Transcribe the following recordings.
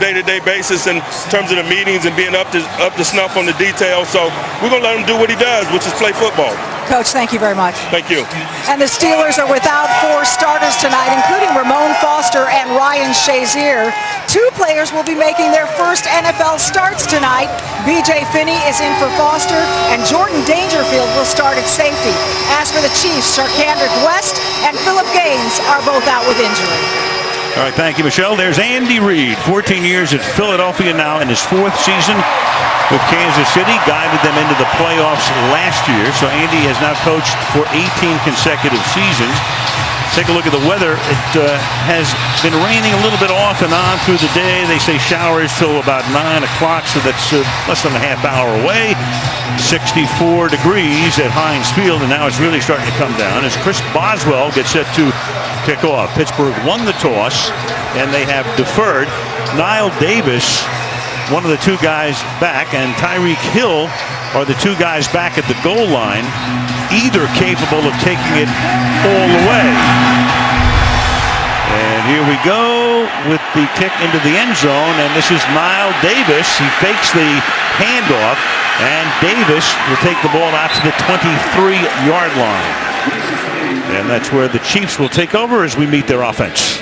day-to-day basis in terms of the meetings and being up to snuff on the details. So we're going to let him do what he does, which is play football. Coach, thank you very much. Thank you. And the Steelers are without 4 starters tonight, including Ramon Foster and Ryan Shazier. 2 players will be making their first NFL starts tonight. B.J. Finney is in for Foster, and Jordan Dangerfield will start at safety. As for the Chiefs, Sharkandrick West and Philip Gaines are both out with injury. All right, thank you, Michelle. There's Andy Reid, 14 years at Philadelphia now in his 4th season with Kansas City, guided them into the playoffs last year. So Andy has now coached for 18 consecutive seasons. Take a look at the weather. It has been raining a little bit off and on through the day. They say showers till about 9 o'clock, so that's less than a half hour away. 64 degrees at Heinz Field, and now it's really starting to come down as Chris Boswell gets set to kick off. Pittsburgh won the toss, and they have deferred. Niall Davis, one of the 2 guys back, and Tyreek Hill are the 2 guys back at the goal line, either capable of taking it all the way. And here we go with the kick into the end zone, and this is Niall Davis. He fakes the handoff, and Davis will take the ball out to the 23-yard line. And that's where the Chiefs will take over as we meet their offense.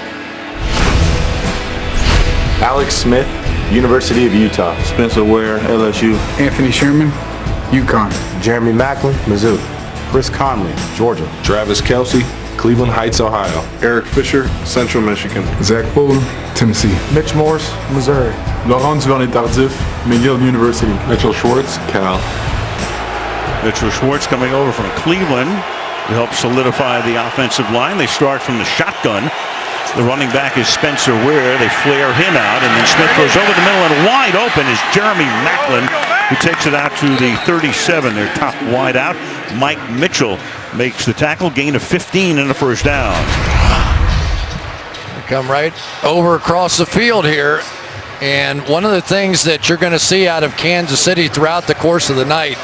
Alex Smith, University of Utah. Spencer Ware, LSU. Anthony Sherman, UConn. Jeremy Macklin, Mizzou. Chris Conley, Georgia. Travis Kelsey, Cleveland Heights, Ohio. Eric Fisher, Central Michigan. Zach Fulton, Tennessee. Mitch Morse, Missouri. Laurent Duvernay-Tardif, McGill University. Mitchell Schwartz, Cal. Mitchell Schwartz coming over from Cleveland to help solidify the offensive line. They start from the shotgun. The running back is Spencer Ware. They flare him out, and then Smith goes over the middle, and wide open is Jeremy Macklin, who takes it out to the 37, their top wide out. Mike Mitchell makes the tackle, gain of 15 and a first down. They come right over across the field here, and one of the things that you're going to see out of Kansas City throughout the course of the night,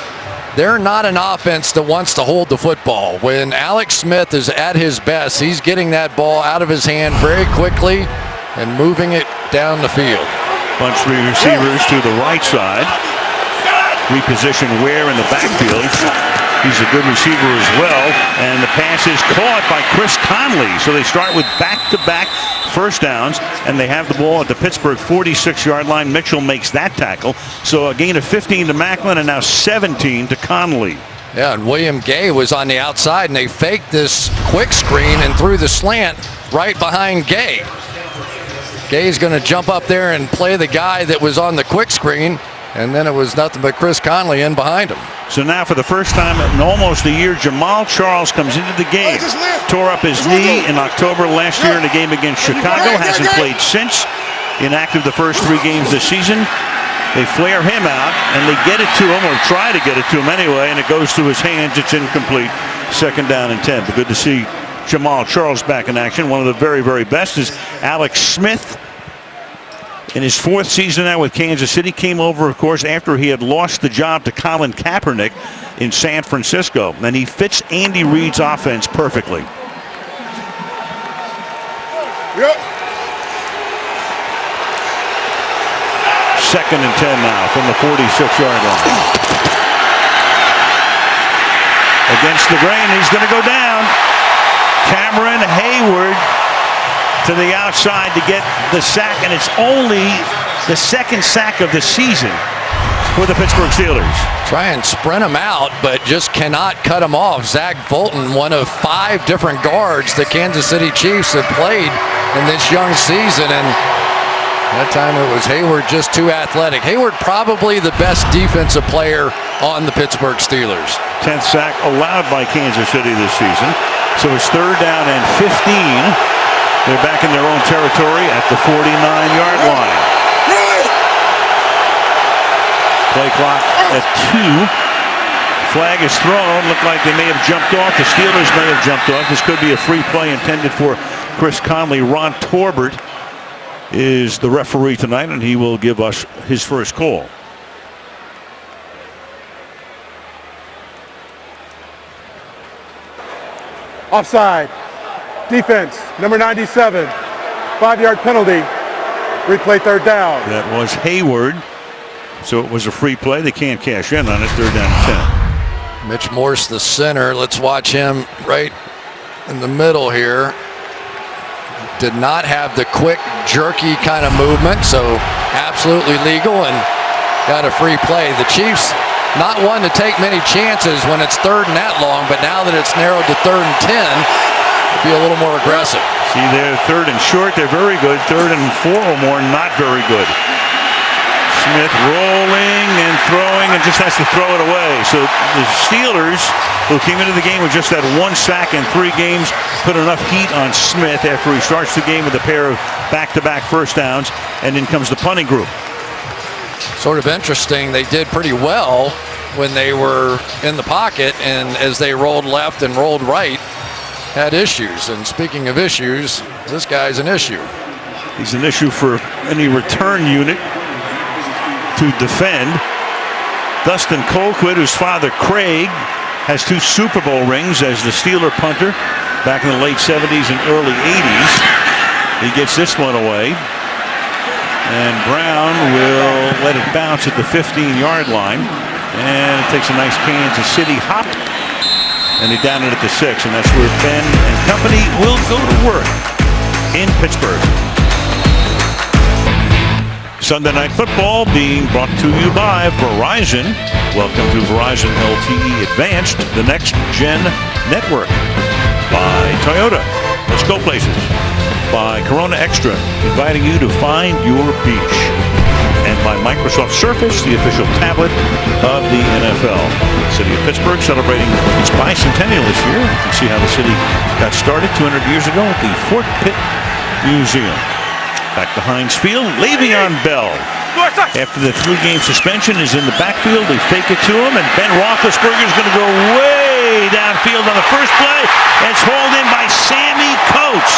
they're not an offense that wants to hold the football. When Alex Smith is at his best, he's getting that ball out of his hand very quickly and moving it down the field. Bunch of receivers to the right side. Reposition Ware in the backfield. He's a good receiver as well. And the pass is caught by Chris Conley. So they start with back-to-back first downs, and they have the ball at the Pittsburgh 46-yard line. Mitchell makes that tackle. So a gain of 15 to Macklin and now 17 to Conley. Yeah, and William Gay was on the outside, and they faked this quick screen and threw the slant right behind Gay. Gay's going to jump up there and play the guy that was on the quick screen, and then it was nothing but Chris Conley in behind him. So now for the first time in almost a year, Jamal Charles comes into the game. Tore up his knee in October last year in a game against Chicago. Hasn't played since. Inactive the first 3 games this season. They flare him out, and they get it to him, or try to get it to him anyway, and it goes through his hands. It's incomplete. 2nd down and 10. But good to see Jamal Charles back in action. One of the very, very best is Alex Smith. In his 4th season now with Kansas City, came over, of course, after he had lost the job to Colin Kaepernick in San Francisco. And he fits Andy Reid's offense perfectly. Yep. 2nd and 10 now from the 46-yard line. Against the grain, he's going to go down. Cameron Hayward to the outside to get the sack, and it's only the 2nd sack of the season for the Pittsburgh Steelers. Try and sprint him out, but just cannot cut him off. Zach Fulton, one of 5 different guards the Kansas City Chiefs have played in this young season, and that time it was Hayward just too athletic. Hayward probably the best defensive player on the Pittsburgh Steelers. 10th sack allowed by Kansas City this season. So it's 3rd down and 15. They're back in their own territory at the 49-yard line. Play clock at 2. Flag is thrown. Looked like they may have jumped off. The Steelers may have jumped off. This could be a free play intended for Chris Conley. Ron Torbert is the referee tonight, and he will give us his first call. Offside. Defense, number 97. 5-yard penalty. Replay third down. That was Hayward. So it was a free play. They can't cash in on it. 3rd down and 10. Mitch Morse, the center. Let's watch him right in the middle here. Did not have the quick, jerky kind of movement, so absolutely legal and got a free play. The Chiefs not one to take many chances when it's 3rd and that long, but now that it's narrowed to 3rd and 10, be a little more aggressive. See, they're 3rd and short. They're very good. 3rd and 4 or more, not very good. Smith rolling and throwing and just has to throw it away. So the Steelers, who came into the game with just that 1 sack in 3 games, put enough heat on Smith after he starts the game with a pair of back-to-back first downs, and then comes the punting group. Sort of interesting. They did pretty well when they were in the pocket, and as they rolled left and rolled right, had issues. And speaking of issues, this guy's an issue. He's an issue for any return unit to defend. Dustin Colquitt, whose father Craig has 2 Super Bowl rings as the Steeler punter back in the late 70s and early 80s. He gets this one away. And Brown will let it bounce at the 15-yard line. And it takes a nice Kansas City hop. And they down it at the 6. And that's where Ben and company will go to work in Pittsburgh. Sunday Night Football being brought to you by Verizon. Welcome to Verizon LTE Advanced, the next gen network. By Toyota, let's go places. By Corona Extra, inviting you to find your beach. And by Microsoft Surface, the official tablet of the NFL. City of Pittsburgh celebrating its bicentennial this year. You can see how the city got started 200 years ago at the Fort Pitt Museum. Back to Heinz Field, Le'Veon Bell. After the 3-game suspension is in the backfield, they fake it to him, and Ben Roethlisberger is going to go way downfield on the first play. It's hauled in by Sammy Coates.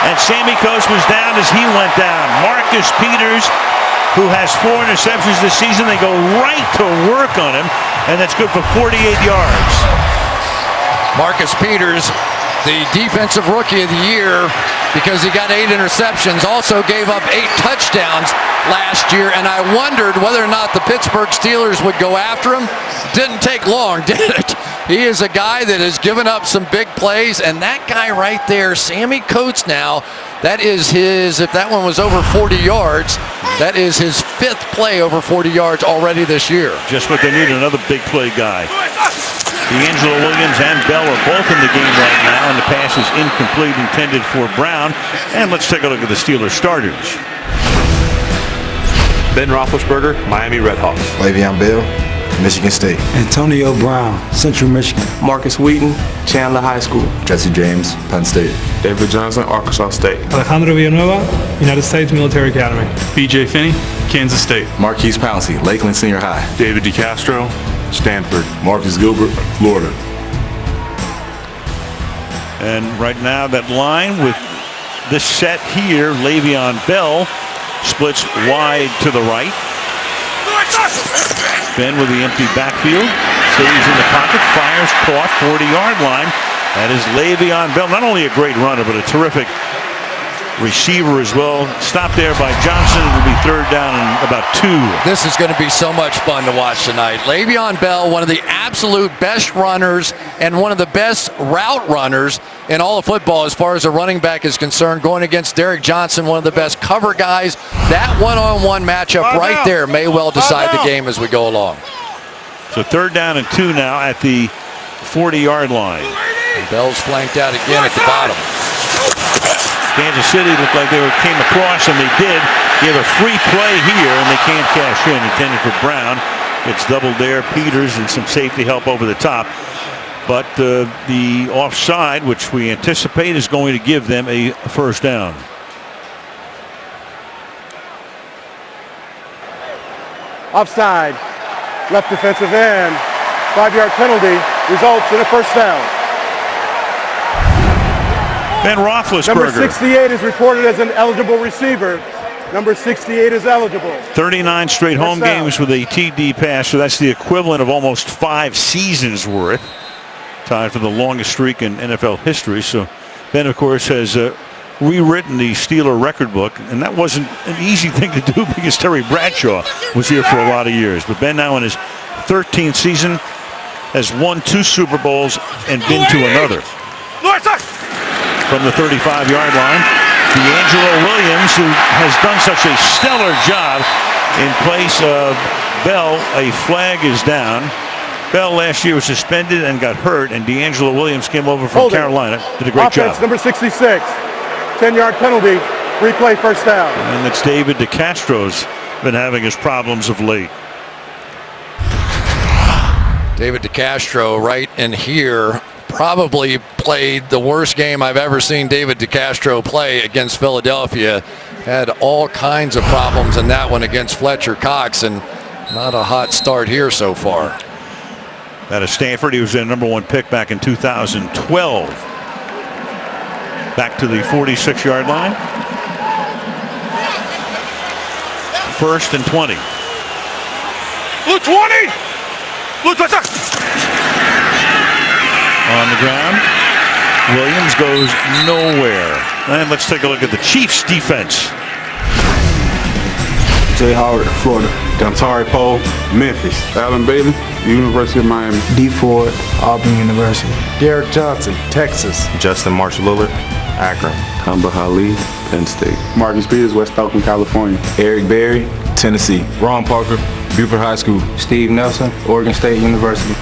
And Sammy Coates was down as he went down. Marcus Peters, who has 4 interceptions this season, they go right to work on him, and that's good for 48 yards. Marcus Peters, the defensive rookie of the year, because he got 8 interceptions, also gave up 8 touchdowns last year, and I wondered whether or not the Pittsburgh Steelers would go after him. Didn't take long, did it? He is a guy that has given up some big plays, and that guy right there, Sammy Coates now, that is his, if that one was over 40 yards, that is his 5th play over 40 yards already this year. Just what they need, another big play guy. D'Angelo Williams and Bell are both in the game right now, and the pass is incomplete, intended for Brown. And let's take a look at the Steelers starters. Ben Roethlisberger, Miami Redhawks. Le'Veon Bell, Michigan State. Antonio Brown, Central Michigan. Marcus Wheaton, Chandler High School. Jesse James, Penn State. David Johnson, Arkansas State. Alejandro Villanueva, United States Military Academy. BJ Finney, Kansas State. Marquise Pouncey, Lakeland Senior High. David DeCastro, Stanford. Marcus Gilbert, Florida. And right now that line with this set here, Le'Veon Bell splits wide to the right. Ben with the empty backfield. Stays in the pocket, fires, caught, 40-yard line. That is Le'Veon Bell. Not only a great runner, but a terrific receiver as well. Stopped there by Johnson. It'll be 3rd down and about 2. This is going to be so much fun to watch tonight. Le'Veon Bell, one of the absolute best runners and one of the best route runners in all of football as far as a running back is concerned, going against Derek Johnson, one of the best cover guys. That one-on-one matchup right there may well decide the game as we go along. So 3rd down and 2 now at the 40-yard line. And Bell's flanked out again at the bottom. Kansas City looked like they came across, and they did. They have a free play here, and they can't cash in. Intended for Brown. It's doubled there. Peters and some safety help over the top. But the offside, which we anticipate, is going to give them a 1st down. Offside. Left defensive end. 5-yard penalty. Results in a 1st down. Ben Roethlisberger. Number 68 is reported as an eligible receiver. Number 68 is eligible. 39 straight home games with a TD pass, so that's the equivalent of almost 5 seasons worth. Tied for the longest streak in NFL history. So Ben, of course, has rewritten the Steeler record book, and that wasn't an easy thing to do because Terry Bradshaw was here for a lot of years. But Ben, now in his 13th season, has won 2 Super Bowls and been to another. From the 35-yard line, D'Angelo Williams, who has done such a stellar job in place of Bell. A flag is down. Bell last year was suspended and got hurt, and D'Angelo Williams came over from Carolina, did a great Offense, job. number 66, 10-yard penalty, replay, first down. And it's David DeCastro's been having his problems of late. David DeCastro right in here probably played the worst game I've ever seen David DeCastro play against Philadelphia. Had all kinds of problems in that one against Fletcher Cox, and not a hot start here so far. Out of Stanford, he was their #1 pick back in 2012. Back to the 46-yard line. 1st and 20. Blue 20! Blue 20! On the ground. Williams goes nowhere. And let's take a look at the Chiefs' defense. Jay Howard, Florida. Dontari Poe, Memphis. Allen Bailey, University of Miami. D. Ford, Auburn University. Derek Johnson, Texas. Justin Marshall Lillard, Akron. Tamba Ali, Penn State. Marcus Peters, West Oakland, California. Eric Berry, Tennessee. Ron Parker, Buford High School. Steve Nelson, Oregon State University.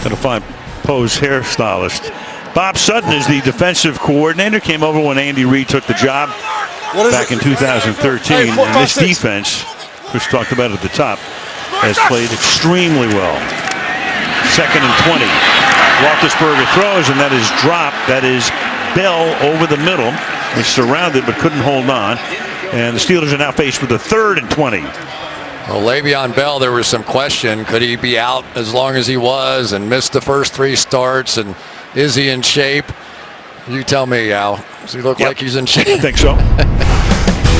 Got to find Poe's hairstylist. Bob Sutton is the defensive coordinator. Came over when Andy Reid took the job back in 2013. And this defense, Chris talked about at the top, has played extremely well. 2nd and 20. Roethlisberger throws, and that is dropped. That is Bell over the middle. He's surrounded but couldn't hold on. And the Steelers are now faced with a 3rd and 20. Well, Le'Veon Bell, there was some question. Could he be out as long as he was and missed the first 3 starts? And is he in shape? You tell me, Al. Does he look like he's in shape? I think so.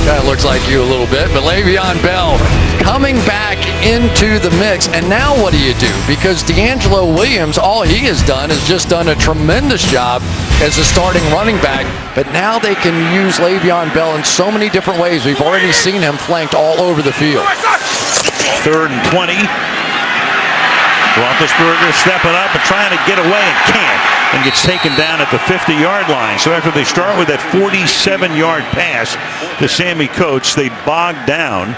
Kind of looks like you a little bit. But Le'Veon Bell coming back into the mix. And now what do you do? Because D'Angelo Williams, all he has done is just done a tremendous job as a starting running back. But now they can use Le'Veon Bell in so many different ways. We've already seen him flanked all over the field. 3rd and 20. Roethlisberger stepping up and trying to get away and can't, and gets taken down at the 50-yard line. So after they start with that 47-yard pass to Sammy Coates, they bog down,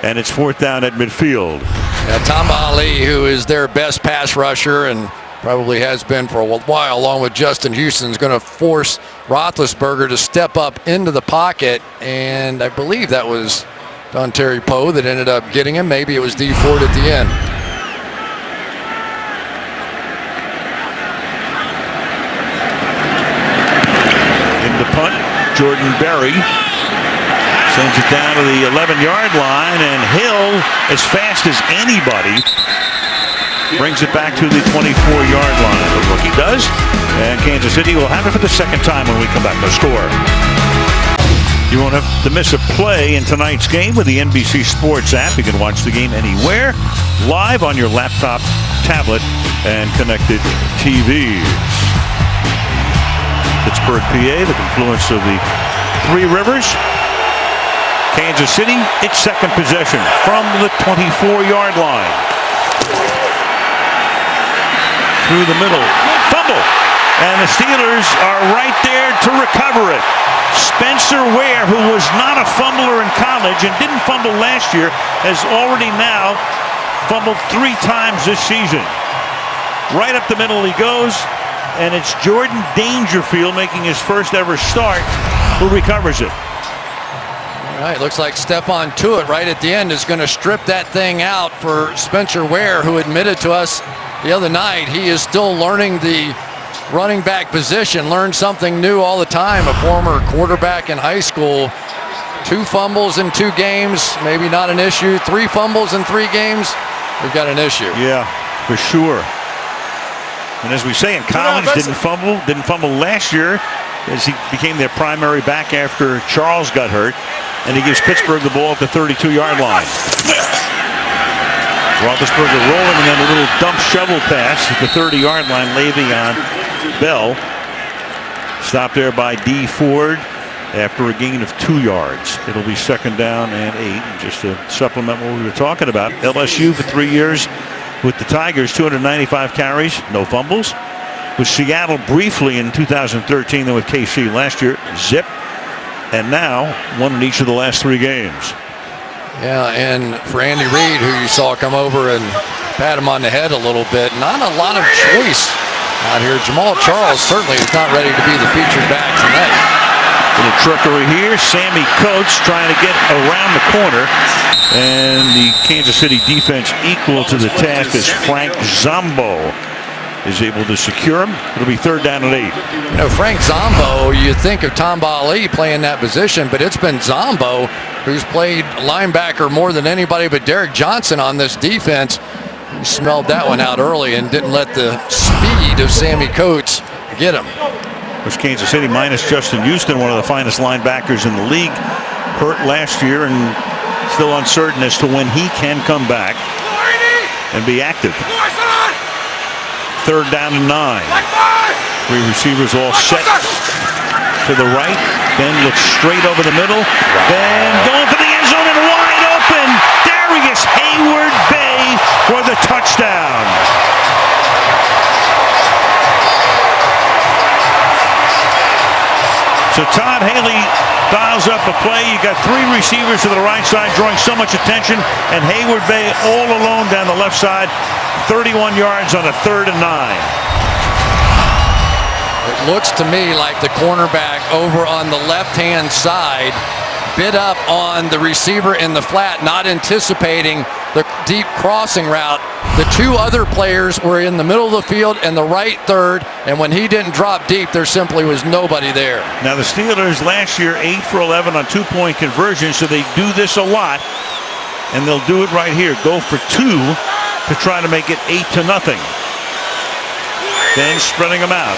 and it's 4th down at midfield. Now, Tamba Ali, who is their best pass rusher and probably has been for a while, along with Justin Houston, is going to force Roethlisberger to step up into the pocket, and I believe that was Dontari Poe that ended up getting him. Maybe it was D. Ford at the end. Punt, Jordan Berry sends it down to the 11-yard line, and Hill, as fast as anybody, brings it back to the 24-yard line. The rookie does, and Kansas City will have it for the 2nd time when we come back. No score. You won't have to miss a play in tonight's game with the NBC Sports app. You can watch the game anywhere, live on your laptop, tablet, and connected TVs. Pittsburgh, PA, the confluence of the 3 rivers. Kansas City, its 2nd possession from the 24-yard line. Through the middle, fumble, and the Steelers are right there to recover it. Spencer Ware, who was not a fumbler in college and didn't fumble last year, has already now fumbled 3 times this season. Right up the middle he goes. And it's Jordan Dangerfield making his first ever start who recovers it. All right, looks like Stephon Tuitt right at the end is going to strip that thing out for Spencer Ware, who admitted to us the other night he is still learning the running back position, learns something new all the time. A former quarterback in high school. 2 fumbles in 2 games, maybe not an issue. 3 fumbles in 3 games, we've got an issue. Yeah, for sure. And as we say, in college, didn't fumble last year as he became their primary back after Charles got hurt. And he gives Pittsburgh the ball at the 32-yard line. Roethlisberger rolling, and then a little dump shovel pass at the 30-yard line. Le'Veon Bell Stop there by D. Ford after a gain of 2 yards. It'll be 2nd down and 8. And just to supplement what we were talking about, LSU for 3 years with the Tigers, 295 carries, no fumbles. With Seattle briefly in 2013, then with KC last year, zip. And now one in each of the last 3 games. Yeah, and for Andy Reid, who you saw come over and pat him on the head a little bit, not a lot of choice out here. Jamal Charles certainly is not ready to be the featured back tonight. Little trickery here. Sammy Coates trying to get around the corner. And the Kansas City defense equal to the task as Frank Zombo is able to secure him. It'll be 3rd down and 8. You know, Frank Zombo, you think of Tamba Ali playing that position, but it's been Zombo who's played linebacker more than anybody but Derek Johnson on this defense. He smelled that one out early and didn't let the speed of Sammy Coates get him. Was Kansas City minus Justin Houston, one of the finest linebackers in the league, hurt last year and still uncertain as to when he can come back and be active. 3rd down and 9. 3 receivers all set to the right. Ben looks straight over the middle. Ben going for the end zone and wide open. Darius Hayward-Bay for the touchdown. So Todd Haley dials up a play. You got 3 receivers to the right side drawing so much attention, and Hayward-Bay all alone down the left side. 31 yards on a 3rd and 9. It looks to me like the cornerback over on the left-hand side bit up on the receiver in the flat, not anticipating the deep crossing route. The 2 other players were in the middle of the field and the right third, and when he didn't drop deep, there simply was nobody there. Now the Steelers last year 8 for 11 on 2-point conversions, so they do this a lot, and they'll do it right here. Go for 2 to try to make it 8-0. Then spreading them out.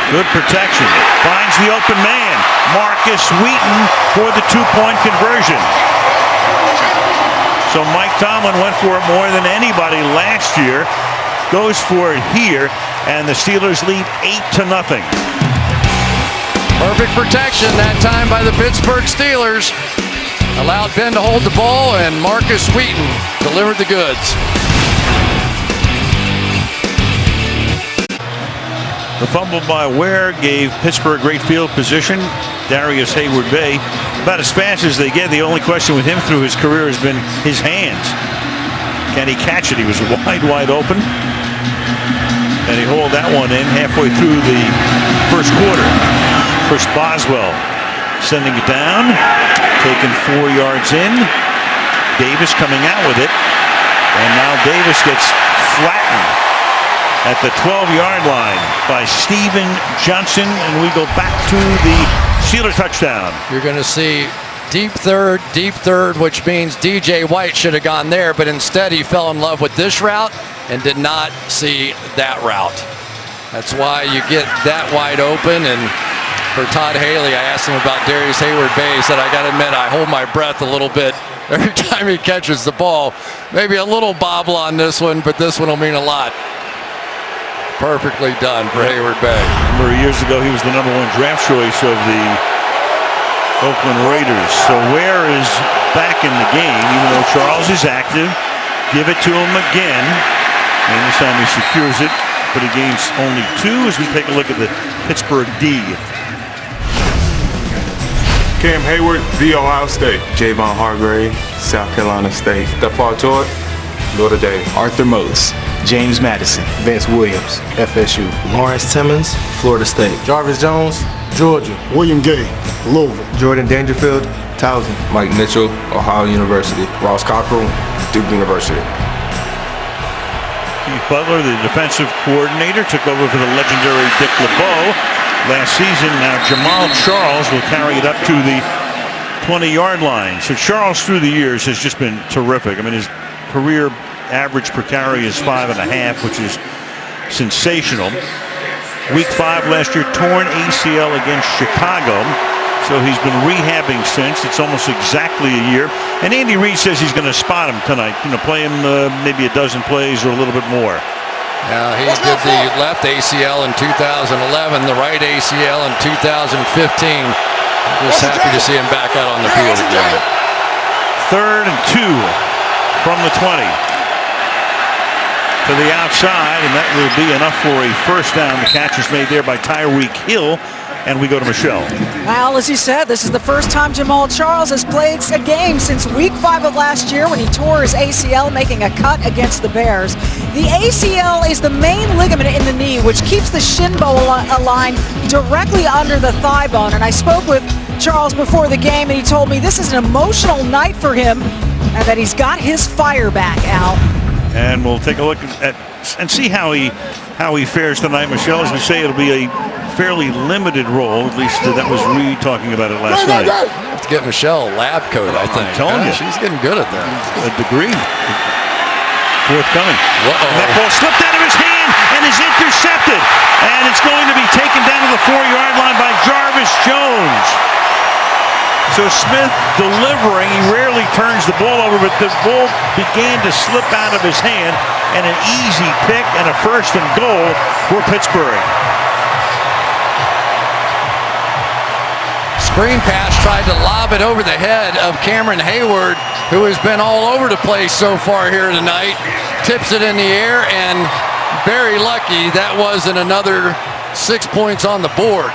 Good protection. Finds the open man. Marcus Wheaton for the 2-point conversion. So Mike Tomlin went for it more than anybody last year. Goes for it here, and the Steelers lead 8-0. Perfect protection that time by the Pittsburgh Steelers. Allowed Ben to hold the ball, and Marcus Wheaton delivered the goods. The fumble by Ware gave Pittsburgh great field position. Darius Hayward-Bay, about as fast as they get. The only question with him through his career has been his hands. Can he catch it? He was wide open. And he hauled that one in halfway through the first quarter. Chris Boswell sending it down. Taken 4 yards in. Davis coming out with it. And now Davis gets flattened at the 12-yard line by Steven Johnson, and we go back to the Steeler touchdown. You're going to see deep third, which means DJ White should have gone there, but instead he fell in love with this route and did not see that route. That's why you get that wide open. And for Todd Haley, I asked him about Darius Hayward-Bay. He said, I got to admit, I hold my breath a little bit every time he catches the ball. Maybe a little bobble on this one, but this one will mean a lot. Perfectly done for Hayward-Bay. Remember years ago he was the #1 draft choice of the Oakland Raiders. So Ware is back in the game, even though Charles is active. Give it to him again. And this time he secures it, but he gains only 2 as we take a look at the Pittsburgh D. Cam Hayward, The Ohio State. Javon Hargrave, South Carolina State. Stephon Todd, Notre Dame. Arthur Moats, James Madison, Vince Williams, FSU. Lawrence Timmons, Florida State. Jarvis Jones, Georgia. William Gay, Louisville. Jordan Dangerfield, Towson. Mike Mitchell, Ohio University. Ross Cockrell, Duke University. Keith Butler, the defensive coordinator, took over for the legendary Dick LeBeau last season. Now Jamal Charles will carry it up to the 20-yard line. So Charles through the years has just been terrific. I mean, his career average per carry is 5.5, which is sensational. Week 5 last year, torn ACL against Chicago. So he's been rehabbing since. It's almost exactly a year. And Andy Reid says he's going to spot him tonight. Play him maybe a dozen plays or a little bit more. Yeah, he did the left ACL in 2011, the right ACL in 2015. Just happy to see him back out on the field again. 3rd and 2 from the 20. To the outside, and that will be enough for a first down. The catch is made there by Tyreek Hill, and we go to Michelle. Well, as you said, this is the first time Jamal Charles has played a game since week 5 of last year when he tore his ACL making a cut against the Bears. The ACL is the main ligament in the knee, which keeps the shin bone aligned directly under the thigh bone. And I spoke with Charles before the game, and he told me this is an emotional night for him and that he's got his fire back, Al. And we'll take a look at and see how he fares tonight, Michelle. As we say, it'll be a fairly limited role. At least that was Reed talking about it last night. Let's get Michelle a lab coat, I think. I'm telling you. She's getting good at that. A degree. Forthcoming. Uh-oh. And that ball slipped out of his hand and is intercepted. And it's going to be taken down to the 4-yard line by Jarvis Jones. So Smith delivering, he rarely turns the ball over, but the ball began to slip out of his hand, and an easy pick and a 1st and goal for Pittsburgh. Screen pass, tried to lob it over the head of Cameron Hayward, who has been all over the place so far here tonight. Tips it in the air, and very lucky that wasn't another 6 points on the board.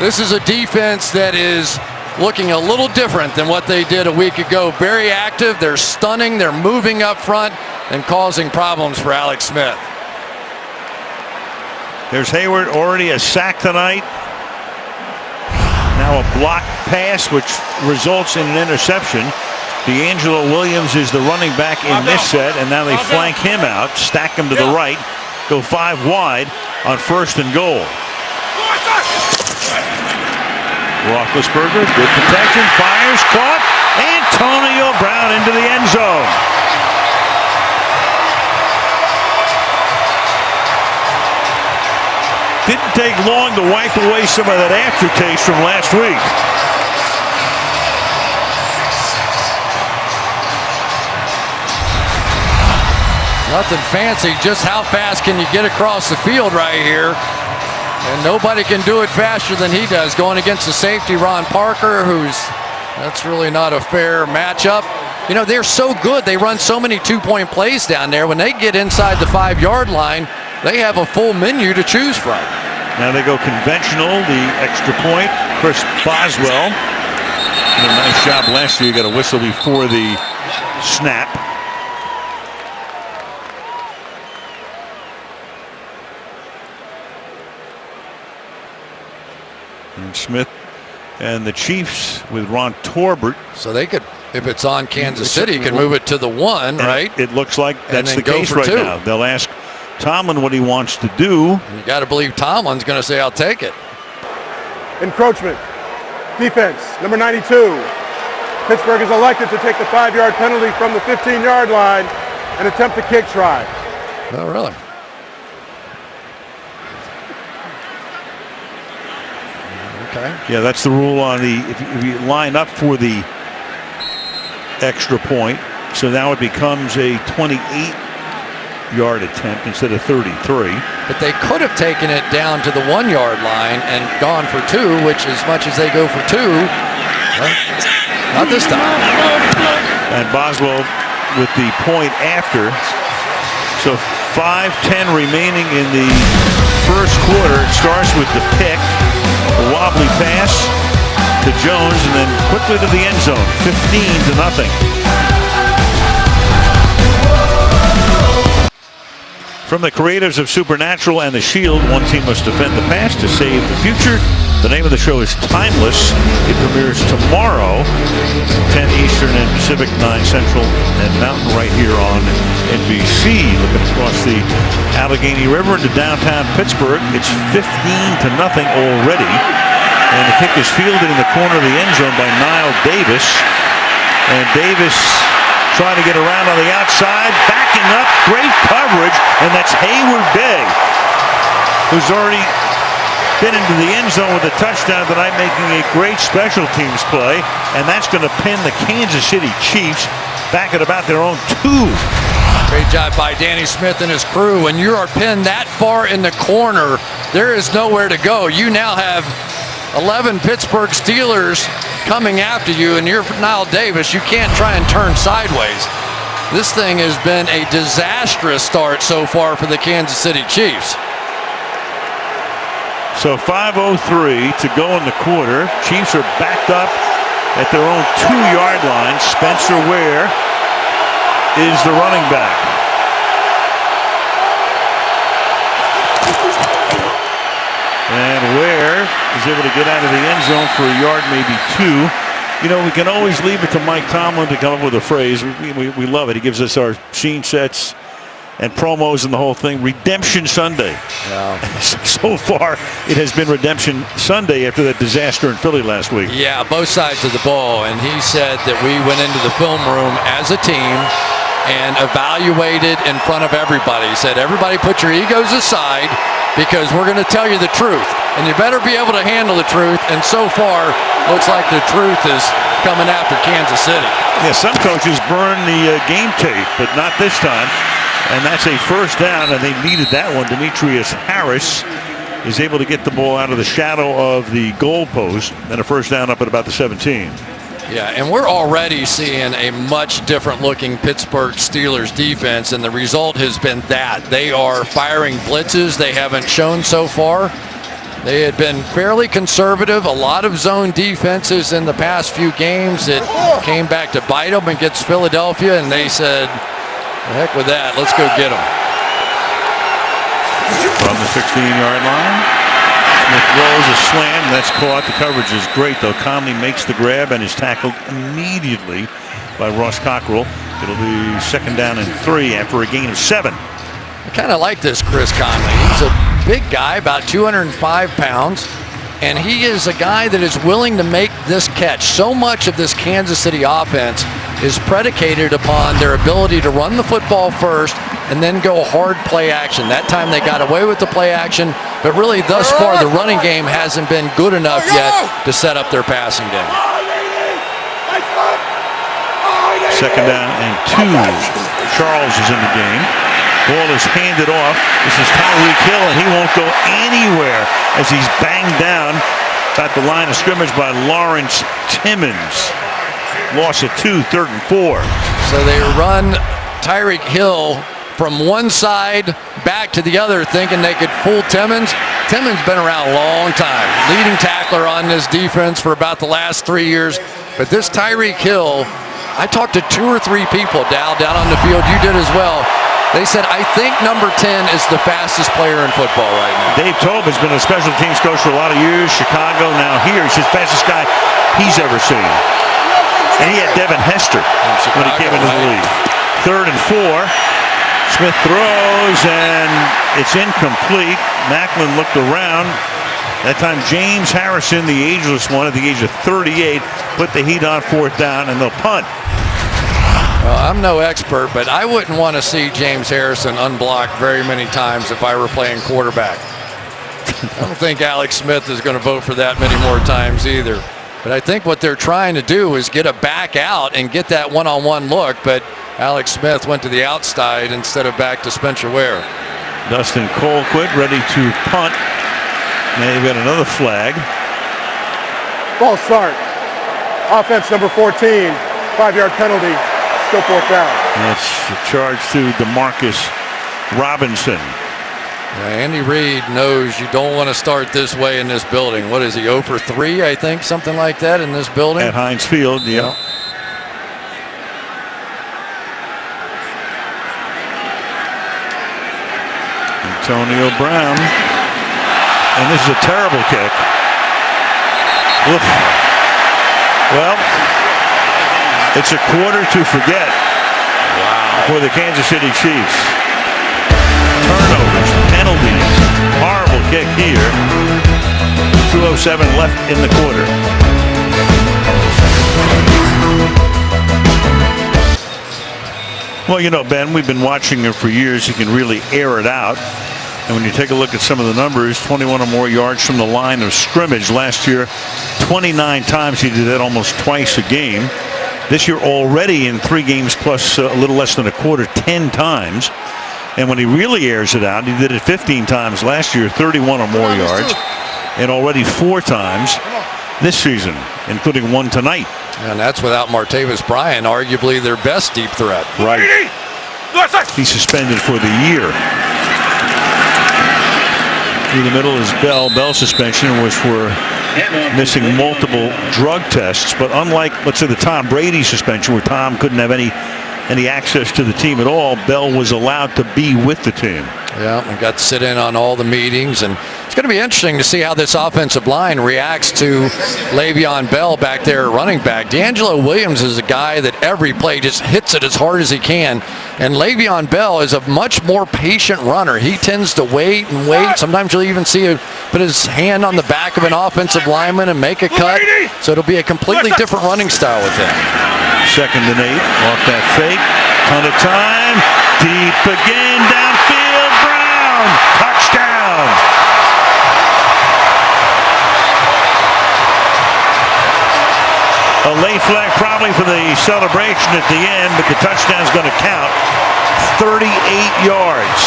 This is a defense that is looking a little different than what they did a week ago. Very active, they're stunning, they're moving up front and causing problems for Alex Smith. There's Hayward, already a sack tonight. Now a blocked pass, which results in an interception. D'Angelo Williams is the running back in this set, and now they flank him out, stack him to the right, go 5 wide on 1st and goal. Roethlisberger, good protection, fires, caught, Antonio Brown into the end zone. Didn't take long to wipe away some of that aftertaste from last week. Nothing fancy, just how fast can you get across the field right here? And nobody can do it faster than he does, going against the safety, Ron Parker, that's really not a fair matchup. They're so good. They run so many 2-point plays down there. When they get inside the 5-yard line, they have a full menu to choose from. Now they go conventional, the extra point. Chris Boswell did a nice job last year. You got a whistle before the snap. And Smith and the Chiefs with Ron Torbert. So they could, if it's on Kansas City, could move it to the 1, right? It looks like that's the case for right 2. now. They'll ask Tomlin what he wants to do. And you got to believe Tomlin's going to say, I'll take it. Encroachment. Defense, number 92. Pittsburgh is elected to take the 5-yard penalty from the 15-yard line and attempt the kick try. Oh, really? Okay. Yeah, that's the rule on the, if you line up for the extra point, so now it becomes a 28-yard attempt instead of 33. But they could have taken it down to the 1-yard line and gone for 2, which as much as they go for 2, well, not this time. And Boswell with the point after. So 5:10 remaining in the first quarter. It starts with the pick, a wobbly pass to Jones, and then quickly to the end zone, 15-0. From the creators of Supernatural and The Shield, one team must defend the past to save the future. The name of the show is Timeless. It premieres tomorrow, 10 Eastern and Pacific, 9 Central and Mountain, right here on NBC. Looking across the Allegheny River into downtown Pittsburgh. It's 15-0 already. And the kick is fielded in the corner of the end zone by Niall Davis. And Davis trying to get around on the outside, backing up, great coverage, and that's Hayward Bay, who's already spin into the end zone with a touchdown tonight, making a great special teams play, and that's going to pin the Kansas City Chiefs back at about their own 2. Great job by Danny Smith and his crew. When you are pinned that far in the corner, there is nowhere to go. You now have 11 Pittsburgh Steelers coming after you, and you're Nile Davis. You can't try and turn sideways. This thing has been a disastrous start so far for the Kansas City Chiefs. So 5:03 to go in the quarter. Chiefs are backed up at their own 2-yard line. Spencer Ware is the running back. And Ware is able to get out of the end zone for a yard, maybe 2. You know, we can always leave it to Mike Tomlin to come up with a phrase. We love it. He gives us our scene sets and promos and the whole thing. Redemption Sunday. Yeah. So far, it has been Redemption Sunday after that disaster in Philly last week. Yeah, both sides of the ball. And he said that we went into the film room as a team and evaluated in front of everybody. He said, everybody put your egos aside because we're going to tell you the truth. And you better be able to handle the truth. And so far, looks like the truth is coming after Kansas City. Yeah, some coaches burn the game tape, but not this time. And that's a first down, and they needed that one. Demetrius Harris is able to get the ball out of the shadow of the goalpost, and a first down up at about the 17. Yeah, and we're already seeing a much different looking Pittsburgh Steelers defense, and the result has been that. They are firing blitzes they haven't shown so far. They had been fairly conservative, a lot of zone defenses in the past few games. It came back to bite them against Philadelphia, and they said, the heck with that, let's go get them. From the 16-yard line, Smith throws a slam. That's caught. The coverage is great, though. Conley makes the grab and is tackled immediately by Ross Cockrell. It'll be 2nd down and 3 after a gain of 7. I kind of like this Chris Conley. He's a big guy, about 205 pounds, and he is a guy that is willing to make this catch. So much of this Kansas City offense is predicated upon their ability to run the football first and then go hard play action. That time they got away with the play action, but really thus far the running game hasn't been good enough yet to set up their passing game. 2nd down and 2. Charles is in the game. Ball is handed off. This is Tyreek Hill, and he won't go anywhere as he's banged down at the line of scrimmage by Lawrence Timmons. Loss of 2, 3rd and 4. So they run Tyreek Hill from one side back to the other, thinking they could fool Timmons. Timmons been around a long time, leading tackler on this defense for about the last 3 years. But this Tyreek Hill, I talked to 2 or 3 people, Dow, down on the field. You did as well. They said, I think number 10 is the fastest player in football right now. Dave Tobe has been a special teams coach for a lot of years. Chicago, now here. He's the fastest guy he's ever seen. And he had Devin Hester when he came into the league. 3rd and 4. Smith throws, and it's incomplete. Macklin looked around. That time, James Harrison, the ageless one at the age of 38, put the heat on 4th down, and they'll punt. Well, I'm no expert, but I wouldn't want to see James Harrison unblocked very many times if I were playing quarterback. I don't think Alex Smith is going to vote for that many more times either. But I think what they're trying to do is get a back out and get that one-on-one look, but Alex Smith went to the outside instead of back to Spencer Ware. Dustin Colquitt ready to punt. Now you've got another flag. Ball start. Offense number 14. 5-yard penalty. Still 4th down. That's a charge to DeMarcus Robinson. Andy Reid knows you don't want to start this way in this building. What is he, 0 for 3, I think, something like that in this building? At Heinz Field, yeah. Antonio Brown. And this is a terrible kick. Oof. Well, it's a quarter to forget for the Kansas City Chiefs. Turnovers, penalties, horrible kick here. 2:07 left in the quarter. Well, you know, Ben, we've been watching him for years. He can really air it out. And when you take a look at some of the numbers, 21 or more yards from the line of scrimmage last year, 29 times. He did that almost twice a game. This year already in 3 games plus a little less than a quarter, 10 times. And when he really airs it out, he did it 15 times last year, 31 or more yards, and already 4 times this season, including 1 tonight. And that's without Martavis Bryant, arguably their best deep threat. Right. He's suspended for the year. Through the middle is Bell. Bell's suspension was for missing multiple drug tests, but unlike, let's say, the Tom Brady suspension, where Tom couldn't have any access to the team at all, Bell was allowed to be with the team. Yeah, we got to sit in on all the meetings, and it's going to be interesting to see how this offensive line reacts to Le'Veon Bell back there at running back. D'Angelo Williams is a guy that every play just hits it as hard as he can, and Le'Veon Bell is a much more patient runner. He tends to wait and wait. Sometimes you'll even see him put his hand on the back of an offensive lineman and make a cut, so it'll be a completely different running style with him. 2nd and 8 off that fake. Ton of time. Deep again. Downfield. Brown. Touchdown. A late flag probably for the celebration at the end, but the touchdown's going to count. 38 yards.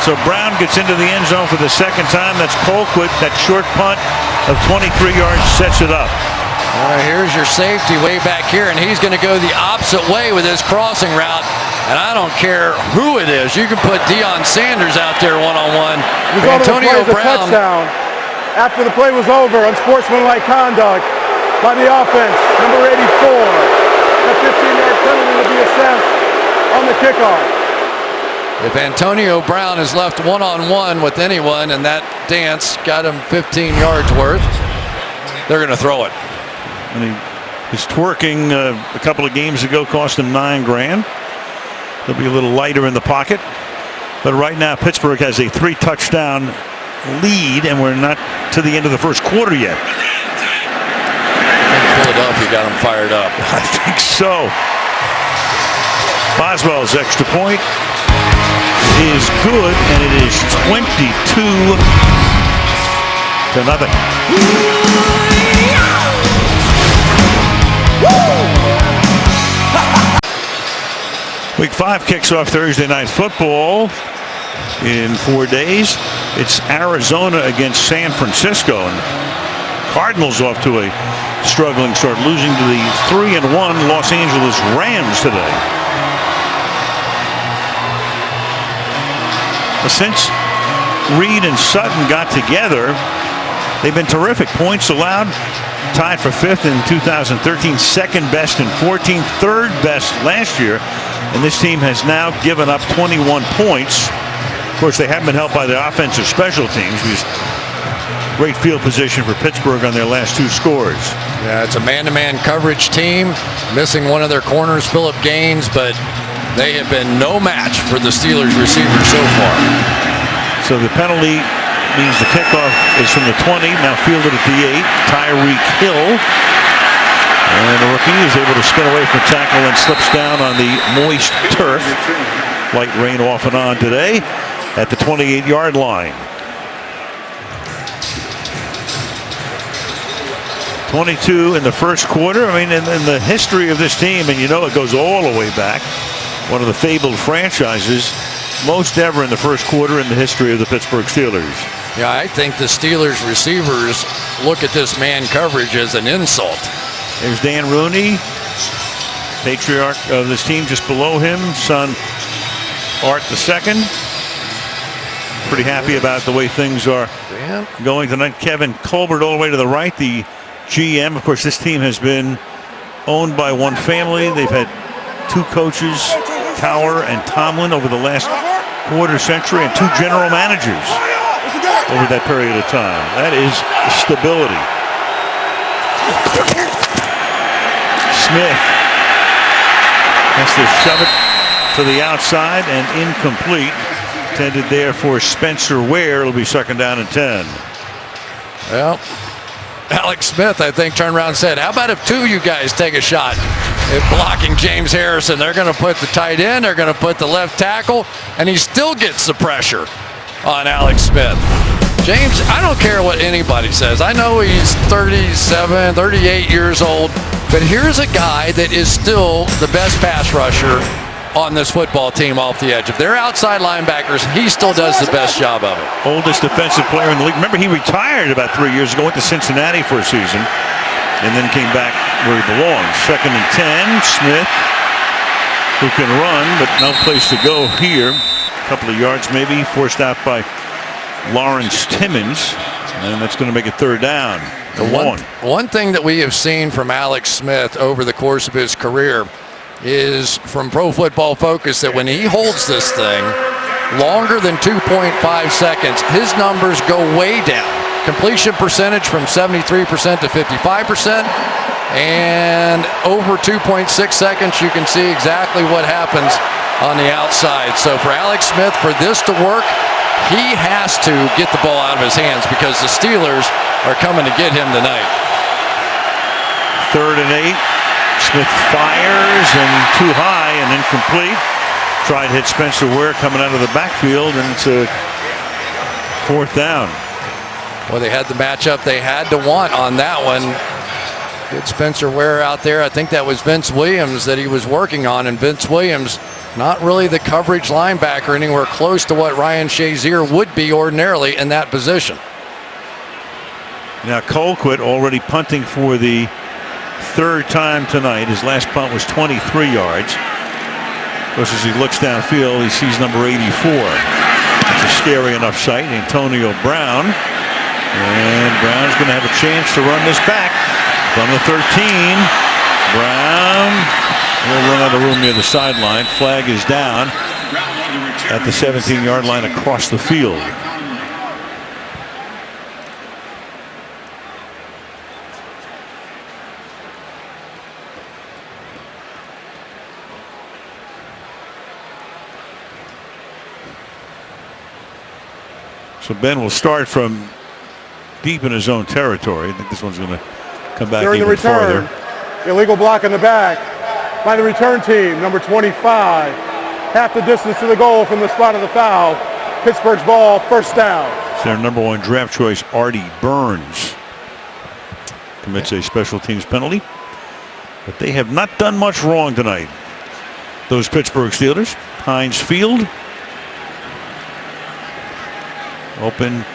So Brown gets into the end zone for the 2nd time. That's Colquitt. That short punt of 23 yards sets it up. All right, here's your safety way back here, and he's going to go the opposite way with his crossing route. And I don't care who it is. You can put Deion Sanders out there one-on-one. Antonio Brown. Touchdown after the play was over. Unsportsmanlike conduct by the offense. Number 84. That 15-yard penalty will be assessed on the kickoff. If Antonio Brown is left one-on-one with anyone and that dance got him 15 yards worth, they're going to throw it. And his twerking a couple of games ago cost him $9,000. He'll be a little lighter in the pocket. But right now, Pittsburgh has a 3-touchdown lead, and we're not to the end of the first quarter yet. I think Philadelphia got him fired up. I think so. Boswell's extra point is good, and it is 22-0. Week 5 kicks off Thursday Night Football in 4 days. It's Arizona against San Francisco, and Cardinals off to a struggling start, losing to the 3-1 Los Angeles Rams today. Since Reed and Sutton got together, they've been terrific. Points allowed, tied for 5th in 2013, 2nd best in 14, 3rd best last year, and this team has now given up 21 points. Of course, they haven't been helped by the offensive special teams. Great field position for Pittsburgh on their last 2 scores. Yeah, it's a man-to-man coverage team, missing one of their corners, Phillip Gaines, but they have been no match for the Steelers receivers so far. So the penalty means the kickoff is from the 20, now fielded at the 8. Tyreek Hill. And the rookie is able to spin away from the tackle and slips down on the moist turf. Light rain off and on today at the 28-yard line. 22 in the first quarter. I mean, in the history of this team, and you know it goes all the way back, one of the fabled franchises, most ever in the first quarter in the history of the Pittsburgh Steelers. Yeah, I think the Steelers receivers look at this man coverage as an insult. There's Dan Rooney, patriarch of this team, just below him, son Art II. Pretty happy about the way things are going tonight. Kevin Colbert all the way to the right, the GM. Of course, this team has been owned by one family. They've had 2 coaches, Cowher and Tomlin, over the last quarter century, and 2 general managers over that period of time. That is stability. Smith has to shove it to the outside and incomplete. Intended there for Spencer Ware. It'll be 2nd down and 10. Well, Alex Smith, I think, turned around and said, how about if 2 of you guys take a shot? blocking James Harrison. They're going to put the tight end, they're going to put the left tackle, and he still gets the pressure on Alex Smith. James, I don't care what anybody says. I know he's 37, 38 years old, but here's a guy that is still the best pass rusher on this football team off the edge. If they're outside linebackers, he still does the best job of it. Oldest defensive player in the league. Remember, he retired about 3 years ago, went to Cincinnati for a season, and then came back where he belongs. 2nd and 10. Smith, who can run, but no place to go here. A couple of yards maybe, forced out by Lawrence Timmons, and that's going to make it 3rd down. One thing that we have seen from Alex Smith over the course of his career is from Pro Football Focus that when he holds this thing longer than 2.5 seconds, his numbers go way down. Completion percentage from 73% to 55%, and over 2.6 seconds you can see exactly what happens on the outside. So for Alex Smith, for this to work, he has to get the ball out of his hands because the Steelers are coming to get him tonight. 3rd and 8. Smith fires and too high and incomplete. Tried to hit Spencer Ware coming out of the backfield, and it's a 4th down. Well, they had the matchup they had to want on that one. Good Spencer Ware out there. I think that was Vince Williams that he was working on, and Vince Williams, not really the coverage linebacker anywhere close to what Ryan Shazier would be ordinarily in that position. Now Colquitt already punting for the 3rd time tonight. His last punt was 23 yards. Of course, as he looks downfield, he sees number 84. It's a scary enough sight, Antonio Brown. And Brown's going to have a chance to run this back from the 13. Brown will run out of room near the sideline. Flag is down at the 17-yard line across the field. So Ben will start from deep in his own territory. I think this one's going to come back during even the return, farther. Illegal block in the back by the return team, number 25. Half the distance to the goal from the spot of the foul. Pittsburgh's ball, 1st down. It's their number 1 draft choice, Artie Burns, commits a special teams penalty. But they have not done much wrong tonight, those Pittsburgh Steelers. Heinz Field, open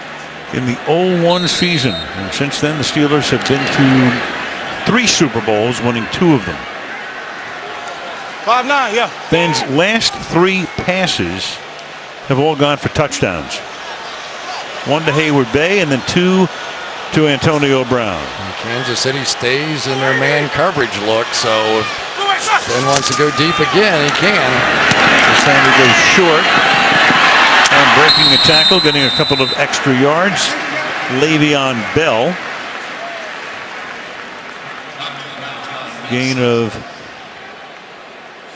in the 0-1 season, and since then the Steelers have been to 3 Super Bowls, winning 2 of them. 5-9, yeah. Ben's last 3 passes have all gone for touchdowns. 1 to Hayward Bay, and then 2 to Antonio Brown. And Kansas City stays in their man coverage look, so if Ben wants to go deep again, he can. This time he goes short. And breaking the tackle, getting a couple of extra yards, Le'Veon Bell. Gain of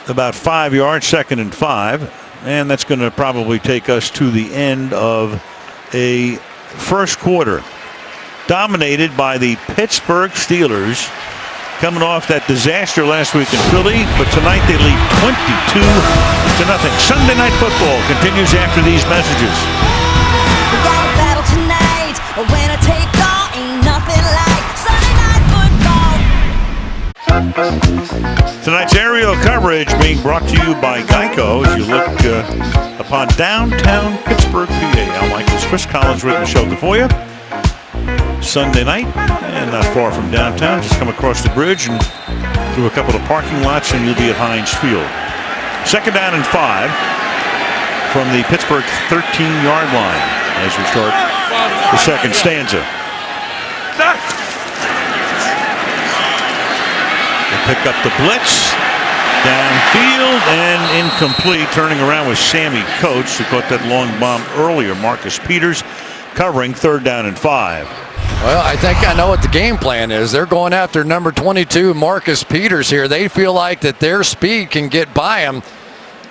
about 5 yards, 2nd and 5. And that's going to probably take us to the end of a first quarter dominated by the Pittsburgh Steelers, coming off that disaster last week in Philly, but tonight they lead 22-0. Sunday Night Football continues after these messages. We got a battle tonight. A winner take all, ain't nothing like Sunday Night Football. Tonight's aerial coverage being brought to you by Geico as you look upon downtown Pittsburgh, PA. I'm Michael's Chris Collins with the shelter for you. Sunday night, and not far from downtown. Just come across the bridge and through a couple of parking lots, and you'll be at Heinz Field. 2nd down and 5 from the Pittsburgh 13-yard line as we start the 2nd stanza. They pick up the blitz downfield and incomplete. Turning around with Sammy Coates, who caught that long bomb earlier. Marcus Peters covering 3rd down and 5. Well, I think I know what the game plan is. They're going after number 22, Marcus Peters here. They feel like that their speed can get by him,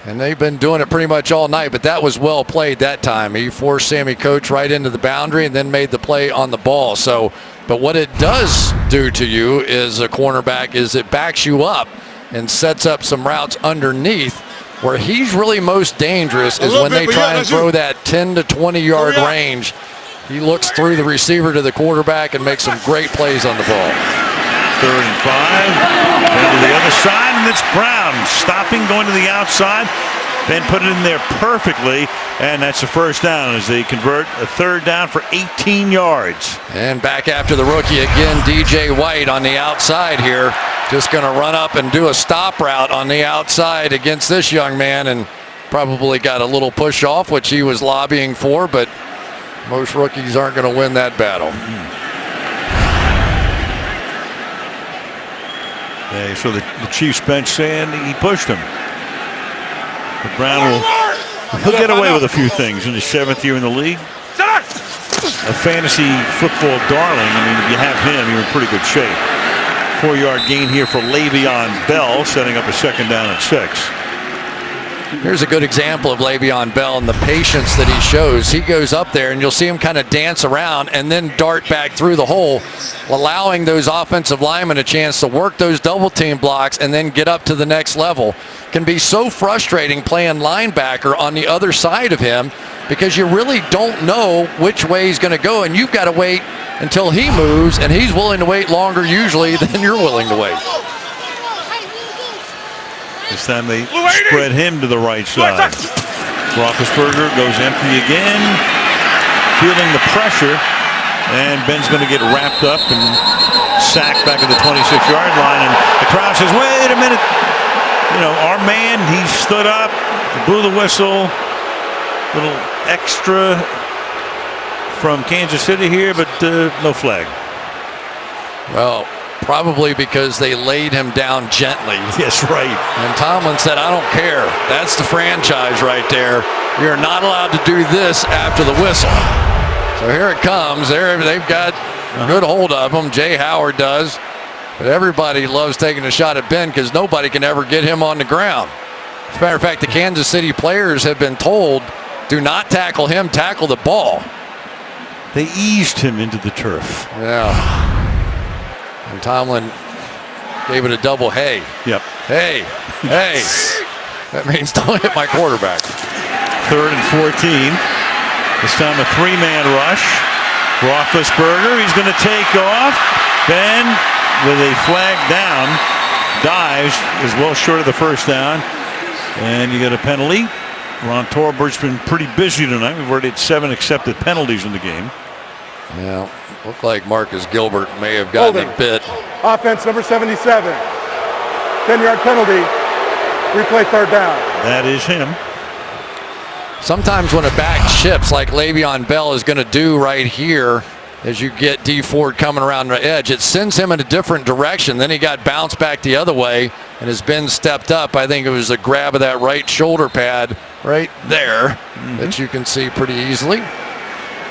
and they've been doing it pretty much all night, but that was well played that time. He forced Sammy Coates right into the boundary and then made the play on the ball. So, but what it does do to you as a cornerback is it backs you up and sets up some routes underneath. Where he's really most dangerous is when they try and throw that 10 to 20 yard range. He looks through the receiver to the quarterback and makes some great plays on the ball. 3rd and 5. Then to the other side, and it's Brown stopping, going to the outside. Then put it in there perfectly, and that's the first down as they convert a 3rd down for 18 yards. And back after the rookie again, DJ White on the outside here. Just going to run up and do a stop route on the outside against this young man, and probably got a little push off, which he was lobbying for, but most rookies aren't going to win that battle. Yeah, so the Chiefs bench saying he pushed him. But Brown he'll get away with a few things in his 7th year in the league. A fantasy football darling. I mean, if you have him, you're in pretty good shape. 4-yard gain here for Le'Veon Bell, setting up a 2nd down and 6. Here's a good example of Le'Veon Bell and the patience that he shows. He goes up there, and you'll see him kind of dance around and then dart back through the hole, allowing those offensive linemen a chance to work those double team blocks and then get up to the next level. Can be so frustrating playing linebacker on the other side of him because you really don't know which way he's going to go, and you've got to wait until he moves, and he's willing to wait longer usually than you're willing to wait. This time they spread him to the right side. Roethlisberger goes empty again, feeling the pressure, and Ben's going to get wrapped up and sacked back at the 26-yard line. And the crowd says, "Wait a minute! You know, our man, he stood up, blew the whistle, little extra from Kansas City here, but no flag." Well, probably because they laid him down gently. Yes, right. And Tomlin said, "I don't care. That's the franchise right there. You're not allowed to do this after the whistle." So here it comes. They've got a good hold of him. Jay Howard does. But everybody loves taking a shot at Ben because nobody can ever get him on the ground. As a matter of fact, the Kansas City players have been told, do not tackle him, tackle the ball. They eased him into the turf. Yeah. And Tomlin gave it a double hey. Yep. Hey. Hey. That means don't hit my quarterback. 3rd and 14. This time a 3-man rush. Roethlisberger, he's going to take off. Ben, with a flag down, dives, is well short of the first down. And you get a penalty. Ron Torbert's been pretty busy tonight. We've already had 7 accepted penalties in the game. Yeah, looked like Marcus Gilbert may have gotten a bit. Offense number 77. 10-yard penalty. Replay 3rd down. That is him. Sometimes when a back chips like Le'Veon Bell is going to do right here, as you get D Ford coming around the edge, it sends him in a different direction. Then he got bounced back the other way, and as Ben stepped up, I think it was a grab of that right shoulder pad right there that you can see pretty easily.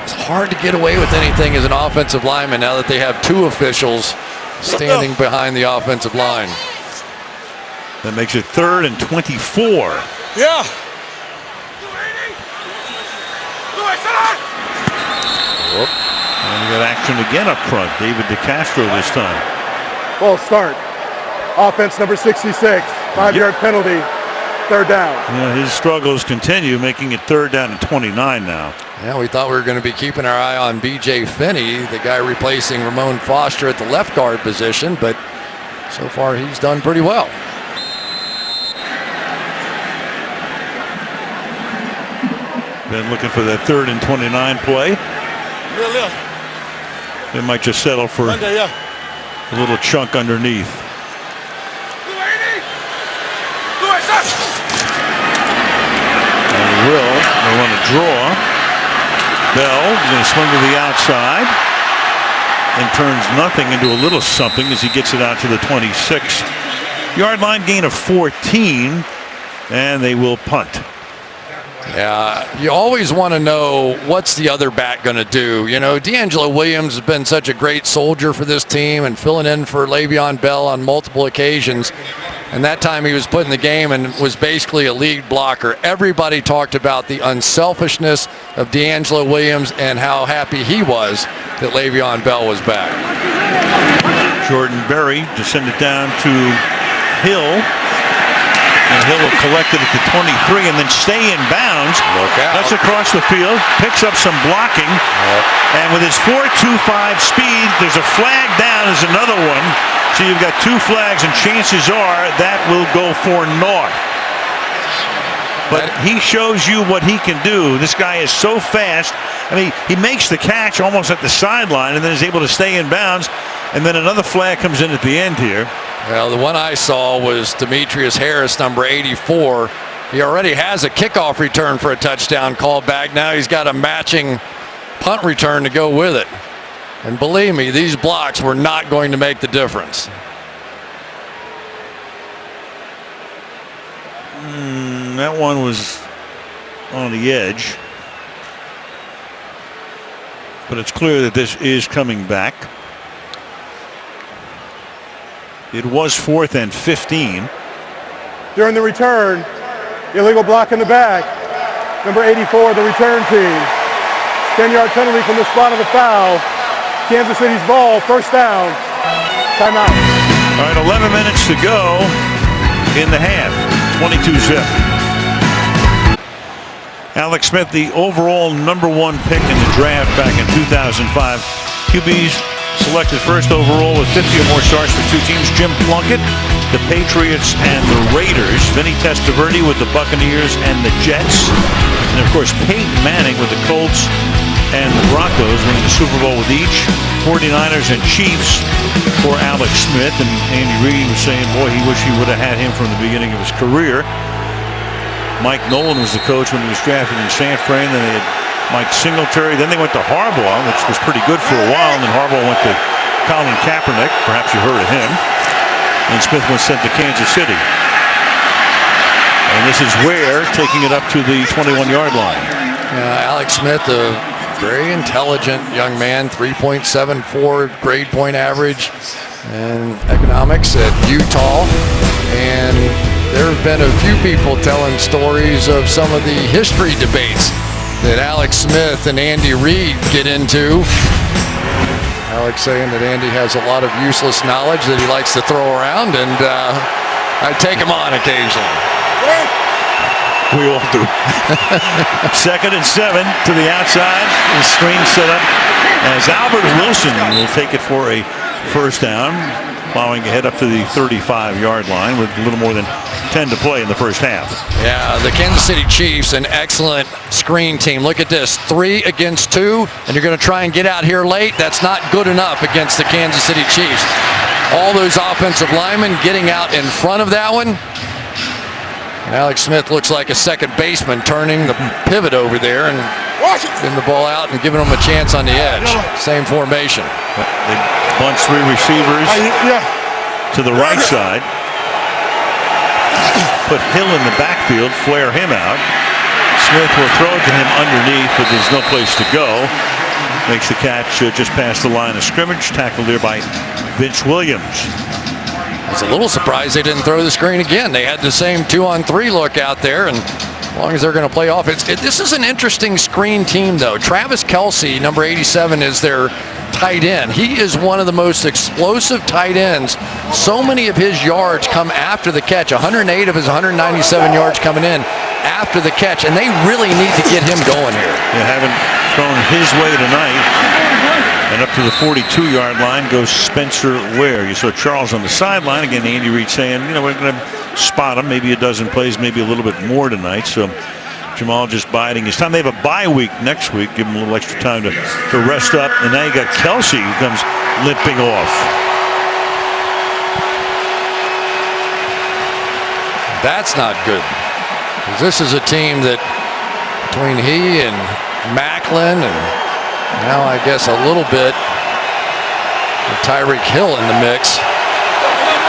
It's hard to get away with anything as an offensive lineman now that they have 2 officials standing behind the offensive line. That makes it 3rd and 24. Yeah. Whoop. And we got action again up front. David DeCastro this time. False start. Offense number 66. 5-yard penalty. 3rd down. Yeah, his struggles continue, making it 3rd down and 29 now. Yeah, we thought we were going to be keeping our eye on B.J. Finney, the guy replacing Ramon Foster at the left guard position, but so far he's done pretty well. Been looking for that 3rd and 29 play. They might just settle for a little chunk underneath. And he will. They want to draw. Bell is going to swing to the outside and turns nothing into a little something as he gets it out to the 26-yard line, gain of 14, and they will punt. Yeah, you always want to know what's the other back going to do. You know, D'Angelo Williams has been such a great soldier for this team and filling in for Le'Veon Bell on multiple occasions. And that time he was put in the game and was basically a lead blocker. Everybody talked about the unselfishness of D'Angelo Williams and how happy he was that Le'Veon Bell was back. Jordan Berry to send it down to Hill. And Hill will collect it at the 23 and then stay in bounds. Look out. That's across the field. Picks up some blocking. And with his 4.25 speed, there's a flag down. There's another one. So you've got 2 flags, and chances are that will go for naught. But he shows you what he can do. This guy is so fast. I mean, he makes the catch almost at the sideline and then is able to stay in bounds. And then another flag comes in at the end here. Well, the one I saw was Demetrius Harris, number 84. He already has a kickoff return for a touchdown called back. Now he's got a matching punt return to go with it. And believe me, these blocks were not going to make the difference. That one was on the edge. But it's clear that this is coming back. It was 4th and 15. During the return, illegal block in the back. Number 84, the return team. 10-yard penalty from the spot of the foul. Kansas City's ball, first down. Timeout. All right, 11 minutes to go in the half. 22-zip. Alex Smith, the overall #1 pick in the draft back in 2005. QBs selected first overall with 50 or more starts for 2 teams. Jim Plunkett, the Patriots and the Raiders. Vinny Testaverde with the Buccaneers and the Jets. And, of course, Peyton Manning with the Colts and the Broncos, winning the Super Bowl with each. 49ers and Chiefs for Alex Smith. And Andy Reid was saying, boy, he wished he would have had him from the beginning of his career. Mike Nolan was the coach when he was drafted in San Fran. Then they had Mike Singletary. Then they went to Harbaugh, which was pretty good for a while. And then Harbaugh went to Colin Kaepernick. Perhaps you heard of him. And Smith was sent to Kansas City. And this is Ware taking it up to the 21-yard line. Alex Smith, a very intelligent young man, 3.74 grade point average in economics at Utah. And there have been a few people telling stories of some of the history debates that Alex Smith and Andy Reid get into. Alex saying that Andy has a lot of useless knowledge that he likes to throw around, and I take him on occasionally. We all do. 2nd and 7 to the outside. The screen set up as Albert Wilson will take it for a first down, plowing ahead up to the 35-yard line with a little more than 10 to play in the first half. Yeah, the Kansas City Chiefs, an excellent screen team. Look at this, 3 against 2, and you're going to try and get out here late. That's not good enough against the Kansas City Chiefs. All those offensive linemen getting out in front of that one. And Alex Smith looks like a second baseman turning the pivot over there and getting the ball out and giving them a chance on the edge. Same formation. They bunch 3 receivers to the right side. Put Hill in the backfield, flare him out. Smith will throw it to him underneath, but there's no place to go. Makes the catch just past the line of scrimmage, tackled there by Vince Williams. I was a little surprised they didn't throw the screen again. They had the same 2-on-3 look out there, and as long as they're going to play offense. This is an interesting screen team, though. Travis Kelce, number 87, is their tight end. He is one of the most explosive tight ends. So many of his yards come after the catch. 108 of his 197 yards coming in after the catch, and they really need to get him going here. They haven't thrown his way tonight. And up to the 42-yard line goes Spencer Ware. You saw Charles on the sideline. Again, Andy Reid saying, you know, we're going to spot him. Maybe a dozen plays, maybe a little bit more tonight. So Jamal just biding his time. They have a bye week next week. Give him a little extra time to rest up. And now you got Kelce who comes limping off. That's not good. This is a team that between he and Macklin and now I guess a little bit with Tyreek Hill in the mix,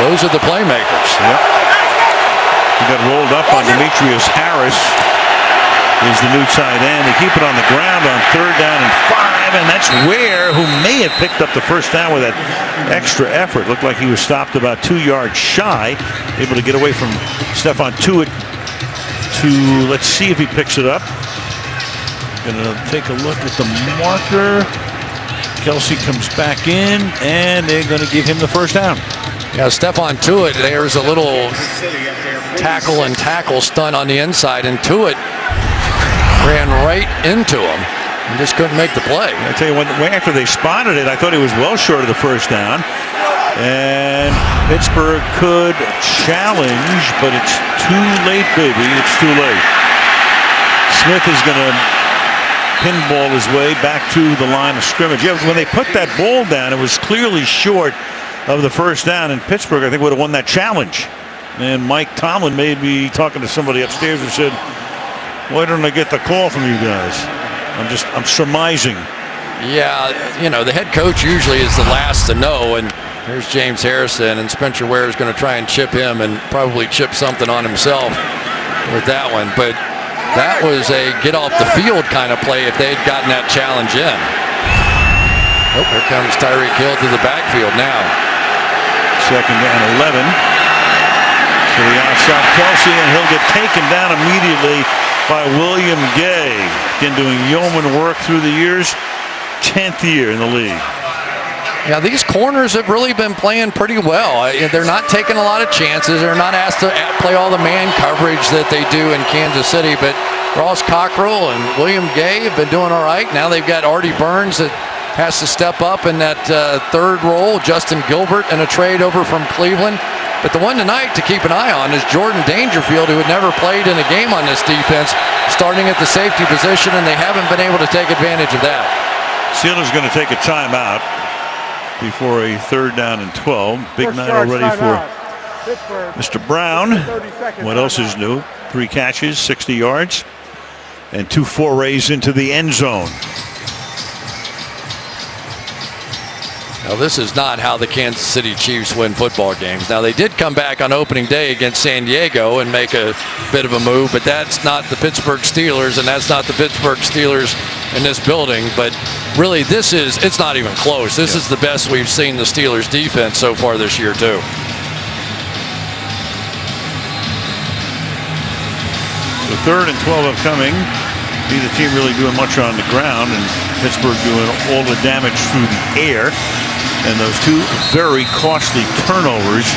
those are the playmakers. Yep. He got rolled up on Demetrius Harris. Is the new tight end. They keep it on the ground on 3rd down and 5, and that's Ware, who may have picked up the first down with that extra effort. Looked like he was stopped about 2 yards shy, able to get away from Stephon Tuitt to, let's see if he picks it up. Gonna take a look at the marker. Kelce comes back in, and they're gonna give him the first down. Yeah, Stephon Tuitt, there's a little tackle and tackle stunt on the inside, and Tuitt ran right into him and just couldn't make the play. I tell you, after they spotted it, I thought he was well short of the first down. And Pittsburgh could challenge, but it's too late, baby. It's too late. Smith is going to pinball his way back to the line of scrimmage. Yeah, when they put that ball down, it was clearly short of the first down, and Pittsburgh, I think, would have won that challenge. And Mike Tomlin may be talking to somebody upstairs and said, "Why didn't I get the call from you guys?" I'm surmising. Yeah, you know, the head coach usually is the last to know, and here's James Harrison, and Spencer Ware is going to try and chip him and probably chip something on himself with that one. But that was a get off the field kind of play if they had gotten that challenge in. Oh, here comes Tyreek Hill to the backfield now. Second down 11. To the outside, Kelsey, and he'll get taken down immediately by William Gay. Again, doing yeoman work through the years. 10th year in the league. Yeah, these corners have really been playing pretty well. They're not taking a lot of chances. They're not asked to play all the man coverage that they do in Kansas City. But Ross Cockrell and William Gay have been doing all right. Now they've got Artie Burns that has to step up in that third role. Justin Gilbert in a trade over from Cleveland. But the one tonight to keep an eye on is Jordan Dangerfield, who had never played in a game on this defense, starting at the safety position, and they haven't been able to take advantage of that. Steelers going to take a timeout before a third down and 12. Big night already for Mr. Brown. What else is new? 3 catches, 60 yards, and 2 forays into the end zone. Now, this is not how the Kansas City Chiefs win football games. Now, they did come back on opening day against San Diego and make a bit of a move, but that's not the Pittsburgh Steelers, and that's not the Pittsburgh Steelers in this building. But really, it's not even close. This is the best we've seen the Steelers defense so far this year, too. The 3rd and 12 upcoming. Neither team really doing much on the ground, and Pittsburgh doing all the damage through the air. And those 2 very costly turnovers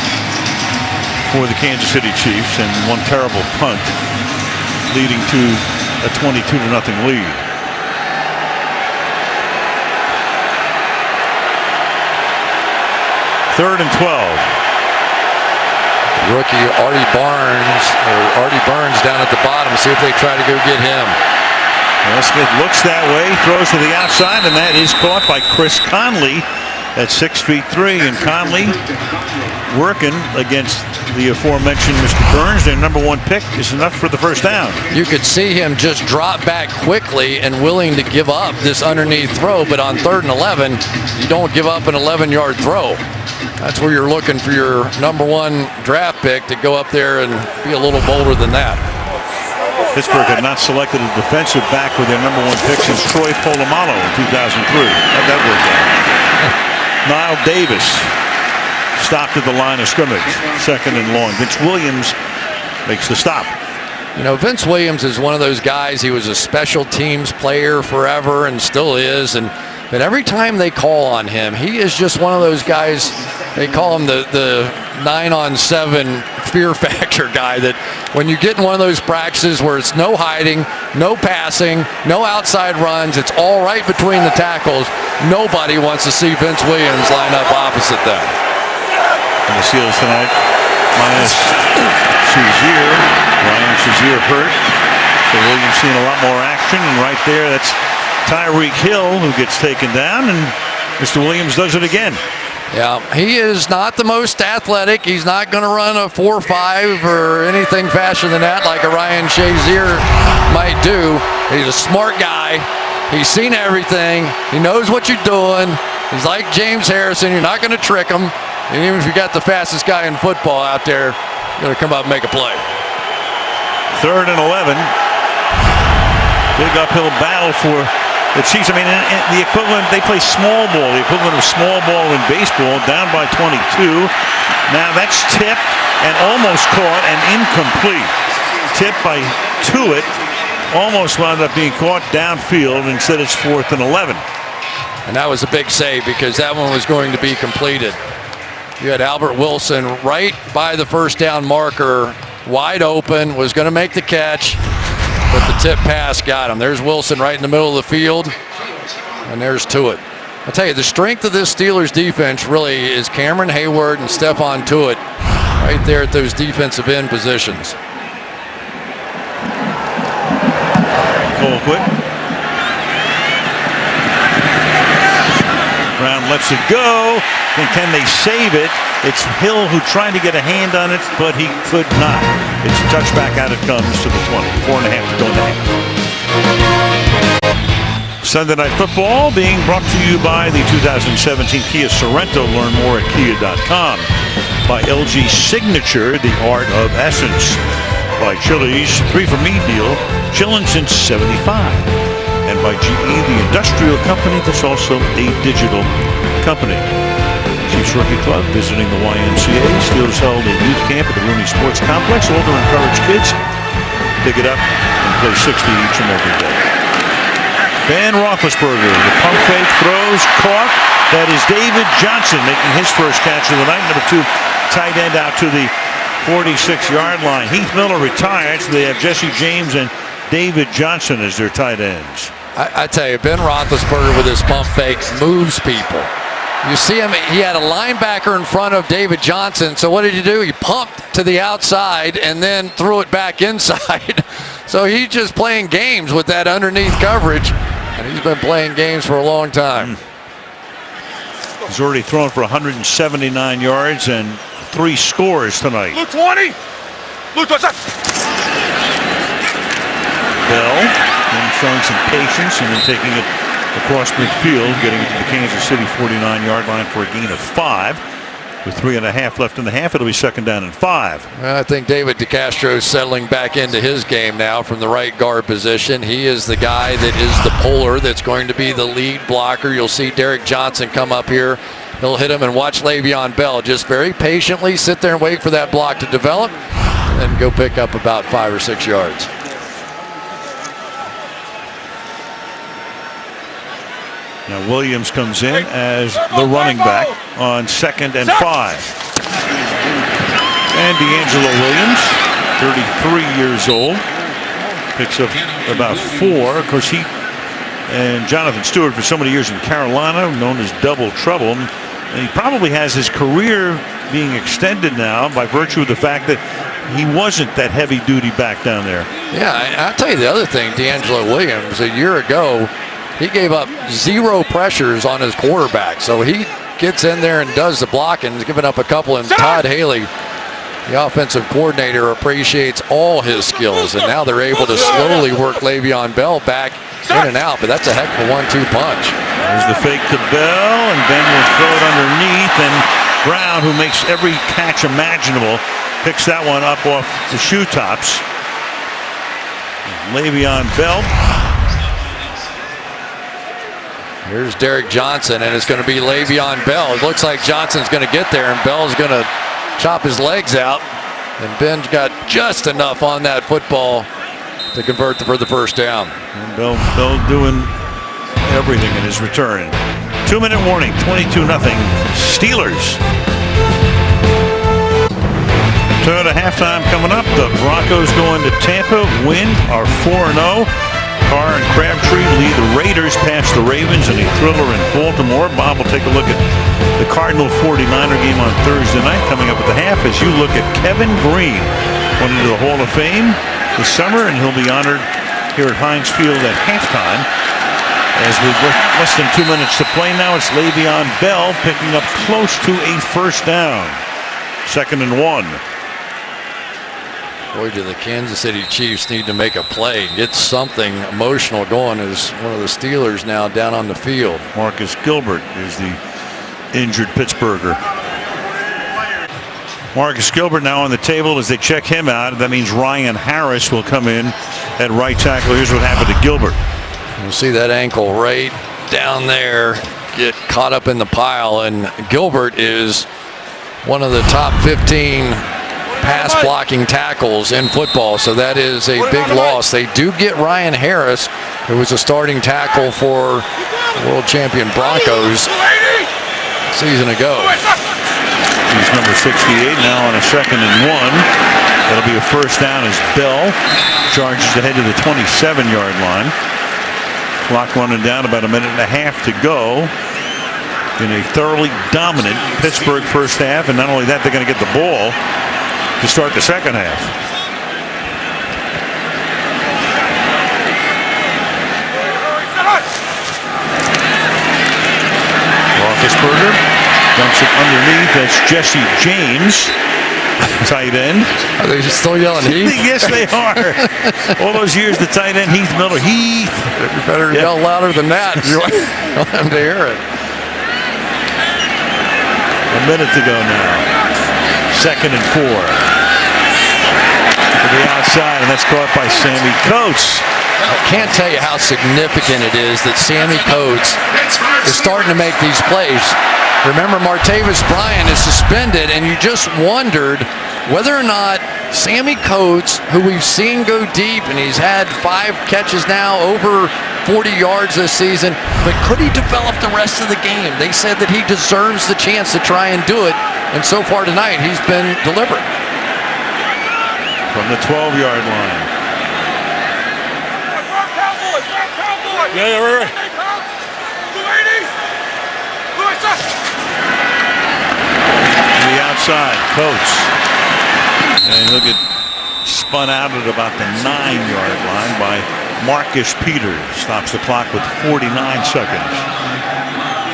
for the Kansas City Chiefs, and 1 terrible punt leading to a 22-0 lead. Third and 12. Rookie Artie Burns down at the bottom. See if they try to go get him. Well, Smith looks that way, throws to the outside, and that is caught by Chris Conley at 6'3", and Conley working against the aforementioned Mr. Burns. Their number 1 pick is enough for the first down. You could see him just drop back quickly and willing to give up this underneath throw, but on 3rd and 11, you don't give up an 11-yard throw. That's where you're looking for your number 1 draft pick to go up there and be a little bolder than that. Pittsburgh had not selected a defensive back with their number 1 pick since Troy Polamalu in 2003. How'd that work out? Niall Davis stopped at the line of scrimmage, 2nd and long. Vince Williams makes the stop. You know, Vince Williams is one of those guys. He was a special teams player forever and still is. But every time they call on him, he is just one of those guys. They call him the 9-on-7 fear factor guy, that when you get in one of those practices where it's no hiding, no passing, no outside runs, it's all right between the tackles, nobody wants to see Vince Williams line up opposite them. And the Steelers tonight minus Shazier. Ryan Shazier hurt. So Williams seeing a lot more action, and right there that's Tyreek Hill who gets taken down, and Mr. Williams does it again. Yeah, he is not the most athletic. He's not going to run a 4.5 or anything faster than that like a Ryan Shazier might do. He's a smart guy. He's seen everything. He knows what you're doing. He's like James Harrison. You're not going to trick him. And even if you got the fastest guy in football out there, you're going to come up and make a play. 3rd and 11. Big uphill battle for the Chiefs. I mean, the equivalent, they play small ball, the equivalent of small ball in baseball, down by 22. Now that's tipped and almost caught and incomplete. Tipped by Tuitt, almost wound up being caught downfield. Instead it's 4th and 11. And that was a big save because that one was going to be completed. You had Albert Wilson right by the first down marker, wide open, was going to make the catch, but the tip pass got him. There's Wilson right in the middle of the field, and there's Tuitt. I'll tell you, the strength of this Steelers defense really is Cameron Hayward and Stephon Tuitt right there at those defensive end positions. Colquitt. Brown lets it go. And can they save it? It's Hill who tried to get a hand on it, but he could not. It's a touchback. Out it comes to the 20. 4.5 to go in the half. Sunday Night Football being brought to you by the 2017 Kia Sorento. Learn more at kia.com. By LG Signature, the art of essence. By Chili's 3 for Me deal, chillin' since '75. And by GE, the industrial company that's also a digital company. Chiefs Rookie Club visiting the YMCA. Steelers held a youth camp at the Rooney Sports Complex. Older encourage kids pick it up and play 60 each and every day. Ben Roethlisberger, the pump fake, throws, caught. That is David Johnson making his first catch of the night. Number 2 tight end out to the 46-yard line. Heath Miller retired, so they have Jesse James and David Johnson as their tight ends. I tell you, Ben Roethlisberger with his pump fake moves people. You see him, he had a linebacker in front of David Johnson, so what did he do? He pumped to the outside and then threw it back inside. So he's just playing games with that underneath coverage, and he's been playing games for a long time. He's already thrown for 179 yards and 3 scores tonight. Blue 20. Blue 20. Bell showing some patience and then taking it across midfield, getting it to the Kansas City 49-yard line for a gain of 5. With 3.5 left in the half, it'll be 2nd down and 5. I think David DeCastro is settling back into his game now from the right guard position. He is the guy that is the puller that's going to be the lead blocker. You'll see Derek Johnson come up here. He'll hit him, and watch Le'Veon Bell just very patiently sit there and wait for that block to develop and then go pick up about 5 or 6 yards. Now Williams comes in as the running back on 2nd and 5. And D'Angelo Williams, 33 years old, picks up about 4. Of course, he and Jonathan Stewart for so many years in Carolina, known as Double Trouble. And he probably has his career being extended now by virtue of the fact that he wasn't that heavy duty back down there. Yeah, I'll tell you the other thing, D'Angelo Williams, a year ago, he gave up 0 pressures on his quarterback. So he gets in there and does the blocking. He's given up a couple, and Todd Haley, the offensive coordinator, appreciates all his skills. And now they're able to slowly work Le'Veon Bell back in and out. But that's a heck of a 1-2 punch. There's the fake to Bell, and Ben will throw it underneath. And Brown, who makes every catch imaginable, picks that one up off the shoe tops. Le'Veon Bell. Here's Derek Johnson, and it's going to be Le'Veon Bell. It looks like Johnson's going to get there, and Bell's going to chop his legs out. And Ben's got just enough on that football to convert for the first down. And Bell doing everything in his return. 2-minute warning, 22-0 Steelers. So to halftime coming up, the Broncos going to Tampa, win, are 4-0. Carr and Crabtree lead the Raiders past the Ravens in a thriller in Baltimore. Bob will take a look at the Cardinal 49er game on Thursday night coming up at the half as you look at Kevin Green, went into the Hall of Fame this summer, and he'll be honored here at Heinz Field at halftime. As we've less than 2 minutes to play now, it's Le'Veon Bell picking up close to a first down. 2nd and 1. Boy, do the Kansas City Chiefs need to make a play, get something emotional going as one of the Steelers now down on the field. Marcus Gilbert is the injured Pittsburgher. Marcus Gilbert now on the table as they check him out. That means Ryan Harris will come in at right tackle. Here's what happened to Gilbert. You'll see that ankle right down there get caught up in the pile, and Gilbert is one of the top 15 pass blocking tackles in football, so that is a big loss. They do get Ryan Harris, who was a starting tackle for world champion Broncos a season ago. He's number 68 now on a 2nd and 1. That'll be a first down as Bell charges ahead to the 27-yard line. Clock running down, about a minute and a half to go in a thoroughly dominant Pittsburgh first half. And not only that, they're going to get the ball to start the second half. Roethlisberger dumps it underneath. That's Jesse James, tight end. Are they still yelling Heath? Yes, they are. All those years, the tight end Heath Miller. Heath. You better yell louder than that if you want them to hear it. A minute to go now. 2nd and 4. To the outside, and that's caught by Sammy Coates. I can't tell you how significant it is that Sammy Coates is starting to make these plays. Remember, Martavis Bryant is suspended, and you just wondered whether or not Sammy Coates, who we've seen go deep, and he's had 5 catches now, over 40 yards this season, but could he develop the rest of the game? They said that he deserves the chance to try and do it, and so far tonight, he's been deliberate. From the 12-yard line. Yeah, right. To the outside, Coates. And look at spun out at about the 9-yard line by Marcus Peters. Stops the clock with 49 seconds.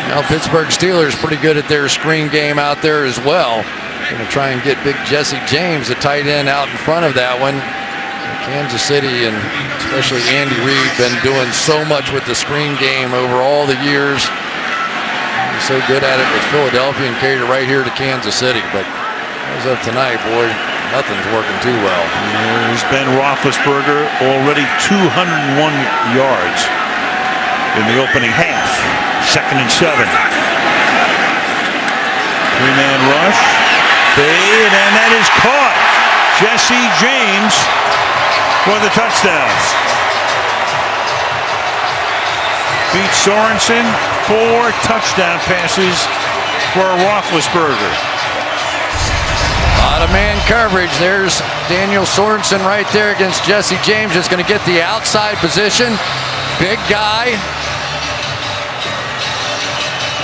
Now Pittsburgh Steelers pretty good at their screen game out there as well. Going to try and get big Jesse James, the tight end, out in front of that one. Kansas City and especially Andy Reid been doing so much with the screen game over all the years. He's so good at it with Philadelphia and carried it right here to Kansas City. But as of tonight, boy, nothing's working too well. There's Ben Roethlisberger, already 201 yards in the opening half. 2nd and 7. 3-man rush. Fade, and that is caught. Jesse James for the touchdown. Beat Sorensen. 4 touchdown passes for Roethlisberger. A lot of man coverage. There's Daniel Sorensen right there against Jesse James. Just going to get the outside position. Big guy.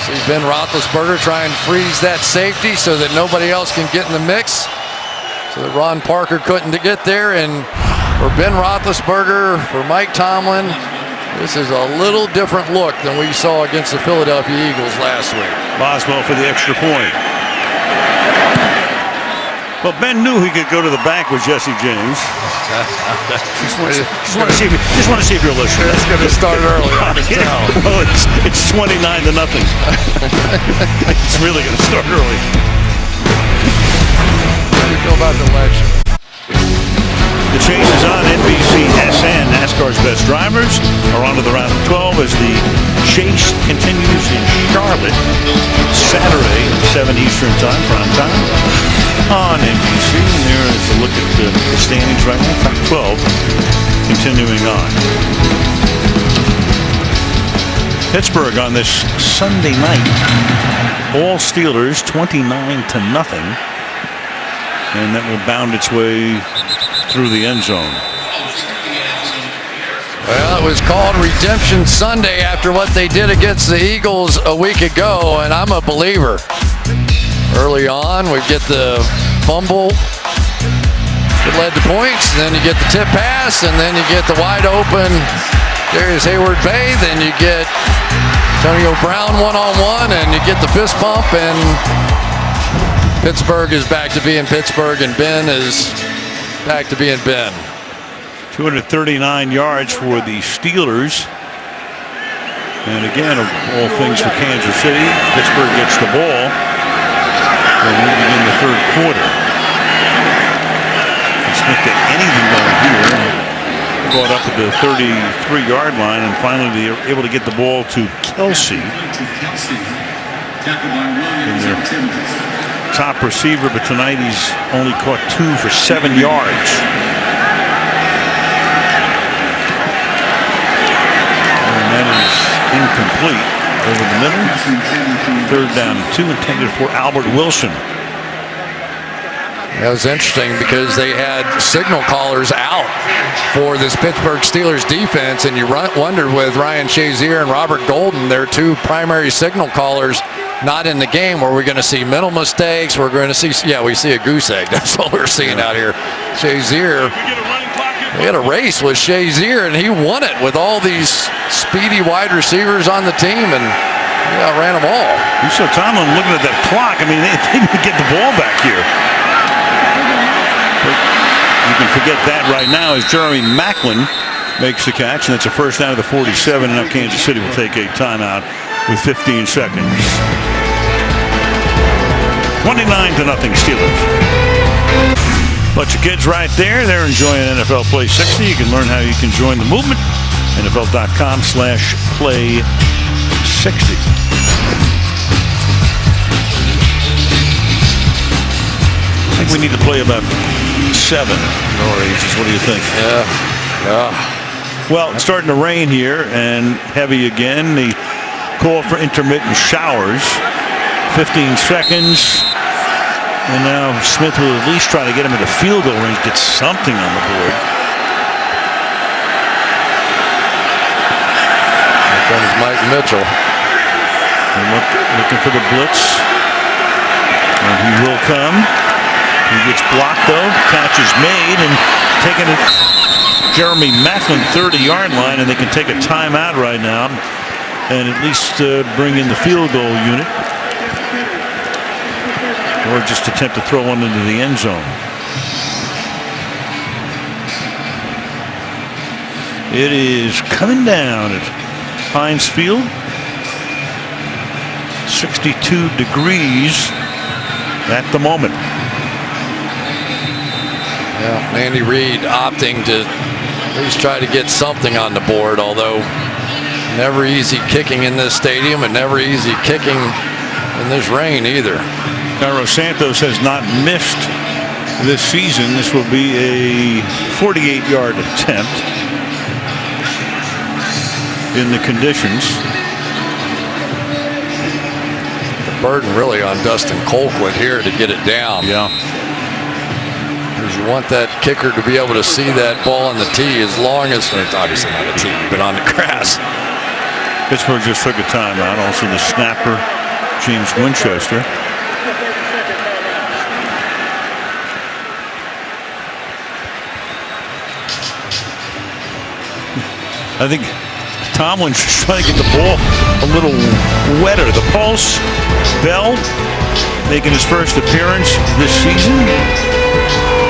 See Ben Roethlisberger try and freeze that safety so that nobody else can get in the mix. So that Ron Parker couldn't get there. And for Ben Roethlisberger, for Mike Tomlin, this is a little different look than we saw against the Philadelphia Eagles last week. Boswell for the extra point. Well, Ben knew he could go to the bank with Jesse James. Just want to see if you're listening. It's going to start early. I can tell. Well, it's 29-0. It's really going to start early. How do you feel about the election? The chase is on NBC SN. NASCAR's best drivers are on to the round of 12 as the chase continues in Charlotte Saturday, 7 Eastern time, prime time on NBC. And there is a look at the standings right now. Top 12 continuing on. Pittsburgh on this Sunday night. All Steelers 29-0. And that will bound its way through the end zone. Well, it was called Redemption Sunday after what they did against the Eagles a week ago, and I'm a believer. Early on, we get the fumble that led to points, and then you get the tip pass, and then you get the wide open Darius Hayward-Bay, then you get Antonio Brown one-on-one, and you get the fist bump, and Pittsburgh is back to being Pittsburgh, and Ben is back to being Ben. 239 yards for the Steelers. And again, of all things for Kansas City, Pittsburgh gets the ball. And we begin the third quarter. Smith get anything going here. Brought up at the 33-yard line, and finally they're able to get the ball to Kelsey. And their top receiver, but tonight he's only caught 2 for 7 yards. And that is incomplete over the middle. 3rd down and 2 intended for Albert Wilson. It was interesting because they had signal callers out for this Pittsburgh Steelers defense, and you wondered with Ryan Shazier and Robert Golden, their two primary signal callers, not in the game. Were we going to see mental mistakes? We're going to see, yeah, we see a goose egg. That's what we're seeing out here. Shazier, they had a race with Shazier, and he won it with all these speedy wide receivers on the team, and yeah, ran them all. You saw Tomlin looking at that clock. I mean, they didn't get the ball back here. But you can forget that right now as Jeremy Macklin makes the catch, and it's a first down to the 47, and now Kansas City will take a timeout with 15 seconds. 29-0 Steelers. Bunch of kids right there. They're enjoying NFL Play 60. You can learn how you can join the movement. NFL.com/play60. I think we need to play about 7 our ages. What do you think? Yeah. Well, it's starting to rain here and heavy again. The call for intermittent showers. 15 seconds. And now Smith will at least try to get him at the field goal range, get something on the board. Here comes Mike Mitchell. And looking for the blitz. And he will come. He gets blocked though. Catch is made and taking it. Jeremy Macklin 30-yard line, and they can take a timeout right now and at least bring in the field goal unit. Or just attempt to throw one into the end zone. It is coming down at Heinz Field. 62 degrees at the moment. Yeah, Andy Reid opting to at least try to get something on the board, although never easy kicking in this stadium and never easy kicking in this rain either. Cairo Santos has not missed this season. This will be a 48-yard attempt in the conditions. The burden really on Dustin Colquitt here to get it down. Yeah. Because you want that kicker to be able to see that ball on the tee as long as, it's obviously not a tee, but on the grass. Pittsburgh just took a timeout. Also the snapper, James Winchester. I think Tomlin's just trying to get the ball a little wetter. The Pulse, Bell, making his first appearance this season.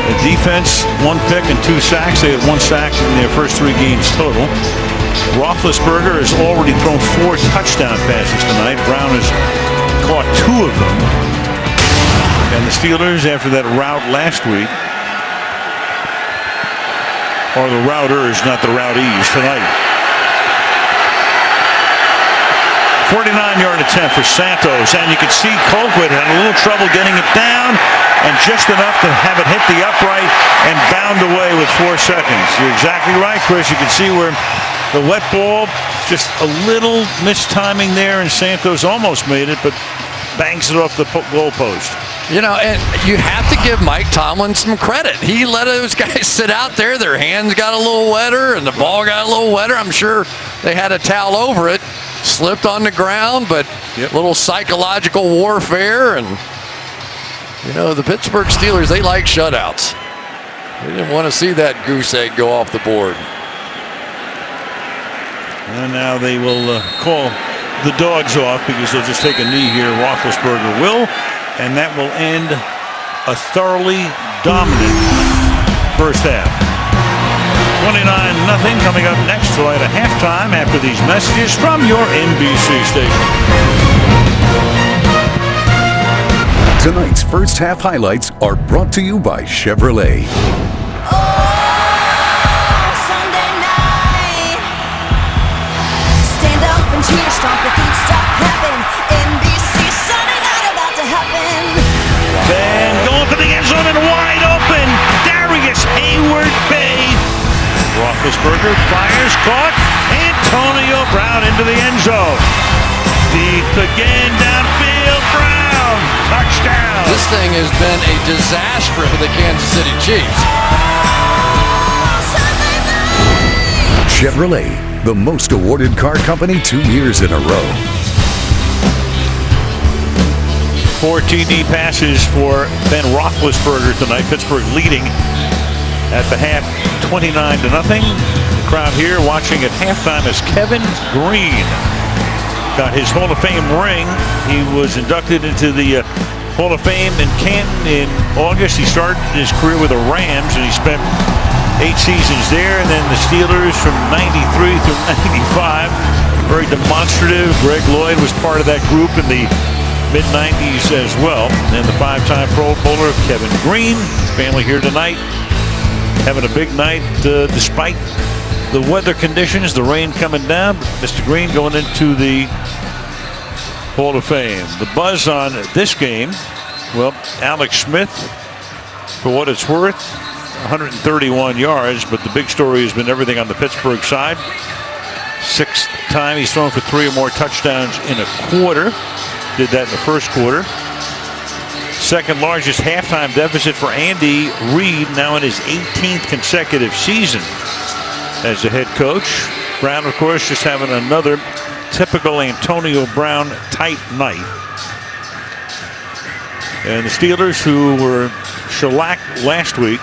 The defense, 1 pick and 2 sacks. They had 1 sack in their first 3 games total. Roethlisberger has already thrown 4 touchdown passes tonight. Brown has caught 2 of them. And the Steelers, after that rout last week, or the routers, not the routees, tonight. 49-yard attempt for Santos, and you can see Colquitt had a little trouble getting it down, and just enough to have it hit the upright and bound away with 4 seconds. You're exactly right, Chris. You can see where the wet ball, just a little mistiming there, and Santos almost made it, but bangs it off the goalpost. You know, and you have to give Mike Tomlin some credit. He let those guys sit out there. Their hands got a little wetter and the ball got a little wetter. I'm sure they had a towel over it, slipped on the ground, but a little psychological warfare. And, you know, the Pittsburgh Steelers, they like shutouts. They didn't want to see that goose egg go off the board. And now they will call the dogs off because they'll just take a knee here. Roethlisberger will. And that will end a thoroughly dominant first half. 29-0 coming up next right at halftime after these messages from your NBC station. Tonight's first half highlights are brought to you by Chevrolet. Sunday night. Stand up and cheer, stomp your feet, stop clapping. NBC Sunday night about to happen. Then going for the end zone and wide open. Darius Hayward-Bay. Roethlisberger fires, caught. Antonio Brown into the end zone. Deep again, downfield, Brown. Touchdown. this thing has been a disaster for the Kansas City Chiefs. Chevrolet, the most awarded car company 2 years in a row. 4 TD passes for Ben Roethlisberger tonight. Pittsburgh leading at the half 29-0. The crowd here watching at halftime as Kevin Green got his Hall of Fame ring. He was inducted into the Hall of Fame in Canton in August. He started his career with the Rams and he spent 8 seasons there, and then the Steelers from 93 through 95. Very demonstrative. Greg Lloyd was part of that group in the mid-90s as well. And the 5-time Pro Bowler Kevin Green, his family here tonight, having a big night despite the weather conditions, the rain coming down. Mr. Green going into the Hall of Fame. The buzz on this game, well, Alex Smith, for what it's worth, 131 yards, but the big story has been everything on the Pittsburgh side. 6th time he's thrown for 3 or more touchdowns in a quarter. Did that in the first quarter. Second largest halftime deficit for Andy Reid, now in his 18th consecutive season as the head coach. Brown, of course, just having another typical Antonio Brown type night. And the Steelers, who were shellacked last week,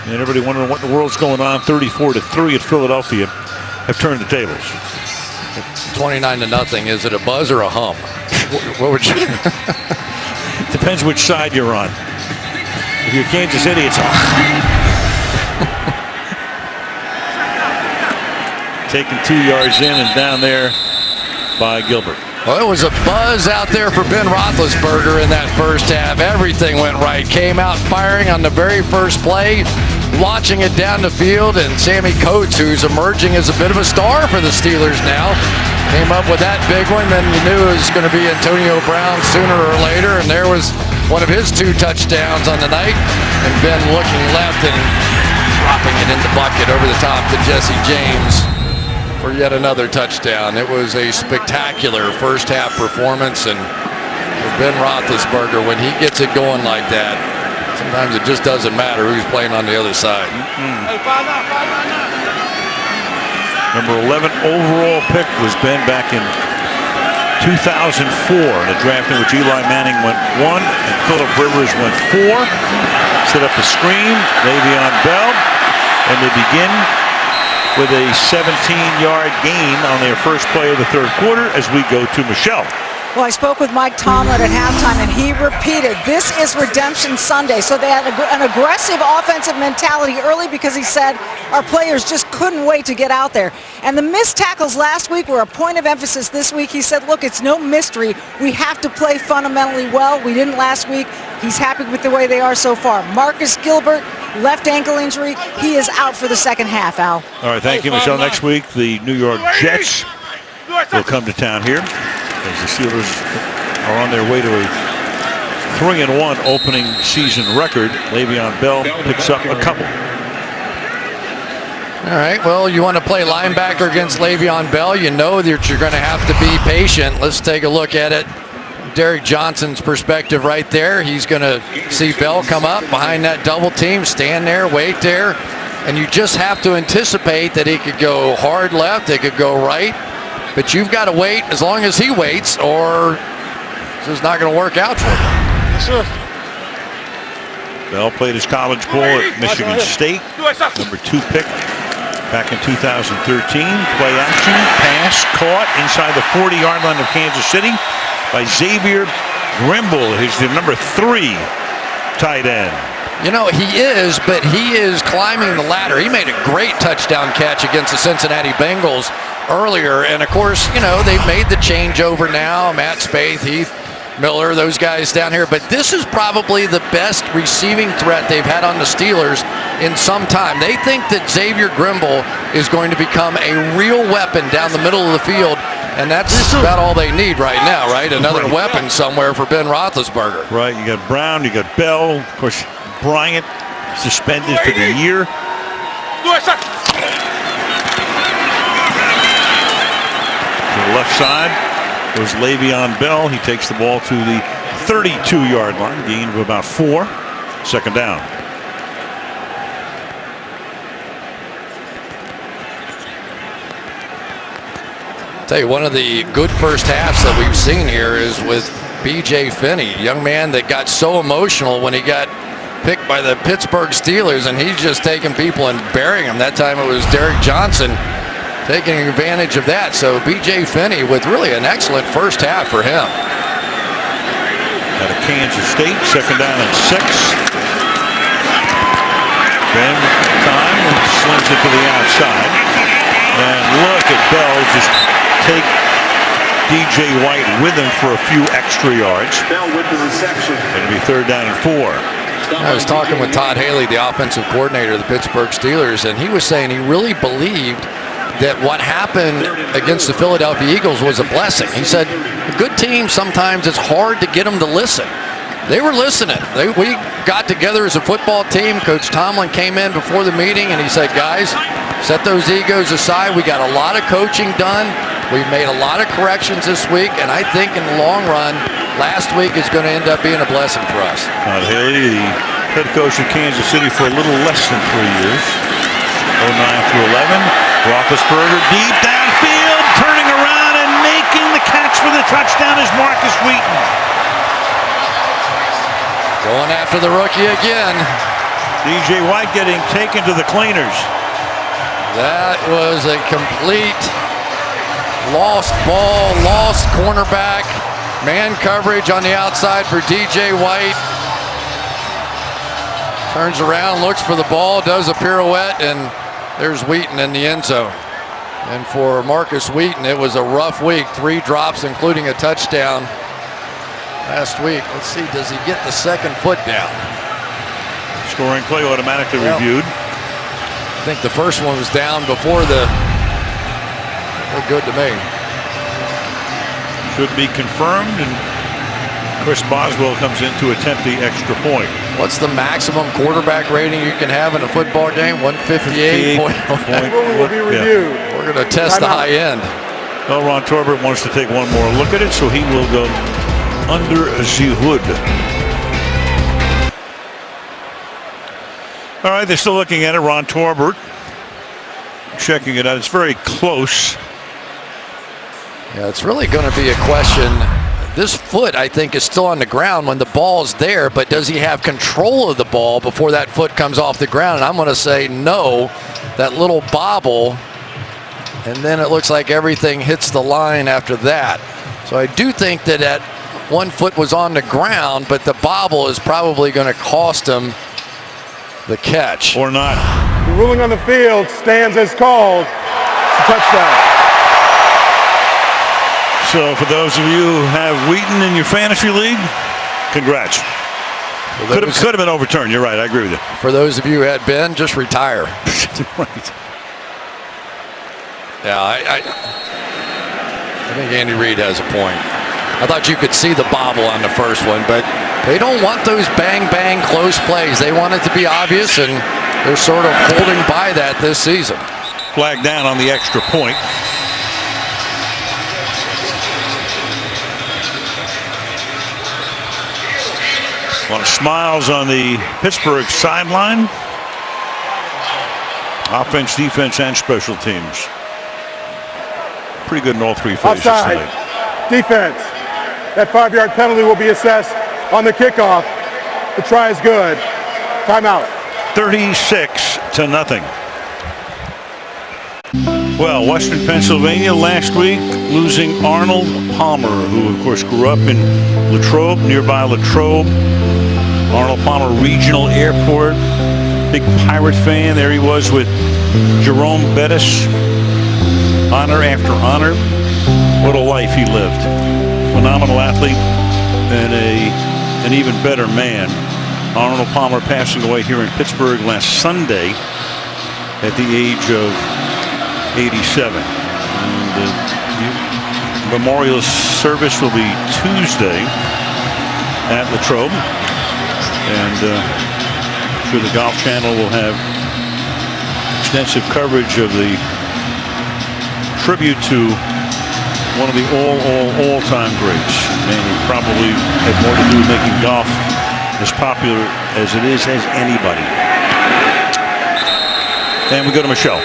and everybody wondering what in the world's going on, 34-3 at Philadelphia, have turned the tables. 29-0. Is it a buzz or a hum? What would you? Depends which side you're on. If you're Kansas City, it's on. Taken 2 yards in and down there by Gilbert. Well, it was a buzz out there for Ben Roethlisberger in that first half. Everything went right. Came out firing on the very first play, launching it down the field, and Sammy Coates, who's emerging as a bit of a star for the Steelers now, came up with that big one. Then you knew it was going to be Antonio Brown sooner or later, and there was one of his 2 touchdowns on the night, and Ben looking left and dropping it in the bucket over the top to Jesse James for yet another touchdown. It was a spectacular first half performance, and for Ben Roethlisberger, when he gets it going like that, sometimes it just doesn't matter who's playing on the other side. Number 11 overall pick was Ben back in 2004 in a draft in which Eli Manning went 1 and Phillip Rivers went 4. Set up the screen, Le'Veon Bell, and they begin with a 17-yard gain on their first play of the third quarter as we go to Michelle. Well, I spoke with Mike Tomlin at halftime, and he repeated, this is Redemption Sunday. So they had an aggressive offensive mentality early because he said our players just couldn't wait to get out there. And the missed tackles last week were a point of emphasis this week. He said, look, it's no mystery. We have to play fundamentally well. We didn't last week. He's happy with the way they are so far. Marcus Gilbert, left ankle injury. He is out for the second half, Al. All right, thank you, Michelle. Next week, the New York Jets will come to town here, as the Steelers are on their way to a 3-1 opening season record. Le'Veon Bell picks up a couple. All right, well, you want to play linebacker against Le'Veon Bell, you know that you're going to have to be patient. Let's take a look at it. Derek Johnson's perspective right there. He's going to see Bell come up behind that double team, stand there, wait there, and you just have to anticipate that he could go hard left, it could go right, but you've got to wait as long as he waits, or this is not going to work out for him. Yes, sir. Bell played his college ball at Michigan State, number 2 pick back in 2013. Play action, pass caught inside the 40-yard line of Kansas City by Xavier Grimble. He's the number 3 tight end. You know, he is, but he is climbing the ladder. He made a great touchdown catch against the Cincinnati Bengals earlier, and of course, you know, they've made the changeover now. Matt Spaeth, Heath Miller, those guys down here, but this is probably the best receiving threat they've had on the Steelers in some time. They think that Xavier Grimble is going to become a real weapon down the middle of the field, and that's about all they need right now, right? Another weapon somewhere for Ben Roethlisberger. Right, you got Brown, you got Bell, of course, Bryant suspended for the year. To the left side goes Le'Veon Bell. He takes the ball to the 32-yard line, gain of about 4. Second down. Tell you, one of the good first halves that we've seen here is with B.J. Finney, young man that got so emotional when he got picked by the Pittsburgh Steelers, and he's just taking people and burying them. That time it was Derek Johnson taking advantage of that. So B.J. Finney with really an excellent first half for him. Out of Kansas State, second down and 6. Then time and slings it to the outside. And look at Bell just take DJ White with him for a few extra yards. Bell with the reception. It'll be third down and 4. I was talking with Todd Haley, the offensive coordinator of the Pittsburgh Steelers, and he was saying he really believed that what happened against the Philadelphia Eagles was a blessing. He said, a good team, sometimes it's hard to get them to listen. They were listening. We got together as a football team. Coach Tomlin came in before the meeting and he said, guys, set those egos aside. We got a lot of coaching done. We've made a lot of corrections this week, and I think in the long run, last week is going to end up being a blessing for us. Todd Haley, the head coach of Kansas City for a little less than 3 years. 09 through 11. Roethlisberger deep downfield, turning around and making the catch for the touchdown is Marcus Wheaton. Going after the rookie again. DJ White getting taken to the cleaners. That was a complete lost ball, lost cornerback. Man coverage on the outside for DJ White. Turns around, looks for the ball, does a pirouette, and there's Wheaton in the end zone. And for Marcus Wheaton, it was a rough week. 3 drops, including a touchdown last week. Let's see, does he get the second foot down? Scoring play automatically reviewed. I think the first one was down before the... Looked good to me. Should be confirmed, and Chris Boswell comes in to attempt the extra point. What's the maximum quarterback rating you can have in a football game? 158. Will be reviewed. Yeah. We're going to test the high end. Well, Ron Torbert wants to take one more look at it, so he will go under the hood. All right, they're still looking at it. Ron Torbert checking it out. It's very close. Yeah, it's really going to be a question. This foot, I think, is still on the ground when the ball's there, but does he have control of the ball before that foot comes off the ground? And I'm going to say no. That little bobble, and then it looks like everything hits the line after that. So I do think that one foot was on the ground, but the bobble is probably going to cost him the catch. Or not. The ruling on the field stands as called. It's a touchdown. So for those of you who have Wheaton in your fantasy league, congrats. Could have been overturned. You're right. I agree with you. For those of you who had Ben, just retire. Right. Yeah, I think Andy Reid has a point. I thought you could see the bobble on the first one, but they don't want those bang-bang close plays. They want it to be obvious, and they're sort of holding by that this season. Flag down on the extra point. A lot of smiles on the Pittsburgh sideline. Offense, defense, and special teams. Pretty good in all 3 phases Offside. tonight. Defense. That 5-yard penalty will be assessed on the kickoff. The try is good. Timeout. 36-0. Well, Western Pennsylvania last week losing Arnold Palmer, who of course grew up in Latrobe, nearby Latrobe. Arnold Palmer Regional Airport, big Pirate fan. There he was with Jerome Bettis, honor after honor. What a life he lived. Phenomenal athlete and an even better man. Arnold Palmer passing away here in Pittsburgh last Sunday at the age of 87. And the memorial service will be Tuesday at Latrobe. And I'm sure the Golf Channel will have extensive coverage of the tribute to one of the all-time greats. Man, who probably had more to do with making golf as popular as it is as anybody. And we go to Michelle.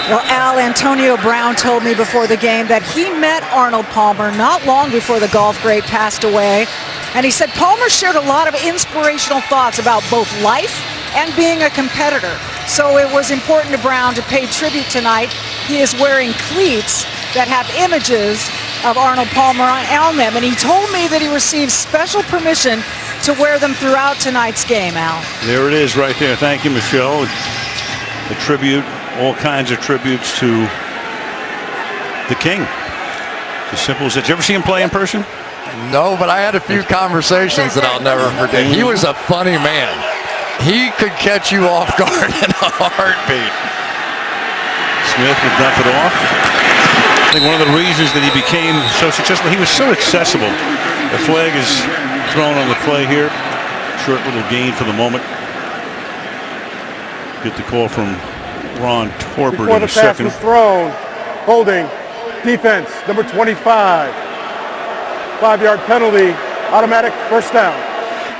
Well, Al, Antonio Brown told me before the game that he met Arnold Palmer not long before the golf great passed away. And he said Palmer shared a lot of inspirational thoughts about both life and being a competitor. So it was important to Brown to pay tribute tonight. He is wearing cleats that have images of Arnold Palmer on them. And he told me that he received special permission to wear them throughout tonight's game, Al. There it is right there. Thank you, Michelle. A tribute, all kinds of tributes to the King. As simple as that. Did you ever see him play in person? No, but I had a few conversations that I'll never forget. He was a funny man. He could catch you off guard in a heartbeat. Smith would dump it off. I think one of the reasons that he became so successful, he was so accessible. The flag is thrown on the play here. Short little gain for the moment. Get the call from Ron Torbert in a second. Before the pass was thrown, holding, defense, number 25. 5-yard penalty, automatic first down.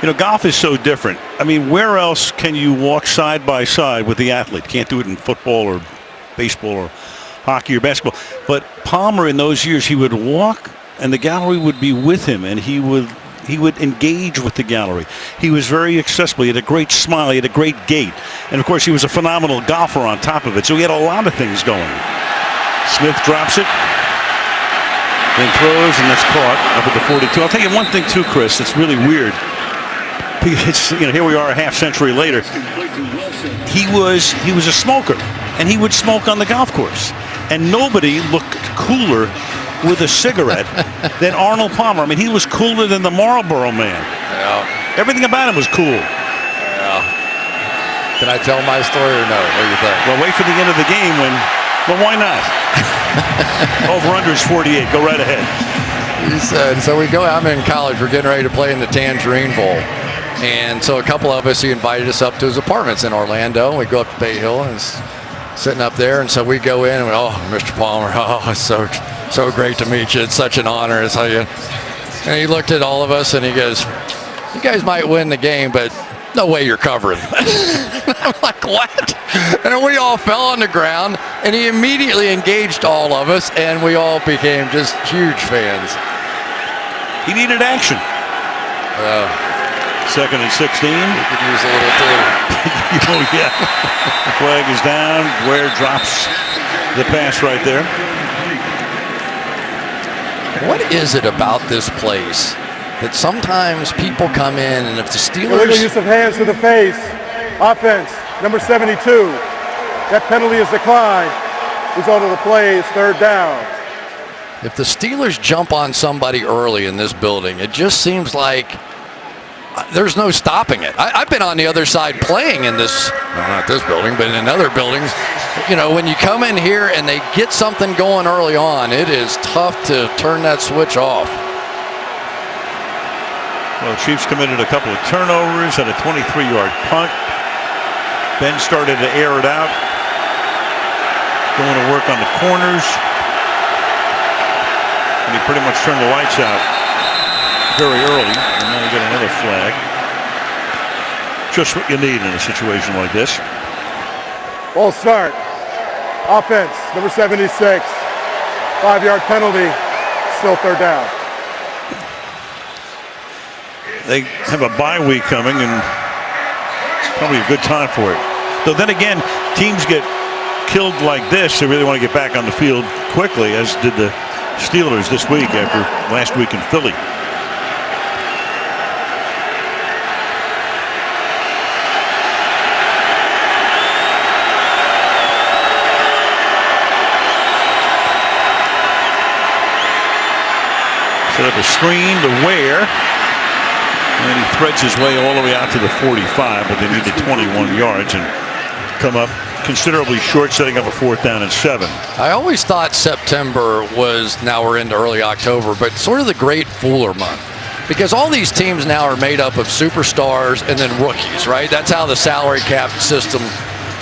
You know, golf is so different. I mean, where else can you walk side by side with the athlete? Can't do it in football or baseball or hockey or basketball. But Palmer in those years, he would walk and the gallery would be with him, and he would engage with the gallery. He was very accessible. He had a great smile. He had a great gait. And, of course, he was a phenomenal golfer on top of it. So he had a lot of things going. Smith drops it. Then throws, and that's caught up at the 42. I'll tell you one thing, too, Chris, that's really weird. It's, you know, here we are a half century later. He was a smoker, and he would smoke on the golf course. And nobody looked cooler with a cigarette than Arnold Palmer. I mean, he was cooler than the Marlboro Man. Yeah. Everything about him was cool. Yeah. Can I tell my story or no? What do you think? Well, wait for the end of the game when, well, why not? Over-under is 48. Go right ahead. He said, so we go, I'm in college. We're getting ready to play in the Tangerine Bowl. And so a couple of us, he invited us up to his apartments in Orlando. We go up to Bay Hill and it's sitting up there. And so we go in and we, oh, Mr. Palmer, oh, it's so great to meet you. It's such an honor. It's how you. And he looked at all of us and he goes, you guys might win the game, but no way you're covering. I'm like, what? And then we all fell on the ground, and he immediately engaged all of us, and we all became just huge fans. He needed action. Second and 16. We could use a little too. Oh, yeah. Flag is down. Ware drops the pass right there. What is it about this place that sometimes people come in, and if the Steelers... Illegal use of hands to the face. Offense, number 72. That penalty is declined. Result of the play is third down. If the Steelers jump on somebody early in this building, it just seems like there's no stopping it. I've been on the other side playing in this, well, not this building, but in other buildings. You know, when you come in here and they get something going early on, it is tough to turn that switch off. Well, Chiefs committed a couple of turnovers, had a 23-yard punt. Ben started to air it out, going to work on the corners. And he pretty much turned the lights out very early, and now you get another flag. Just what you need in a situation like this. Ball start. Offense, number 76. 5-yard penalty, still third down. They have a bye week coming, and it's probably a good time for it. Though then again, teams get killed like this, they really want to get back on the field quickly, as did the Steelers this week after last week in Philly. Set up a screen to Ware. And he threads his way all the way out to the 45, but they needed 21 yards and come up considerably short, setting up a 4th down and 7. I always thought September was, now we're into early October, but sort of the great fooler month. Because all these teams now are made up of superstars and then rookies, right? That's how the salary cap system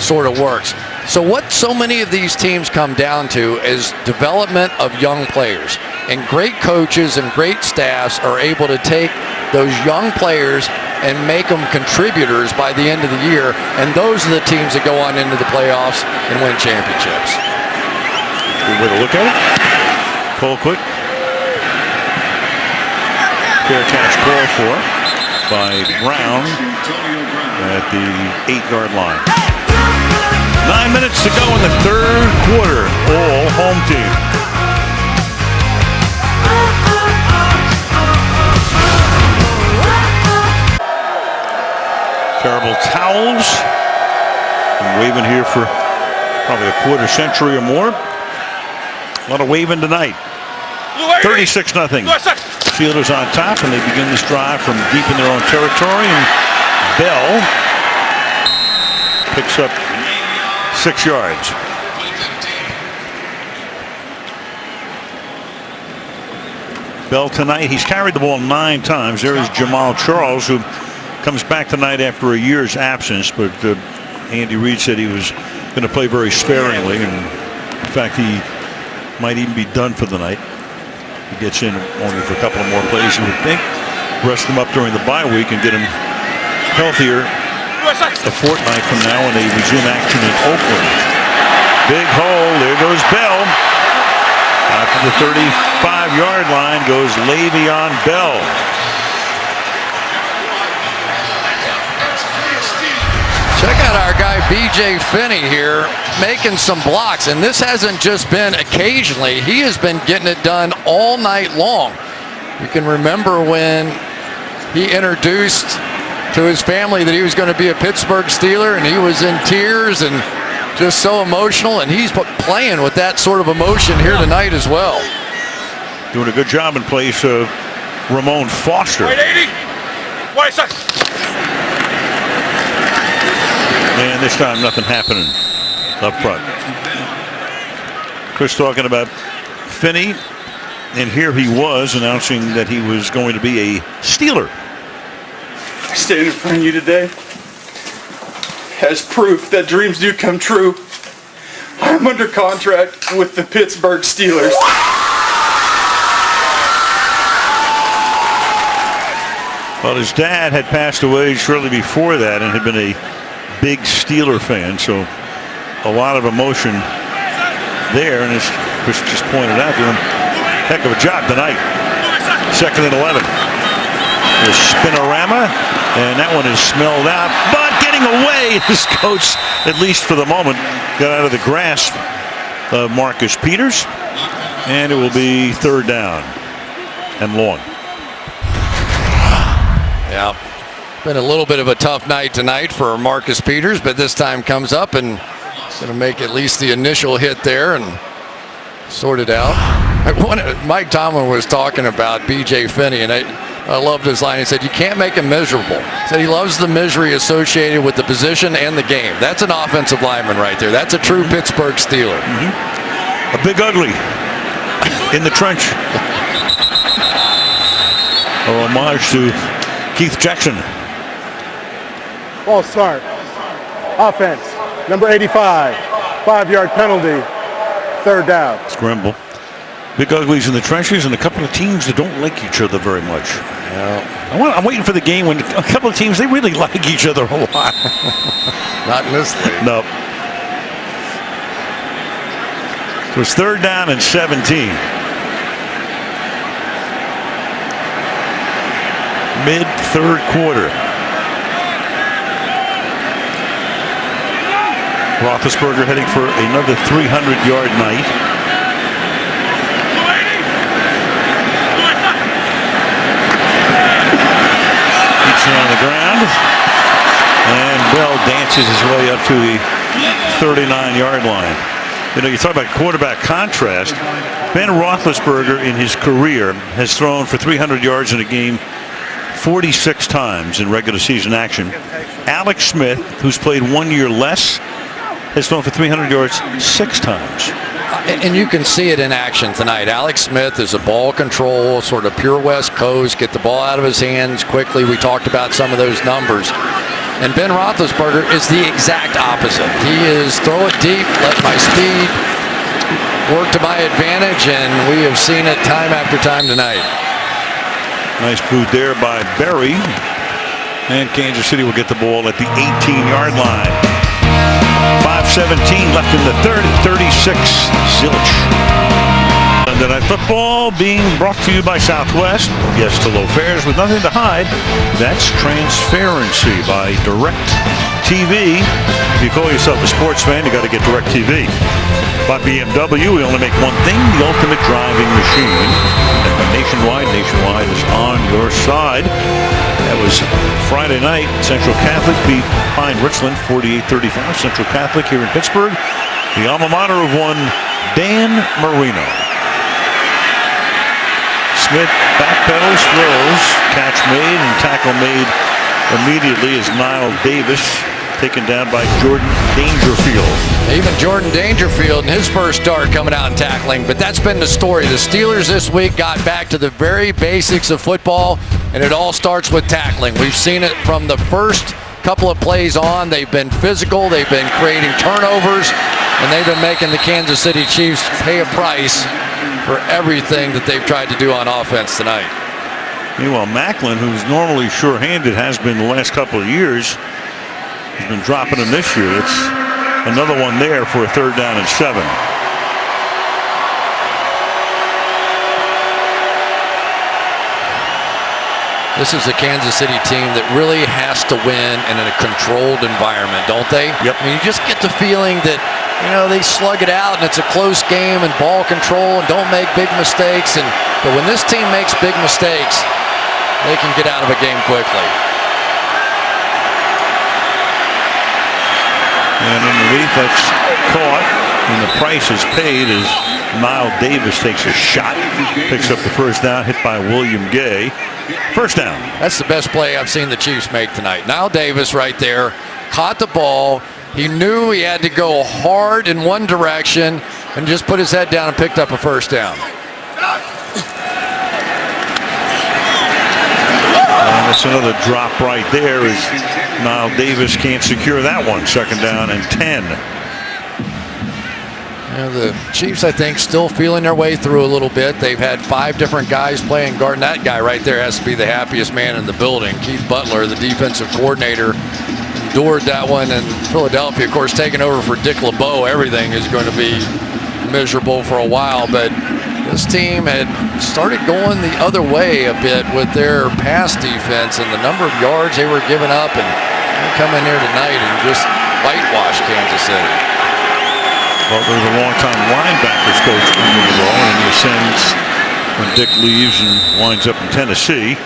sort of works. So what so many of these teams come down to is development of young players. And great coaches and great staffs are able to take those young players and make them contributors by the end of the year. And those are the teams that go on into the playoffs and win championships. Good way to look at it. Colquitt. Fair catch call for by Brown at the 8-yard line. 9 minutes to go in the third quarter. All home team. Terrible towels. Been waving here for probably a quarter century or more. A lot of waving tonight. 36-0. Steelers on top, and they begin this drive from deep in their own territory. And Bell picks up 6 yards. Bell tonight, he's carried the ball 9 times. There is Jamal Charles, who comes back tonight after a year's absence, but Andy Reid said he was going to play very sparingly, and in fact he might even be done for the night. He gets in only for a couple of more plays, you would think. Rest him up during the bye week and get him healthier a fortnight from now when they resume action in Oakland. Big hole, there goes Bell. Out to the 35-yard line goes Le'Veon Bell. Check out our guy B.J. Finney here making some blocks, and this hasn't just been occasionally. He has been getting it done all night long. You can remember when he introduced to his family that he was going to be a Pittsburgh Steeler, and he was in tears and just so emotional, and he's playing with that sort of emotion here tonight as well. Doing a good job in place of Ramon Foster. White 80. White side. And this time nothing happening up front. Chris talking about Finney, and here he was announcing that he was going to be a Steeler. Standing in front of you today as proof that dreams do come true. I'm under contract with the Pittsburgh Steelers. Well, his dad had passed away shortly before that and had been a big Steeler fan, so a lot of emotion there, and as Chris just pointed out, doing a heck of a job tonight. 2nd and 11. The spinorama, and that one is smelled out, but getting away. His coach, at least for the moment, got out of the grasp of Marcus Peters, and it will be 3rd down and long. Yeah. Been a little bit of a tough night tonight for Marcus Peters, but this time comes up and going to make at least the initial hit there and sort it out. Mike Tomlin was talking about B.J. Finney, and I loved his line. He said, you can't make him miserable. He said he loves the misery associated with the position and the game. That's an offensive lineman right there. That's a true Pittsburgh Steeler. A big ugly in the trench. A homage to Keith Jackson. Ball start. Offense. Number 85. 5-yard penalty. 3rd down. Scramble. Big uglies in the trenches, and a couple of teams that don't like each other very much. Yeah. I'm waiting for the game when a couple of teams, they really like each other a lot. Not in this league. No. So it's 3rd down and 17. Mid-3rd quarter. Roethlisberger heading for another 300-yard night. Keeps it on the ground. And Bell dances his way up to the 39-yard line. You know, you talk about quarterback contrast. Ben Roethlisberger in his career has thrown for 300 yards in a game 46 times in regular season action. Alex Smith, who's played 1 year less, has thrown for 300 yards 6 times. And you can see it in action tonight. Alex Smith is a ball control, sort of pure West Coast, get the ball out of his hands quickly. We talked about some of those numbers. And Ben Roethlisberger is the exact opposite. He is throw it deep, let my speed work to my advantage, and we have seen it time after time tonight. Nice boot there by Berry. And Kansas City will get the ball at the 18-yard line. 5:17 left in the third, 36 zilch. Sunday Night Football being brought to you by Southwest. Yes to low fares with nothing to hide. That's transparency by Direct TV. If you call yourself a sports fan, you got to get Direct TV. By BMW, we only make one thing, the ultimate driving machine. And Nationwide is on your side. That was Friday night. Central Catholic beat Pine Richland 48-35. Central Catholic here in Pittsburgh. The alma mater of one Dan Marino. Smith backpedals, throws, catch made, and tackle made immediately as Niall Davis taken down by Jordan Dangerfield. Even Jordan Dangerfield in his first start coming out and tackling, but that's been the story. The Steelers this week got back to the very basics of football, and it all starts with tackling. We've seen it from the first couple of plays on. They've been physical, they've been creating turnovers, and they've been making the Kansas City Chiefs pay a price for everything that they've tried to do on offense tonight. Meanwhile, Macklin, who's normally sure-handed, has been the last couple of years. He's been dropping them this year. It's another one there for a 3rd down and 7. This is a Kansas City team that really has to win in a controlled environment, don't they? Yep. I mean, you just get the feeling that, you know, they slug it out and it's a close game and ball control and don't make big mistakes. But when this team makes big mistakes, they can get out of a game quickly. And underneath, that's caught, and the price is paid as Niall Davis takes a shot, picks up the 1st down, hit by William Gay. 1st down. That's the best play I've seen the Chiefs make tonight. Niall Davis right there, caught the ball. He knew he had to go hard in one direction and just put his head down and picked up a 1st down. And that's another drop right there as Niall Davis can't secure that one. 2nd down and 10. You know, the Chiefs, I think, still feeling their way through a little bit. They've had 5 different guys playing guard, and that guy right there has to be the happiest man in the building. Keith Butler, the defensive coordinator, endured that one in Philadelphia. Of course, taking over for Dick LeBeau, everything is going to be miserable for a while, but this team had started going the other way a bit with their pass defense and the number of yards they were giving up, and they come in here tonight and just whitewash Kansas City. Butler, the longtime linebackers coach, under the role, and he ascends when Dick leaves and winds up in Tennessee.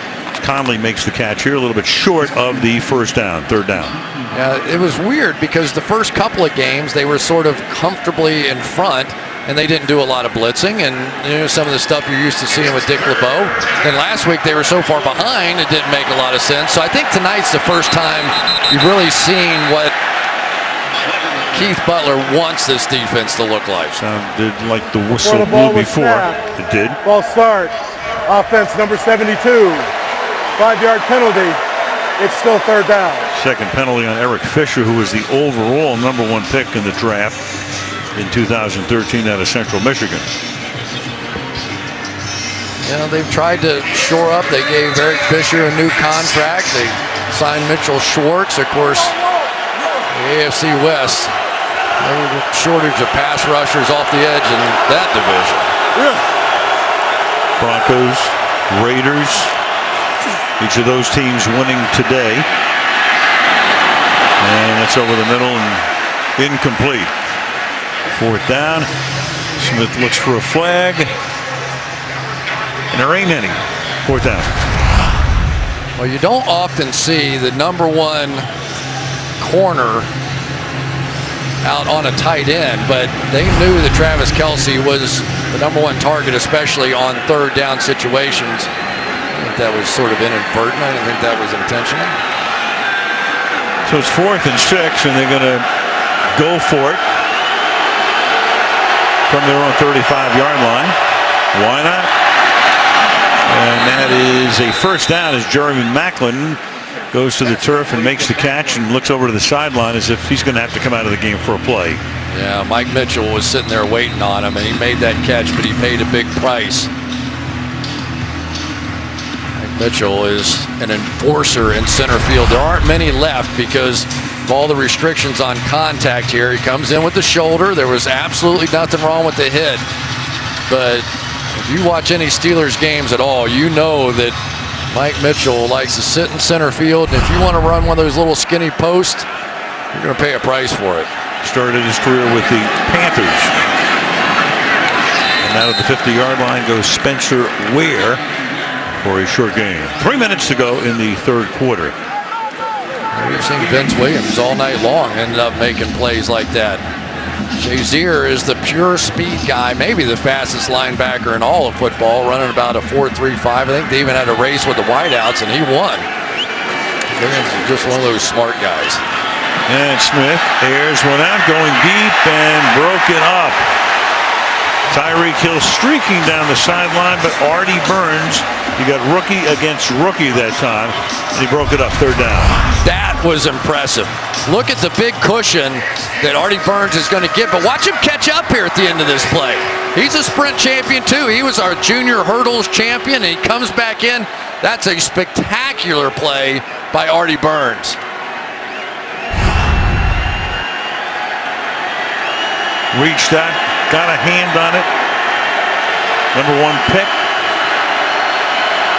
Conley makes the catch here, a little bit short of the 1st down, 3rd down. Yeah, it was weird because the first couple of games they were sort of comfortably in front and they didn't do a lot of blitzing, and you know, some of the stuff you're used to seeing with Dick LeBeau. Then last week they were so far behind it didn't make a lot of sense. So I think tonight's the first time you've really seen what Keith Butler wants this defense to look like. Sounded like the whistle the ball blew was before. snapped. It did. Ball start. Offense number 72. 5-yard penalty. It's still 3rd down. 2nd penalty on Eric Fisher, who was the overall #1 pick in the draft in 2013 out of Central Michigan. You know, they've tried to shore up. They gave Eric Fisher a new contract. They signed Mitchell Schwartz. Of course, the AFC West, there's a shortage of pass rushers off the edge in that division. Broncos, Raiders, each of those teams winning today. And that's over the middle and incomplete. 4th down. Smith looks for a flag. And there ain't any. 4th down. Well, you don't often see the #1 corner out on a tight end, but they knew that Travis Kelce was the #1 target, especially on 3rd down situations. I think that was sort of inadvertent. I didn't think that was intentional. So it's 4th and 6, and they're going to go for it from their own 35-yard line. Why not? And that is a 1st down as Jeremy Macklin goes to the turf and makes the catch and looks over to the sideline as if he's going to have to come out of the game for a play. Yeah, Mike Mitchell was sitting there waiting on him, and he made that catch, but he paid a big price. Mike Mitchell is an enforcer in center field. There aren't many left because of all the restrictions on contact here. He comes in with the shoulder. There was absolutely nothing wrong with the hit. But if you watch any Steelers games at all, you know that Mike Mitchell likes to sit in center field. And if you want to run one of those little skinny posts, you're going to pay a price for it. Started his career with the Panthers. And out of the 50-yard line goes Spencer Ware for a short game. 3 minutes to go in the third quarter. We've seen Vince Williams all night long ended up making plays like that. Shazier is the pure speed guy, maybe the fastest linebacker in all of football, running about a 4.35. I think they even had a race with the wideouts, and he won. Williams is just one of those smart guys. And Smith airs one out, going deep, and broke it up. Tyreek Hill streaking down the sideline, but Artie Burns, you got rookie against rookie that time, and he broke it up, third down. That was impressive. Look at the big cushion that Artie Burns is going to get, but watch him catch up here at the end of this play. He's a sprint champion too. He was our junior hurdles champion, and he comes back in. That's a spectacular play by Artie Burns. Reached out, got a hand on it. Number 1 pick.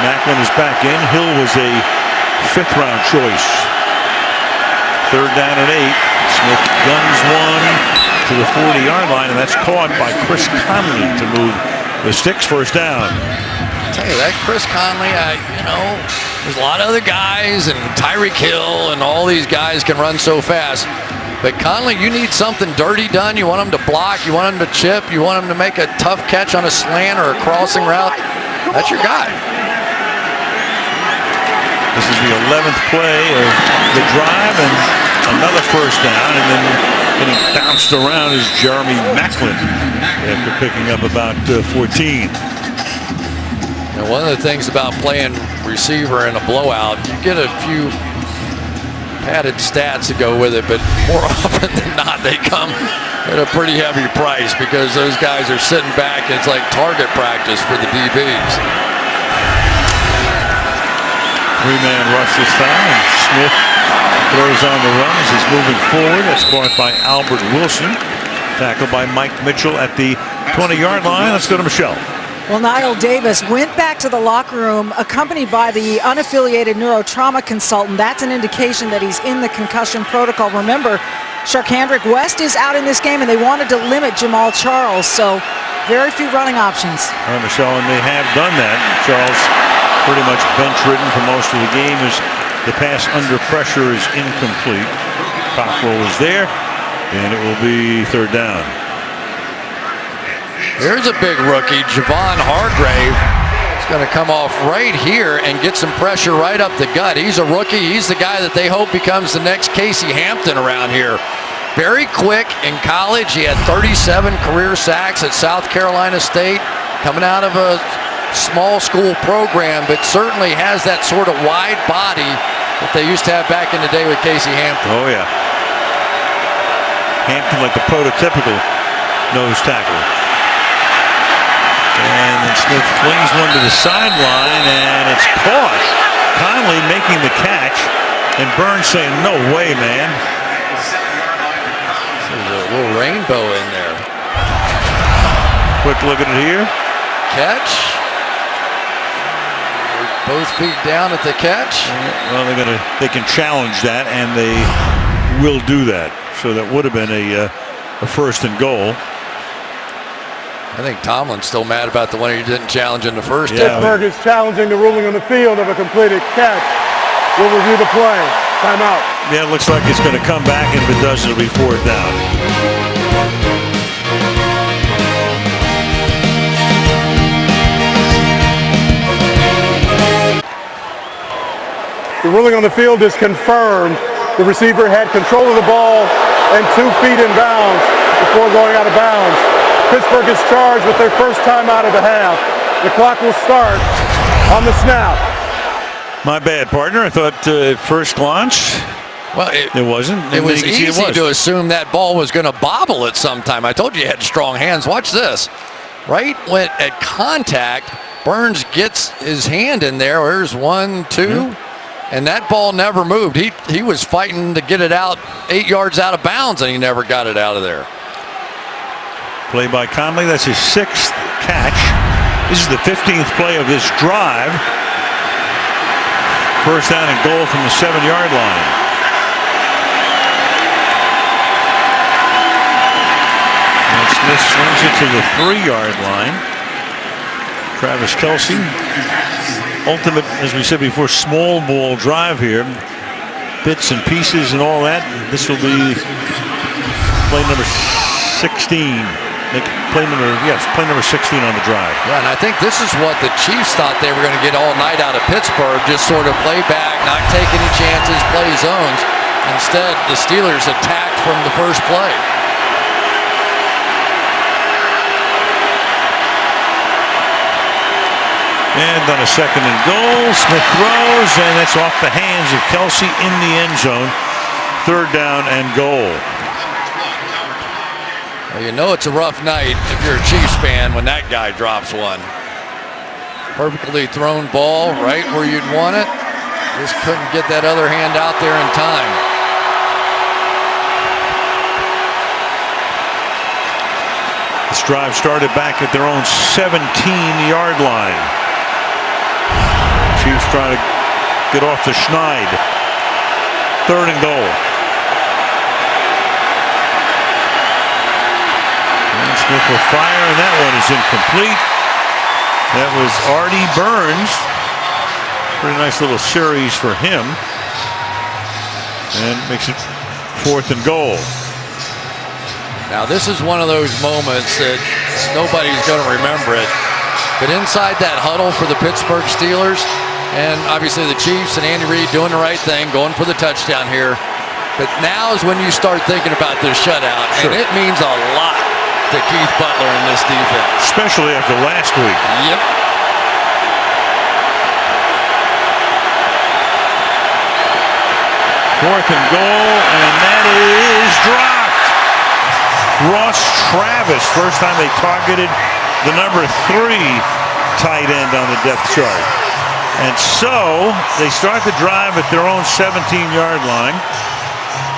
Macklin is back in. Hill was a 5th-round choice. Third down and 8. Smith guns one to the 40-yard line, and that's caught by Chris Conley to move the sticks. First down. I tell you, that Chris Conley, there's a lot of other guys, and Tyreek Hill, and all these guys can run so fast. But Conley, you need something dirty done. You want him to block. You want him to chip. You want him to make a tough catch on a slant or a crossing route. That's your guy. This is the 11th play of the drive, and another first down, and then getting bounced around is Jeremy Macklin after picking up about 14. And one of the things about playing receiver in a blowout, you get a few padded stats to go with it, but more often than not they come at a pretty heavy price because those guys are sitting back and it's like target practice for the DBs. 3-man rush this time, and Smith throws on the run as he's moving forward. That's caught by Albert Wilson. Tackled by Mike Mitchell at the 20-yard line. Let's go to Michelle. Well, Niall Davis went back to the locker room accompanied by the unaffiliated neurotrauma consultant. That's an indication that he's in the concussion protocol. Remember, Sharkhandrick West is out in this game, and they wanted to limit Jamal Charles, so very few running options. All right, Michelle, and they have done that. Charles pretty much bench-ridden for most of the game as the pass under pressure is incomplete. Cockrell is there, and it will be third down. Here's a big rookie, Javon Hargrave. He's going to come off right here and get some pressure right up the gut. He's a rookie. He's the guy that they hope becomes the next Casey Hampton around here. Very quick in college. He had 37 career sacks at South Carolina State, coming out of a small school program, but certainly has that sort of wide body that they used to have back in the day with Casey Hampton. Oh, yeah. Hampton like the prototypical nose tackle. And then Smith flings one to the sideline, and it's caught. Conley making the catch, and Burns saying, "No way, man." There's a little rainbow in there. Quick look at it here. Catch. Both feet down at the catch. Well, they can challenge that, and they will do that. So that would have been a first and goal. I think Tomlin's still mad about the one he didn't challenge in the first. Yeah. Pittsburgh is challenging the ruling on the field of a completed catch. We'll review the play. Timeout. Yeah, it looks like it's going to come back, and if it does, it'll be fourth down. The ruling on the field is confirmed. The receiver had control of the ball and 2 feet in bounds before going out of bounds. Pittsburgh is charged with their first time out of the half. The clock will start on the snap. My bad, partner. I thought at first glance, well, it wasn't. It was easy to assume that ball was going to bobble at some time. I told you he had strong hands. Watch this. Right when at contact, Burns gets his hand in there. There's 1, 2, and that ball never moved. He was fighting to get it out 8 yards out of bounds, and he never got it out of there. Play by Conley. That's his 6th catch. This is the 15th play of this drive. First down and goal from the 7-yard line. Smith swings it to the 3-yard line. Travis Kelce. Ultimate, as we said before, small ball drive here. Bits and pieces and all that. This will be play number 16. Play number 16 on the drive. Yeah, and I think this is what the Chiefs thought they were going to get all night out of Pittsburgh. Just sort of play back, not take any chances, play zones. Instead, the Steelers attacked from the first play. And on a 2nd and goal, Smith throws, and that's off the hands of Kelce in the end zone. 3rd down and goal. Well, you know it's a rough night if you're a Chiefs fan when that guy drops one. Perfectly thrown ball right where you'd want it. Just couldn't get that other hand out there in time. This drive started back at their own 17-yard line. Chiefs trying to get off the schneid. 3rd and goal. And Smith will fire, and that one is incomplete. That was Artie Burns. Pretty nice little series for him. And makes it 4th and goal. Now this is one of those moments that nobody's going to remember it. But inside that huddle for the Pittsburgh Steelers, and obviously the Chiefs and Andy Reid doing the right thing, going for the touchdown here. But now is when you start thinking about this shutout, and it means a lot to Keith Butler in this defense. Especially after last week. Yep. Fourth and goal, and that is dropped. Ross Travis, first time they targeted the number 3 tight end on the depth chart. And so they start the drive at their own 17-yard line.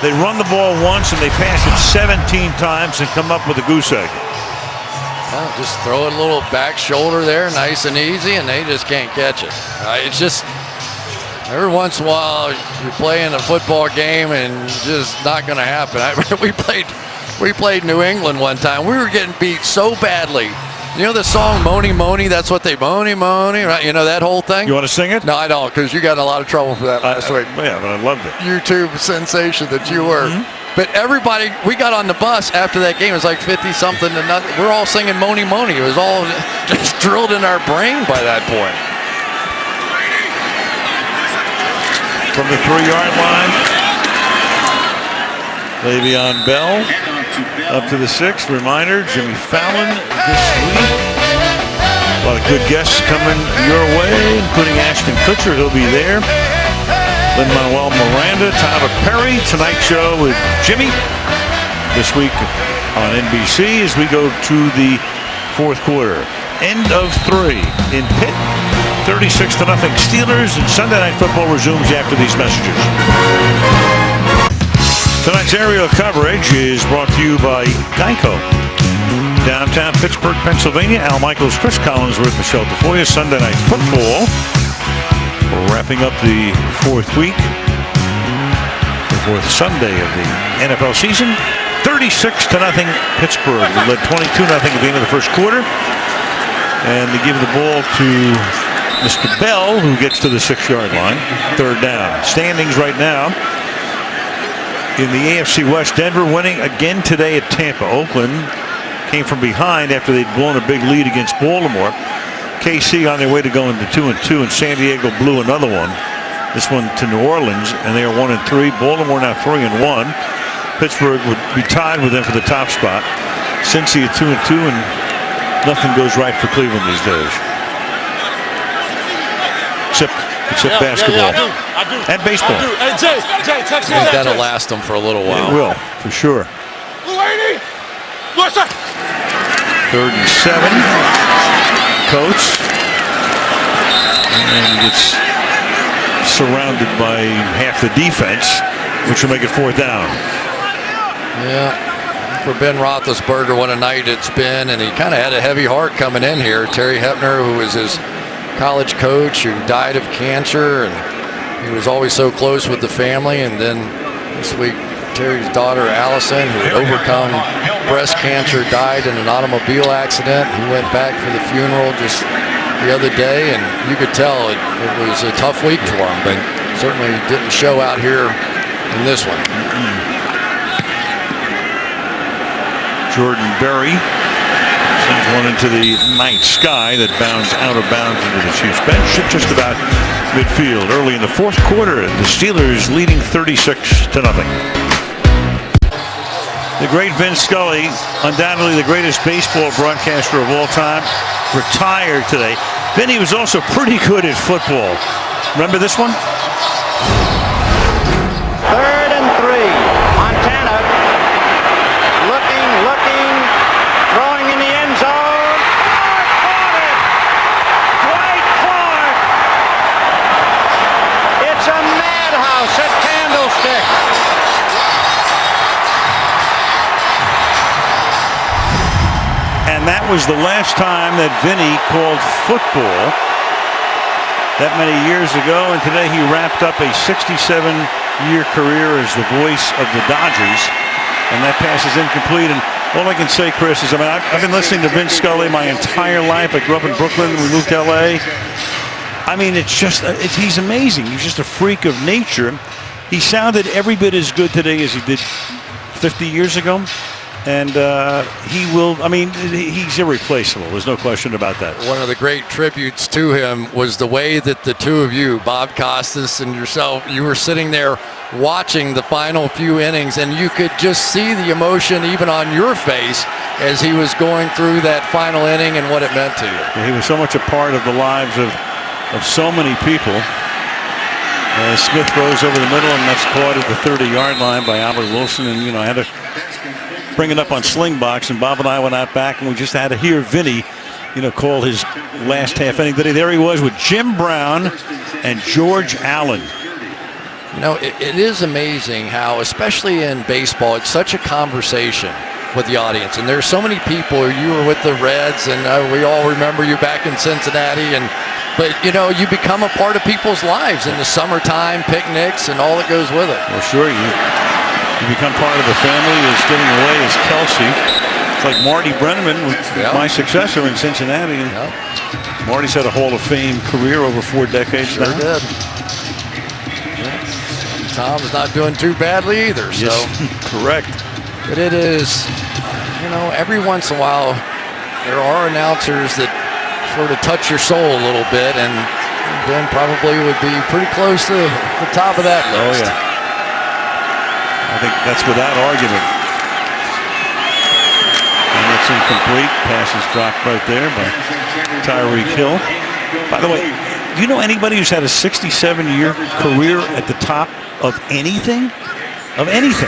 They run the ball once and they pass it 17 times and come up with a goose egg. Well, just throw it a little back shoulder there, nice and easy, and they just can't catch it. It's just every once in a while you're playing a football game and just not going to happen. We played New England one time. We were getting beat so badly. You know the song Monie Monie? That's what they Monie Monie, right? You know that whole thing? You want to sing it? No, I don't, because you got in a lot of trouble for that last week. Yeah, but I loved it. YouTube sensation that you were. But everybody, we got on the bus after that game. It was like 50-something to nothing. We're all singing Monie Monie. It was all just drilled in our brain by that point. From the 3-yard line, Le'Veon Bell up to the 6th. Reminder, Jimmy Fallon this week. A lot of good guests coming your way, including Ashton Kutcher. He'll be there. Lin-Manuel Miranda, Tyler Perry. Tonight's show with Jimmy this week on NBC as we go to the 4th quarter. End of 3 in Pitt. 36-0 Steelers, and Sunday Night Football resumes after these messages. Tonight's aerial coverage is brought to you by Geico. Downtown Pittsburgh, Pennsylvania. Al Michaels, Chris Collinsworth, Michelle Tafoya. Sunday Night Football. We're wrapping up the 4th week, the 4th Sunday of the NFL season. 36-0 Pittsburgh. They led 22-0 at the end of the first quarter. And they give the ball to Mr. Bell, who gets to the 6-yard line. 3rd down. Standings right now. In the AFC West, Denver winning again today at Tampa. Oakland came from behind after they'd blown a big lead against Baltimore. KC on their way to going to 2-2, and San Diego blew another one. This one to New Orleans, and they are 1-3. Baltimore now 3-1. Pittsburgh would be tied with them for the top spot. Cincy at 2-2, and nothing goes right for Cleveland these days. Except except basketball and baseball. I think that'll last them for a little while. It will, for sure. 3rd and 7. Coates. And gets surrounded by half the defense, which will make it 4th down. Yeah. For Ben Roethlisberger, what a night it's been, and he kind of had a heavy heart coming in here. Terry Hepner, who was his college coach, who died of cancer, and he was always so close with the family. And then this week, Terry's daughter Allison, who had overcome breast cancer, died in an automobile accident. He went back for the funeral just the other day, and you could tell it was a tough week for him, but certainly didn't show out here in this one. Jordan Berry sends one into the night sky that bounds out of bounds into the Chiefs bench at just about midfield. Early in the 4th quarter, the Steelers leading 36-0. The great Vince Scully, undoubtedly the greatest baseball broadcaster of all time, retired today. Vinny was also pretty good at football. Remember this one? 3rd and 3. Montana looking, throwing in the end zone. Caught it! Dwight Clark! It's a madhouse at Candlestick. And that was the last time that Vinny called football that many years ago. And today he wrapped up a 67-year career as the voice of the Dodgers. And that pass is incomplete. And all I can say, Chris, is I've been listening to Vince Scully my entire life. I grew up in Brooklyn. We moved to L.A. I mean, he's amazing. He's just a freak of nature. He sounded every bit as good today as he did 50 years ago. And he's irreplaceable. There's no question about that. One of the great tributes to him was the way that the two of you, Bob Costas and yourself, you were sitting there watching the final few innings, and you could just see the emotion even on your face as he was going through that final inning and what it meant to you. Yeah, he was so much a part of the lives of so many people. Smith throws over the middle, and that's caught at the 30-yard line by Albert Wilson. And, I had to bring it up on Slingbox, and Bob and I went out back, and we just had to hear Vinny, call his last half inning today. There he was with Jim Brown and George Allen. It is amazing how, especially in baseball, it's such a conversation with the audience. And there's so many people. You were with the Reds, and we all remember you back in Cincinnati. But you become a part of people's lives in the summertime, picnics, and all that goes with it. Well, sure, you become part of the family. Is getting away as Kelsey. It's like Marty Brenneman, my successor in Cincinnati. And Marty's had a Hall of Fame career over 4 decades now. Sure did. Tom's not doing too badly either. So. Yes, correct. But it is, every once in a while, there are announcers that sort of touch your soul a little bit, and Ben probably would be pretty close to the top of that list. Oh, yeah. I think that's without argument. And it's incomplete. Pass is dropped right there by Tyreek Hill. By the way, do you know anybody who's had a 67-year career at the top of anything? Of anything.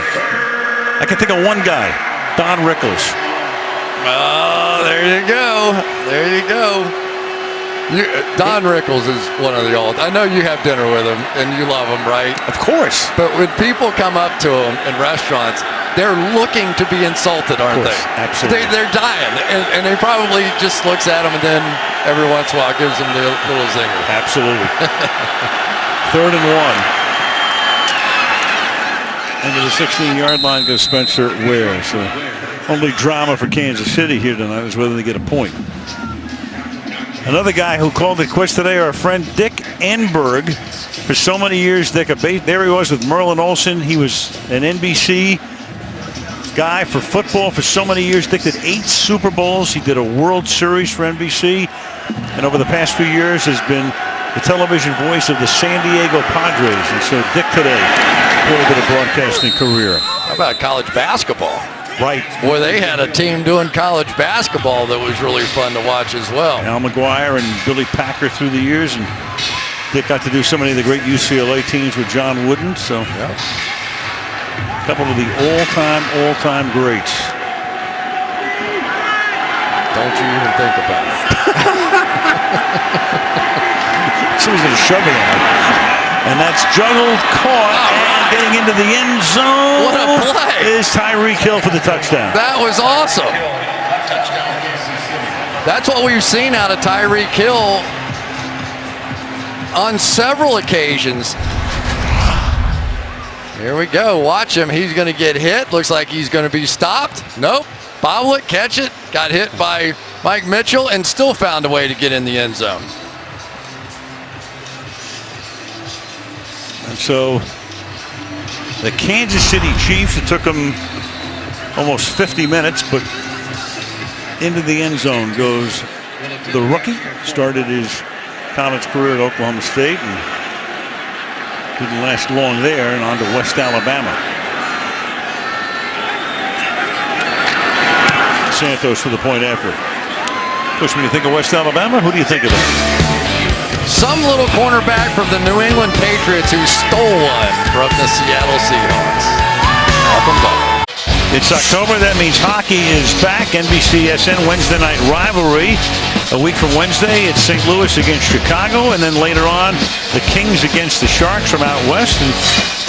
I can think of one guy, Don Rickles. Oh, there you go. There you go. Don Rickles is one of the old. I know you have dinner with him and you love him, right? Of course. But when people come up to him in restaurants, they're looking to be insulted, aren't they? Absolutely. They're dying, and he probably just looks at them and then every once in a while gives them the little zinger. Absolutely. 3rd and 1. Into the 16-yard line goes Spencer Ware. So only drama for Kansas City here tonight is whether they get a point. Another guy who called it quits today, our friend Dick Enberg. For so many years, Dick, there he was with Merlin Olsen. He was an NBC guy for football for so many years. Dick did 8 Super Bowls. He did a World Series for NBC. And over the past few years has been the television voice of the San Diego Padres. And so Dick today quitted a broadcasting career. How about college basketball? Right. Boy, they had a team doing college basketball that was really fun to watch as well. Al McGuire and Billy Packer through the years. And Dick got to do so many of the great UCLA teams with John Wooden, so a couple of the all-time greats. Don't you even think about it. Someone's going to shove it on. And that's juggled, caught, and getting into the end zone. What a play. Is Tyreek Hill for the touchdown. That was awesome. That's what we've seen out of Tyreek Hill on several occasions. Here we go. Watch him. He's going to get hit. Looks like he's going to be stopped. Nope. Bobble it, catch it. Got hit by Mike Mitchell and still found a way to get in the end zone. And so the Kansas City Chiefs, it took them almost 50 minutes, but into the end zone goes the rookie. Started his college career at Oklahoma State and didn't last long there, and on to West Alabama. Santos for the point after. Push, when you think of West Alabama, who do you think of it? Some little cornerback from the New England Patriots who stole one from the Seattle Seahawks. Welcome back. It's October. That means hockey is back. NBCSN Wednesday night rivalry. A week from Wednesday, it's St. Louis against Chicago, and then later on, the Kings against the Sharks from out west. And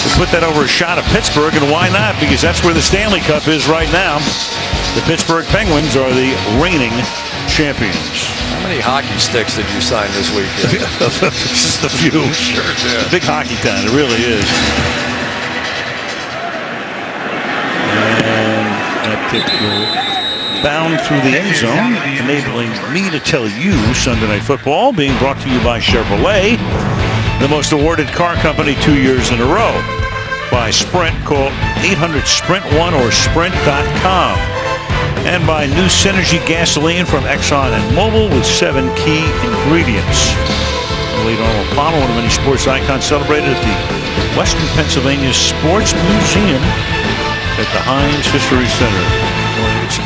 we put that over a shot of Pittsburgh, and why not? Because that's where the Stanley Cup is right now. The Pittsburgh Penguins are the reigning champions. How many hockey sticks did you sign this weekend? Just a few. Sure did. Big hockey town, it really is. And that kick bound through the end zone, enabling me to tell you Sunday Night Football being brought to you by Chevrolet, the most awarded car company 2 years in a row. By Sprint, call 800-SPRINT-1 or Sprint.com. And by new Synergy gasoline from Exxon and Mobil with 7 key ingredients. The late Arnold Palmer, one of many sports icons, celebrated at the Western Pennsylvania Sports Museum at the Heinz History Center. Well, it's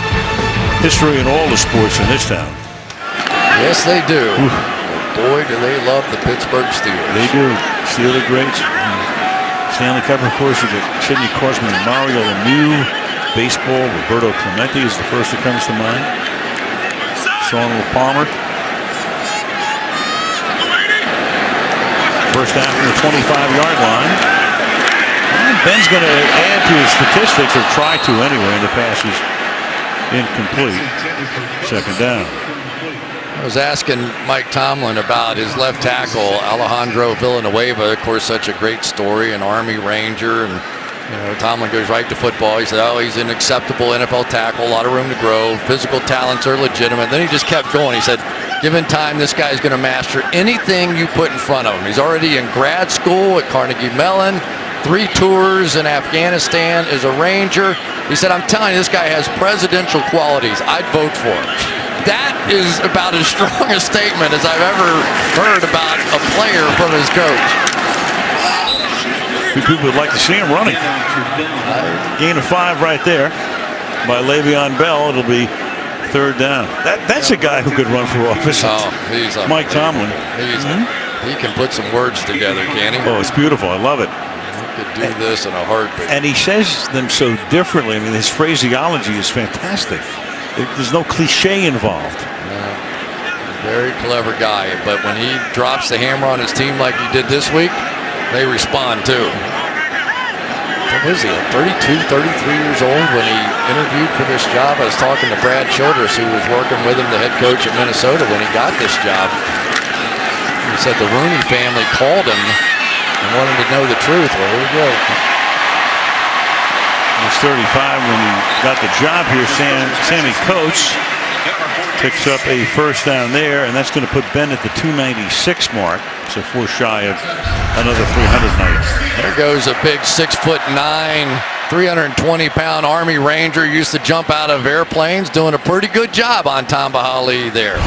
history in all the sports in this town. Yes, they do. Boy, do they love the Pittsburgh Steelers. They do. Steeler greats. Stanley Cup, of course, you get Sidney Crosby and Mario Lemieux. Baseball, Roberto Clemente is the first that comes to mind. Arnold Palmer. First down from the 25-yard line. And Ben's going to add to his statistics, or try to anyway, and the pass is incomplete. Second down. I was asking Mike Tomlin about his left tackle, Alejandro Villanueva. Of course, such a great story, an Army Ranger, and Tomlin goes right to football. He said, oh, he's an acceptable NFL tackle, a lot of room to grow. Physical talents are legitimate. Then he just kept going. He said, given time, this guy's going to master anything you put in front of him. He's already in grad school at Carnegie Mellon, 3 tours in Afghanistan as a Ranger. He said, I'm telling you, this guy has presidential qualities. I'd vote for him. That is about as strong a statement as I've ever heard about a player from his coach. People would like to see him running. Gain of 5 right there by Le'Veon Bell. It'll be third down. That's a guy who could run for office. Oh, he's Mike Tomlin. He can put some words together, can he? Oh, it's beautiful. I love it. He could do this in a heartbeat. And he says them so differently. I mean, his phraseology is fantastic. There's no cliche involved. Very clever guy. But when he drops the hammer on his team like he did this week, they respond too. What was he, 32, 33 years old when he interviewed for this job? I was talking to Brad Childress, who was working with him, the head coach at Minnesota, when he got this job. He said the Rooney family called him and wanted to know the truth. Well, here we go. He was 35 when he got the job here. Sammy Coates picks up a first down there, and that's going to put Ben at the 296 mark. So 4 shy of another 300 night. There goes a big 6'9", 320-pound Army Ranger. Used to jump out of airplanes, doing a pretty good job on Tamba Hali there.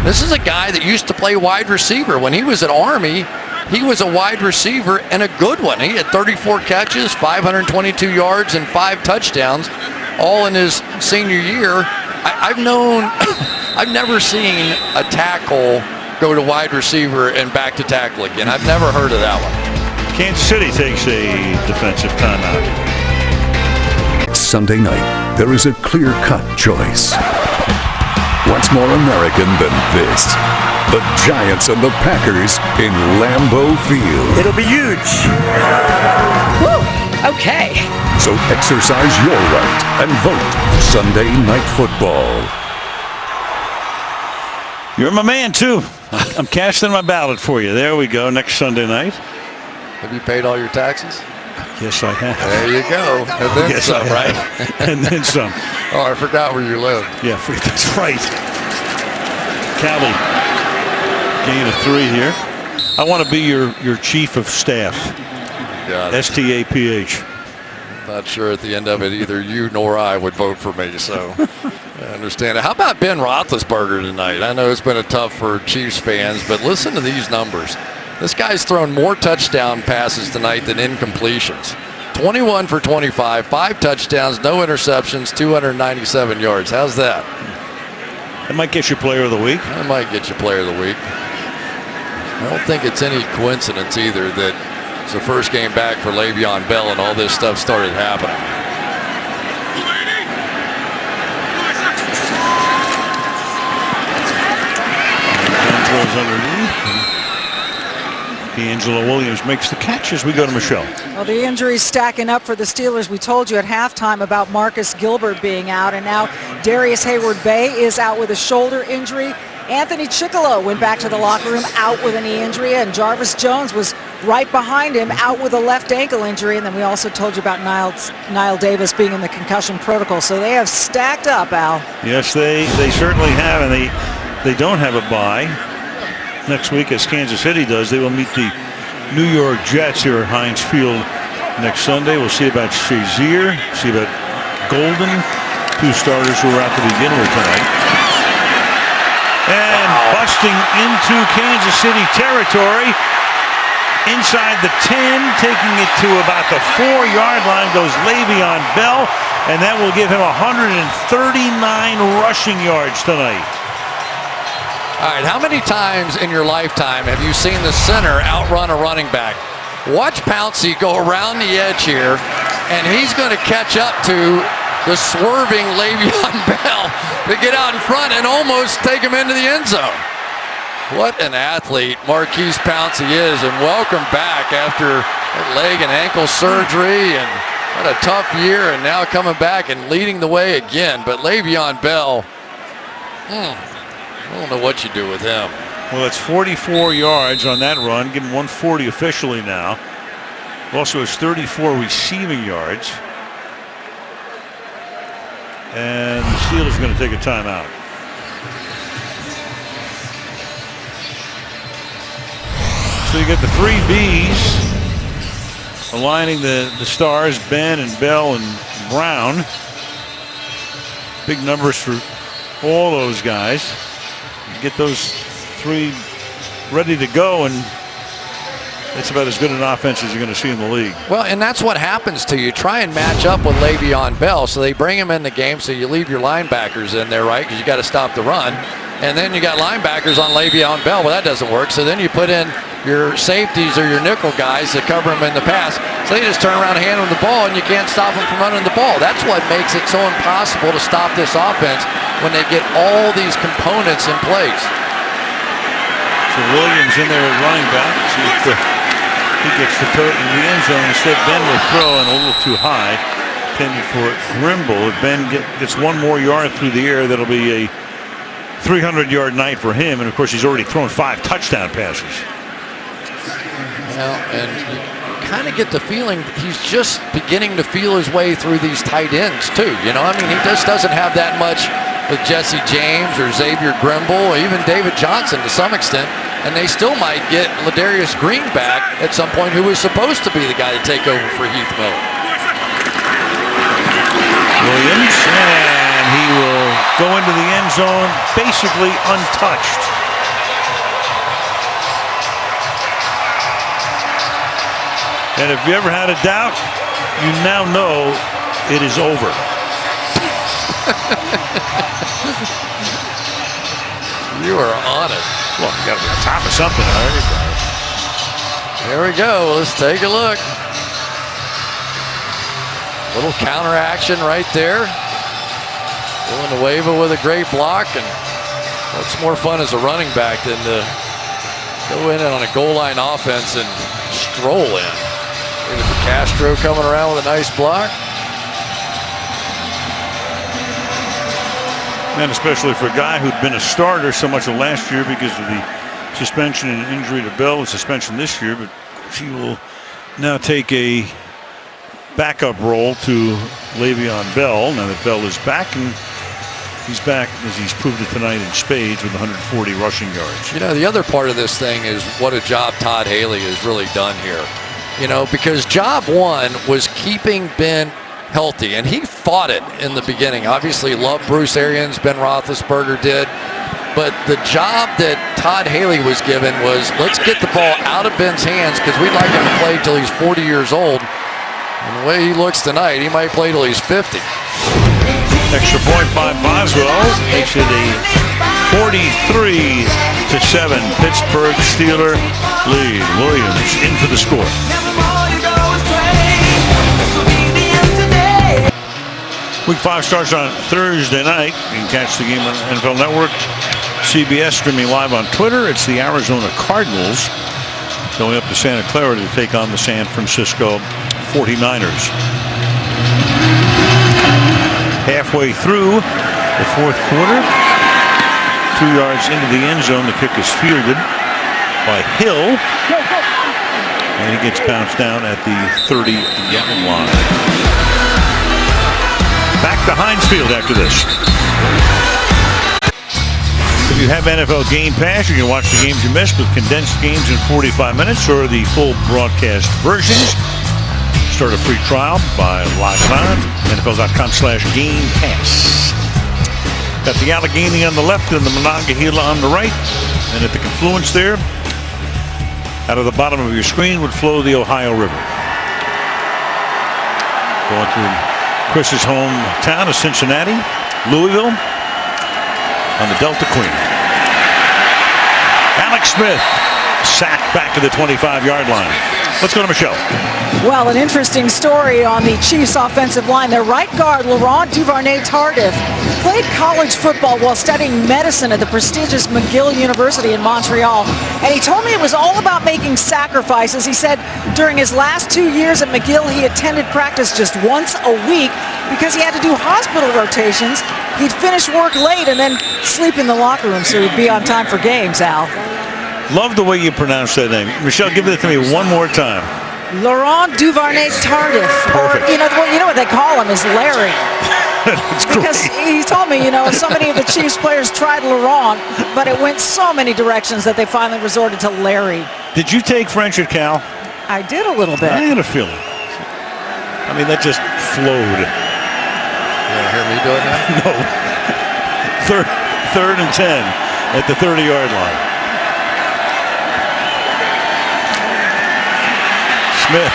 This is a guy that used to play wide receiver. When he was at Army, he was a wide receiver and a good one. He had 34 catches, 522 yards, and 5 touchdowns, all in his senior year. I've never seen a tackle go to wide receiver and back to tackle again. I've never heard of that one. Kansas City takes a defensive timeout. Sunday night, there is a clear-cut choice. What's more American than this? The Giants and the Packers in Lambeau Field. It'll be huge. Woo! Okay. So exercise your right and vote Sunday Night Football. You're my man, too. I'm casting my ballot for you. There we go, next Sunday night. Have you paid all your taxes? Yes, I have. There you go. And then Yes, some, I right? have. And then some. Oh, I forgot where you live. Yeah, that's right. Cali, gain of 3 here. I want to be your chief of staff. Got it. STAPH. Not sure at the end of it either you nor I would vote for me, so I understand it. How about Ben Roethlisberger tonight? I know it's been a tough for Chiefs fans, but listen to these numbers. This guy's thrown more touchdown passes tonight than incompletions. 21 for 25, 5 touchdowns, no interceptions, 297 yards. How's that? That might get you player of the week. That might get you player of the week. I don't think it's any coincidence either that it's the first game back for Le'Veon Bell and all this stuff started happening. Underneath. D'Angelo Williams makes the catch as we go to Michelle. Well, the injuries stacking up for the Steelers. We told you at halftime about Marcus Gilbert being out, and now Darius Hayward-Bay is out with a shoulder injury. Anthony Chickillo went back to the locker room out with a knee injury, and Jarvis Jones was right behind him out with a left ankle injury. And then we also told you about Niall Davis being in the concussion protocol. So they have stacked up, Al. Yes, they certainly have, and they don't have a bye. Next week, as Kansas City does, they will meet the New York Jets here at Heinz Field next Sunday. We'll see about Shazier, see about Golden, 2 starters who are out to begin with tonight. And busting into Kansas City territory, inside the 10, taking it to about the 4-yard line goes Le'Veon Bell, and that will give him 139 rushing yards tonight. All right, how many times in your lifetime have you seen the center outrun a running back? Watch Pouncey go around the edge here, and he's going to catch up to the swerving Le'Veon Bell to get out in front and almost take him into the end zone. What an athlete Marquise Pouncey is, and welcome back after leg and ankle surgery, and what a tough year, and now coming back and leading the way again. But Le'Veon Bell, I don't know what you do with him. Well, it's 44 yards on that run. Give him 140 officially now. Also has 34 receiving yards. And the Steelers are going to take a timeout. So you get the 3xB's aligning the stars, Ben and Bell and Brown. Big numbers for all those guys. Get those 3 ready to go, and it's about as good an offense as you're going to see in the league. Well, and that's what happens to you. Try and match up with Le'Veon Bell. So they bring him in the game, so you leave your linebackers in there, right? Because you got to stop the run. And then you got linebackers on Le'Veon Bell. Well, that doesn't work. So then you put in your safeties or your nickel guys to cover him in the pass. So they just turn around and hand him the ball, and you can't stop him from running the ball. That's what makes it so impossible to stop this offense when they get all these components in place. So Williams in there at running back. See if he gets the toe in the end zone. Instead, Ben will throw and a little too high. Intended for Grimble. If Ben gets 1 more yard through the air, that'll be a 300-yard night for him. And of course, he's already thrown 5 touchdown passes. Well, and you kind of get the feeling he's just beginning to feel his way through these tight ends too. You know, I mean, he just doesn't have that much with Jesse James or Xavier Grimble, or even David Johnson to some extent, and they still might get Ladarius Green back at some point, who was supposed to be the guy to take over for Heath Miller. Williams, and he will go into the end zone basically untouched. And if you ever had a doubt, you now know it is over. You are on it. Well, you got to be on top of something. There we go. Let's take a look. Little counter action right there. Villanueva with a great block. And what's more fun as a running back than to go in on a goal line offense and stroll in. Look at Castro coming around with a nice block. And especially for a guy who'd been a starter so much of last year because of the suspension and injury to Bell, the suspension this year, but he will now take a backup role to Le'Veon Bell now that Bell is back, and he's back as he's proved it tonight in spades with 140 rushing yards. You know, the other part of this thing is what a job Todd Haley has really done here. You know, because job one was keeping Ben healthy, and he fought it in the beginning. Obviously loved Bruce Arians, Ben Roethlisberger did. But the job that Todd Haley was given was, let's get the ball out of Ben's hands because we'd like him to play till he's 40 years old. And the way he looks tonight, he might play till he's 50. Extra point by Boswell makes it a 43-7 Pittsburgh Steeler lead. Williams in for the score. Week 5 starts on Thursday night. You can catch the game on NFL Network, CBS, streaming live on Twitter. It's the Arizona Cardinals going up to Santa Clara to take on the San Francisco 49ers. Halfway through the fourth quarter, 2 yards into the end zone, the kick is fielded by Hill, and he gets bounced down at the 30-yard line. Back to Heinz Field after this. If you have NFL Game Pass, you can watch the games you missed with condensed games in 45 minutes or the full broadcast versions. Start a free trial by logging on NFL.com/Game Pass. Got the Allegheny on the left and the Monongahela on the right. And at the confluence there, out of the bottom of your screen would flow the Ohio River. Going through Chris's hometown of Cincinnati, Louisville, on the Delta Queen. Alex Smith sacked back to the 25-yard line. Let's go to Michelle. Well, an interesting story on the Chiefs offensive line. Their right guard, Laurent Duvernay-Tardif, played college football while studying medicine at the prestigious McGill University in Montreal. And he told me it was all about making sacrifices. He said during his last 2 years at McGill, he attended practice just once a week because he had to do hospital rotations. He'd finish work late and then sleep in the locker room so he'd be on time for games, Al. Love the way you pronounce that name. Michelle, give it to me one more time. Laurent Duvernay-Tardif. Or, you know what they call him is Larry. Because he told me, so many of the Chiefs players tried Laurent, but it went so many directions that they finally resorted to Larry. Did you take French at Cal? I did a little bit. I had a feeling. I mean, that just flowed. You want to hear me do it now? No. Third and 10 at the 30-yard line. Smith.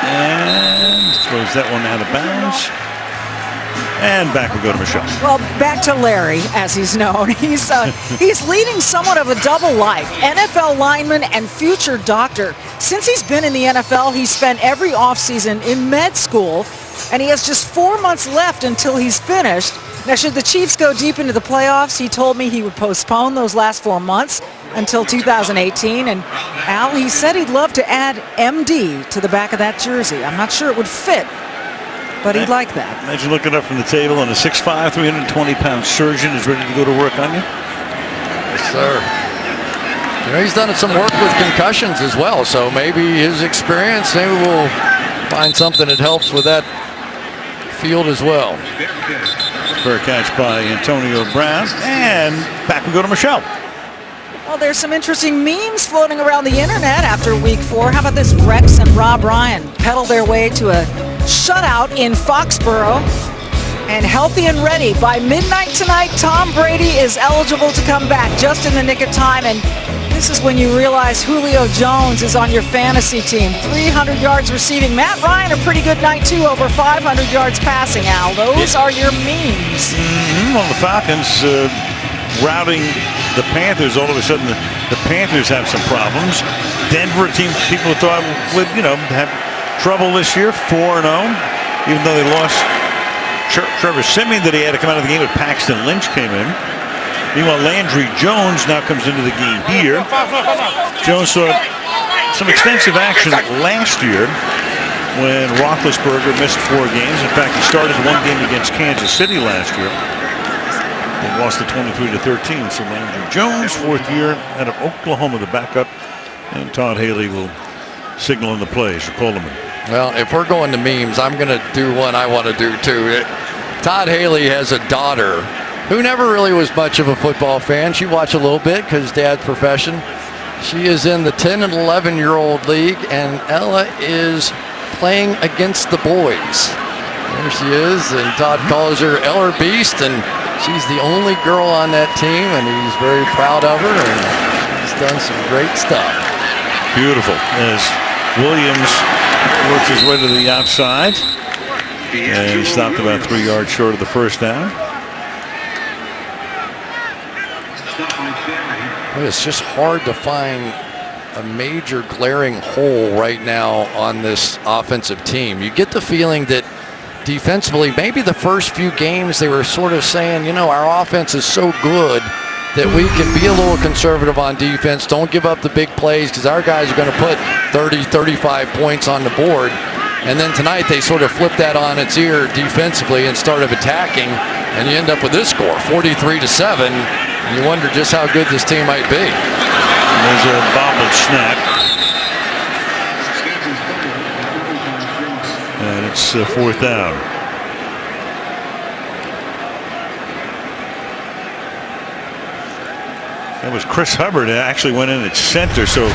And throws that one out of bounds. And back we go to Michelle. Well, back to Larry, as he's known. He's leading somewhat of a double life, NFL lineman and future doctor. Since he's been in the NFL, he's spent every offseason in med school, and he has just 4 months left until he's finished. Now, should the Chiefs go deep into the playoffs, he told me he would postpone those last 4 months until 2018. And Al, he said he'd love to add MD to the back of that jersey. I'm not sure it would fit, but he'd like that. Imagine looking up from the table and a 6'5", 320-pound surgeon is ready to go to work on you. Yes, sir. He's done some work with concussions as well, so maybe his experience, maybe we'll find something that helps with that field as well. Fair catch by Antonio Brown, and back we go to Michelle. Well, there's some interesting memes floating around the internet after week 4. How about this? Rex and Rob Ryan pedal their way to a shutout in Foxborough. and healthy and ready. By midnight tonight, Tom Brady is eligible to come back just in the nick of time, and this is when you realize Julio Jones is on your fantasy team. 300 yards receiving. Matt Ryan, a pretty good night too, over 500 yards passing, Al. Those are your memes. Well, the Falcons routing the Panthers. All of a sudden, the Panthers have some problems. Denver, a team people thought would, have trouble this year, 4-0, even though they lost Trevor Siemian that he had to come out of the game, but Paxton Lynch came in. Meanwhile, Landry Jones now comes into the game here. Jones saw some extensive action last year when Roethlisberger missed 4 games. In fact, he started 1 game against Kansas City last year. They lost it 23-13. So Landry Jones, 4th year out of Oklahoma, the backup, and Todd Haley will signal in the plays or call them in. Well, if we're going to memes, I'm going to do one I want to do too. Todd Haley has a daughter who never really was much of a football fan. She watched a little bit because dad's profession. She is in the 10 and 11-year-old league, and Ella is playing against the boys. There she is, and Todd calls her Eller Beast, and she's the only girl on that team, and he's very proud of her, and she's done some great stuff. Beautiful. As Williams works his way to the outside, and he stopped about 3 yards short of the first down. It's just hard to find a major glaring hole right now on this offensive team. You get the feeling that defensively, maybe the first few games they were sort of saying, our offense is so good that we can be a little conservative on defense. Don't give up the big plays because our guys are going to put 30, 35 points on the board. And then tonight they sort of flipped that on its ear defensively and started attacking, and you end up with this score, 43-7. And you wonder just how good this team might be. And there's a bobbled snap. And it's 4th down. That was Chris Hubbard that actually went in at center. So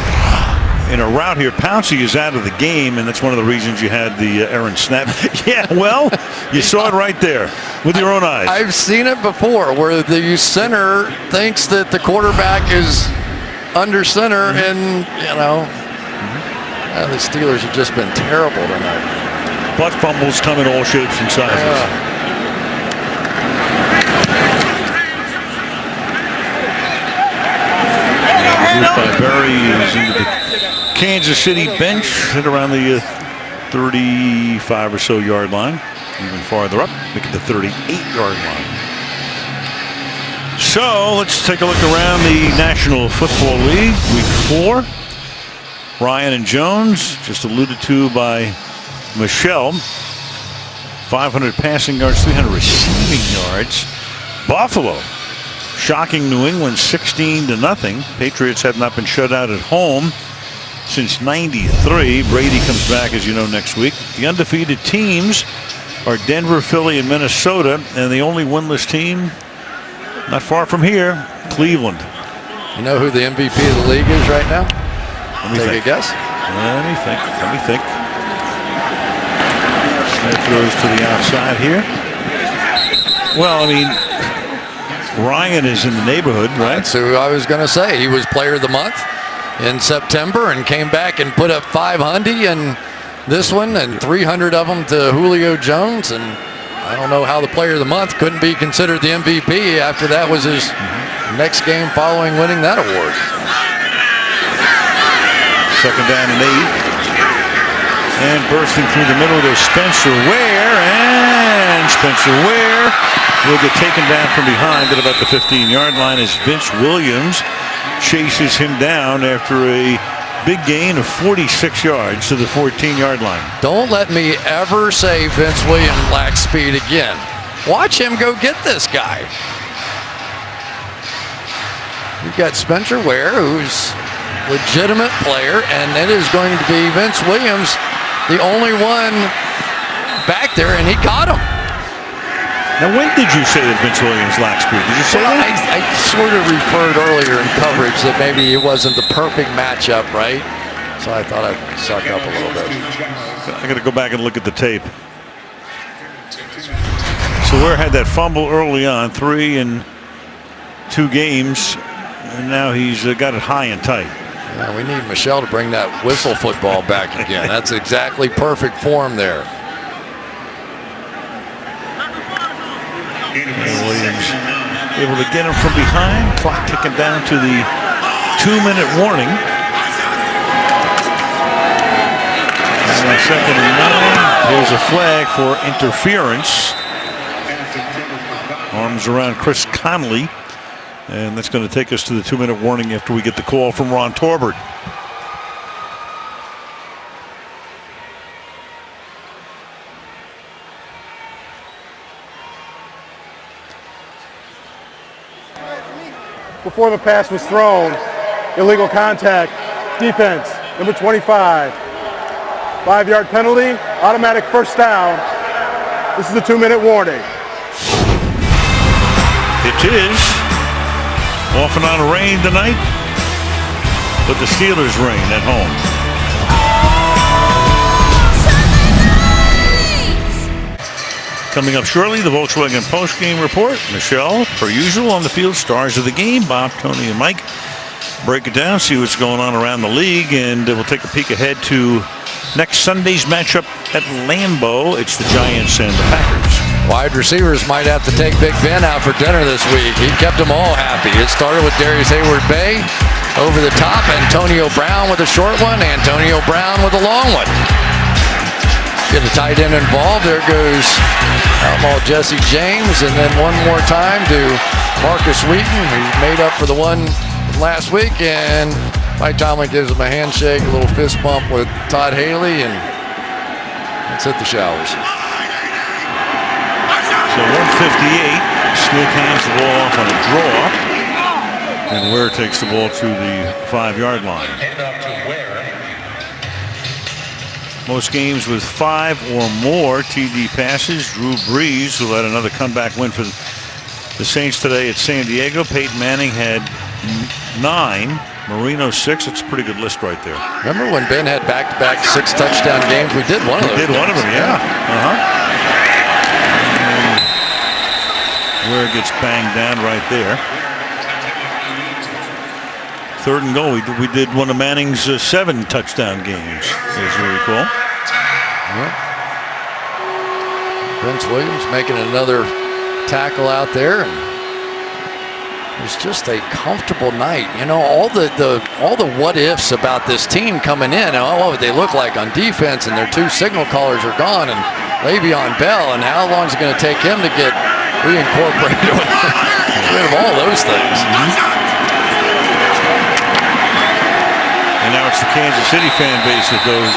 in a route here, Pouncey is out of the game, and that's one of the reasons you had the errant snap. Yeah, well, you saw it right there with your own eyes. I've seen it before where the center thinks that the quarterback is under center, and, the Steelers have just been terrible tonight. Butt fumbles come in all shapes and sizes. Yeah. By Berry is into the Kansas City bench at around the 35 or so yard line, even farther up, make it the 38-yard line. So let's take a look around the National Football League, Week 4. Ryan and Jones, just alluded to by Michelle, 500 passing yards, 300 receiving yards. Buffalo shocking New England 16-0. Patriots have not been shut out at home since '93. Brady comes back, as you know, next week. The undefeated teams are Denver, Philly, and Minnesota, and the only winless team not far from here, Cleveland. You know who the MVP of the league is right now? Let me Take a guess. Let me think. Smith throws to the outside here. Well, I mean, Ryan is in the neighborhood, right? That's who I was going to say. He was player of the month in September and came back and put up 500 and this one and 300 of them to Julio Jones. And I don't know how the player of the month couldn't be considered the MVP after that was his next game following winning that award. 2nd down and 8. And bursting through the middle goes Spencer Ware, and Spencer Ware will get taken down from behind at about the 15-yard line as Vince Williams chases him down after a big gain of 46 yards to the 14-yard line. Don't let me ever say Vince Williams lacks speed again. Watch him go get this guy. You've got Spencer Ware, who's a legitimate player, and it is going to be Vince Williams, the only one back there, and he caught him. Now, when did you say that Vince Williams lacks speed? Did you say that? I sort of referred earlier in coverage that maybe it wasn't the perfect matchup, right? So I thought I'd suck up a little bit. I got to go back and look at the tape. So So Ware had that fumble early on, 3 in 2 games, and now he's got it high and tight. Yeah, we need Michelle to bring that whistle football back again. That's exactly perfect form there. And Williams able to get him from behind. Clock ticking down to the 2-minute warning. And 2nd and 9. Here's a flag for interference. Arms around Chris Conley. And that's going to take us to the 2-minute warning after we get the call from Ron Torbert. Before the pass was thrown, illegal contact, defense, number 25. 5-yard penalty, automatic first down. This is a 2-minute warning. It is. Off and on rain tonight, but the Steelers reign at home. Coming up shortly, the Volkswagen post-game report. Michelle, per usual, on the field, stars of the game. Bob, Tony, and Mike break it down, see what's going on around the league, and we'll take a peek ahead to next Sunday's matchup at Lambeau. It's the Giants and the Packers. Wide receivers might have to take Big Ben out for dinner this week. He kept them all happy. It started with Darius Hayward-Bay over the top. Antonio Brown with a short one. Antonio Brown with a long one. Get a tight end involved. There goes outlaw Jesse James. And then one more time to Marcus Wheaton, who made up for the one last week. And Mike Tomlin gives him a handshake, a little fist bump with Todd Haley. And let's hit the showers. So 158, Smith hands the ball off on a draw, and Ware takes the ball to the 5-yard line. Most games with 5 or more TD passes. Drew Brees, who had another comeback win for the Saints today at San Diego. Peyton Manning had 9, Marino 6. It's a pretty good list right there. Remember when Ben had back-to-back 6 touchdown games? We did one of those. We did one of them, yeah. Where it gets banged down right there. 3rd and goal. We did one of Manning's 7 touchdown games, as you recall. Yep. Vince Williams making another tackle out there. And it was just a comfortable night. You know, all the what ifs about this team coming in. What would they look like on defense? And their 2 signal callers are gone. And Le'Veon Bell. And how long is it going to take him to get reincorporated rid of all those things? And now it's the Kansas City fan base that goes,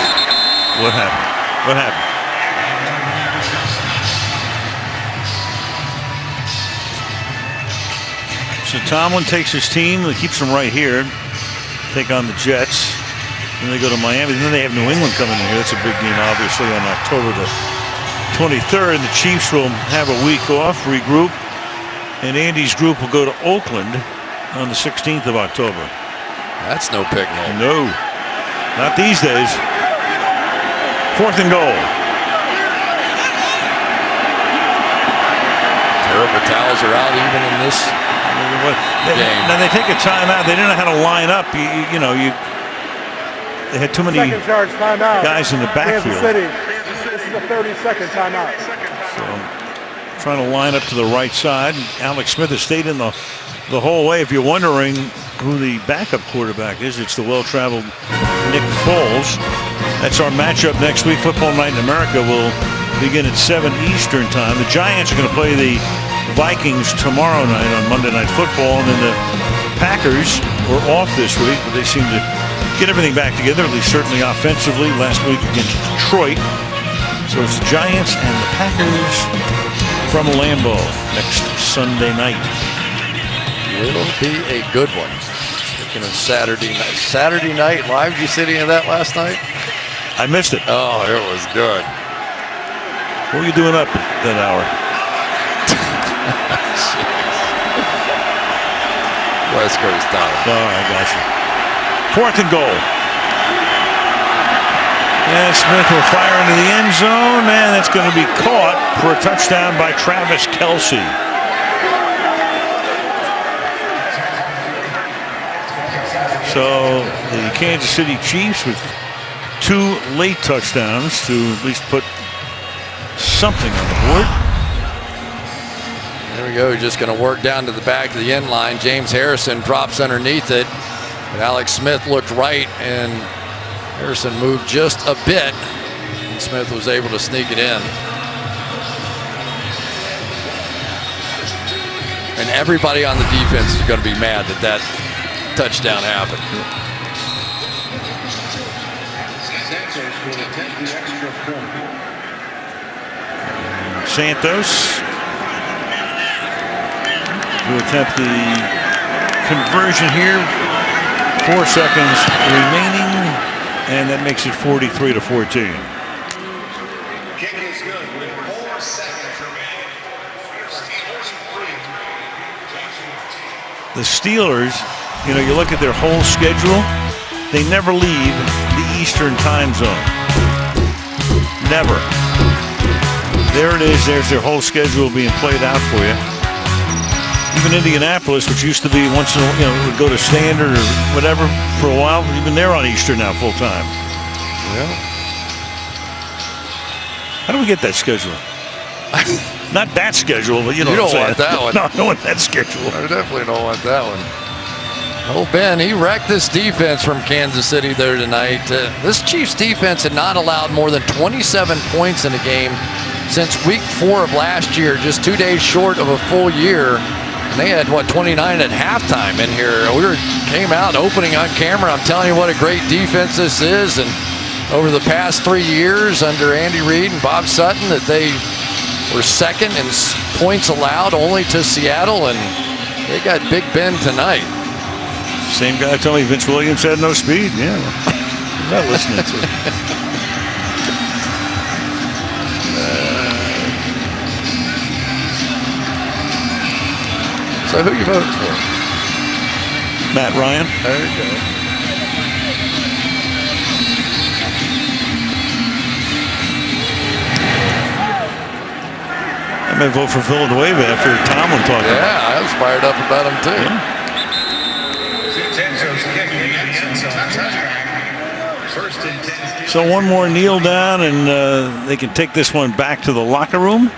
what happened? What happened? So Tomlin takes his team, he keeps them right here, take on the Jets. Then they go to Miami. Then they have New England coming in here. That's a big game, obviously, on October the 23rd. The Chiefs will have a week off, regroup, and Andy's group will go to Oakland on the 16th of October. That's no picnic. No, not these days. 4th and goal. Terrible towels are out even in this game. Now they take a timeout. They didn't know how to line up. They had too many guys in the backfield. Kansas City. This is a 30-second timeout. So trying to line up to the right side. Alex Smith has stayed in the whole way. If you're wondering who the backup quarterback is, it's the well-traveled Nick Foles. That's our matchup next week. Football Night in America will begin at 7 Eastern time. The Giants are going to play the Vikings tomorrow night on Monday Night Football, and then the Packers were off this week, but they seem to get everything back together, at least certainly offensively, last week against Detroit. So it's the Giants and the Packers from Lambeau next Sunday night. It'll be a good one. Speaking of Saturday night live, did you see any of that last night? I missed it. Oh, it was good. What were you doing up at that hour? West Coast time. Oh, I got you. 4th and goal. And Smith will fire into the end zone, and that's going to be caught for a touchdown by Travis Kelce. So the Kansas City Chiefs with 2 late touchdowns to at least put something on the board. There we go. Just going to work down to the back of the end line. James Harrison drops underneath it. But Alex Smith looked right, and Harrison moved just a bit. And Smith was able to sneak it in. And everybody on the defense is going to be mad that that touchdown happened. Santos to attempt the conversion here. 4 seconds remaining, and that makes it 43-14. Kick is good with 4 seconds remaining. The Steelers, you know, you look at their whole schedule, they never leave the Eastern time zone. Never. There it is. There's their whole schedule being played out for you. Even Indianapolis, which used to be once in a, would go to Standard or whatever for a while, even they're on Eastern now full time. Yeah. How do we get that schedule? Not that schedule, but you know what I'm saying. You don't want that one. No, I don't want that schedule. I definitely don't want that one. Oh, Ben, he wrecked this defense from Kansas City there tonight. This Chiefs defense had not allowed more than 27 points in a game since week 4 of last year, just 2 days short of a full year. And they had, 29 at halftime in here. We came out opening on camera. I'm telling you what a great defense this is. And over the past 3 years under Andy Reid and Bob Sutton, that they were second in points allowed only to Seattle, and they got Big Ben tonight. Same guy told me Vince Williams had no speed. Yeah, I'm not listening to it. So who you voting for? Matt Ryan. There you go. I may vote for Villanueva after Tomlin talked about it. Yeah, I was fired up about him too. Yeah. So one more kneel down, and they can take this one back to the locker room.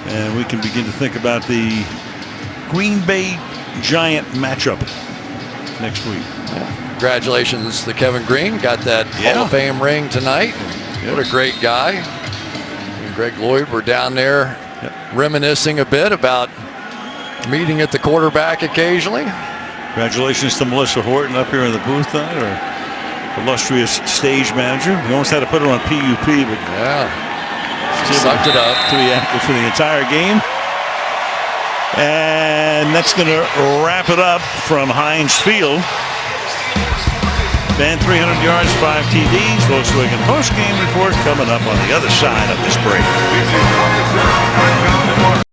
And we can begin to think about the Green Bay Giant matchup next week. Yeah. Congratulations to Kevin Green. Got that Hall of Fame ring tonight. What a great guy. And Greg Lloyd were down there reminiscing a bit about meeting at the quarterback occasionally. Congratulations to Melissa Horton up here in the booth tonight, our illustrious stage manager. We almost had to put her on PUP, but she sucked it up to be active for the entire game. And that's going to wrap it up from Heinz Field. Ben, 300 yards, 5 TDs. Volkswagen post-game report coming up on the other side of this break.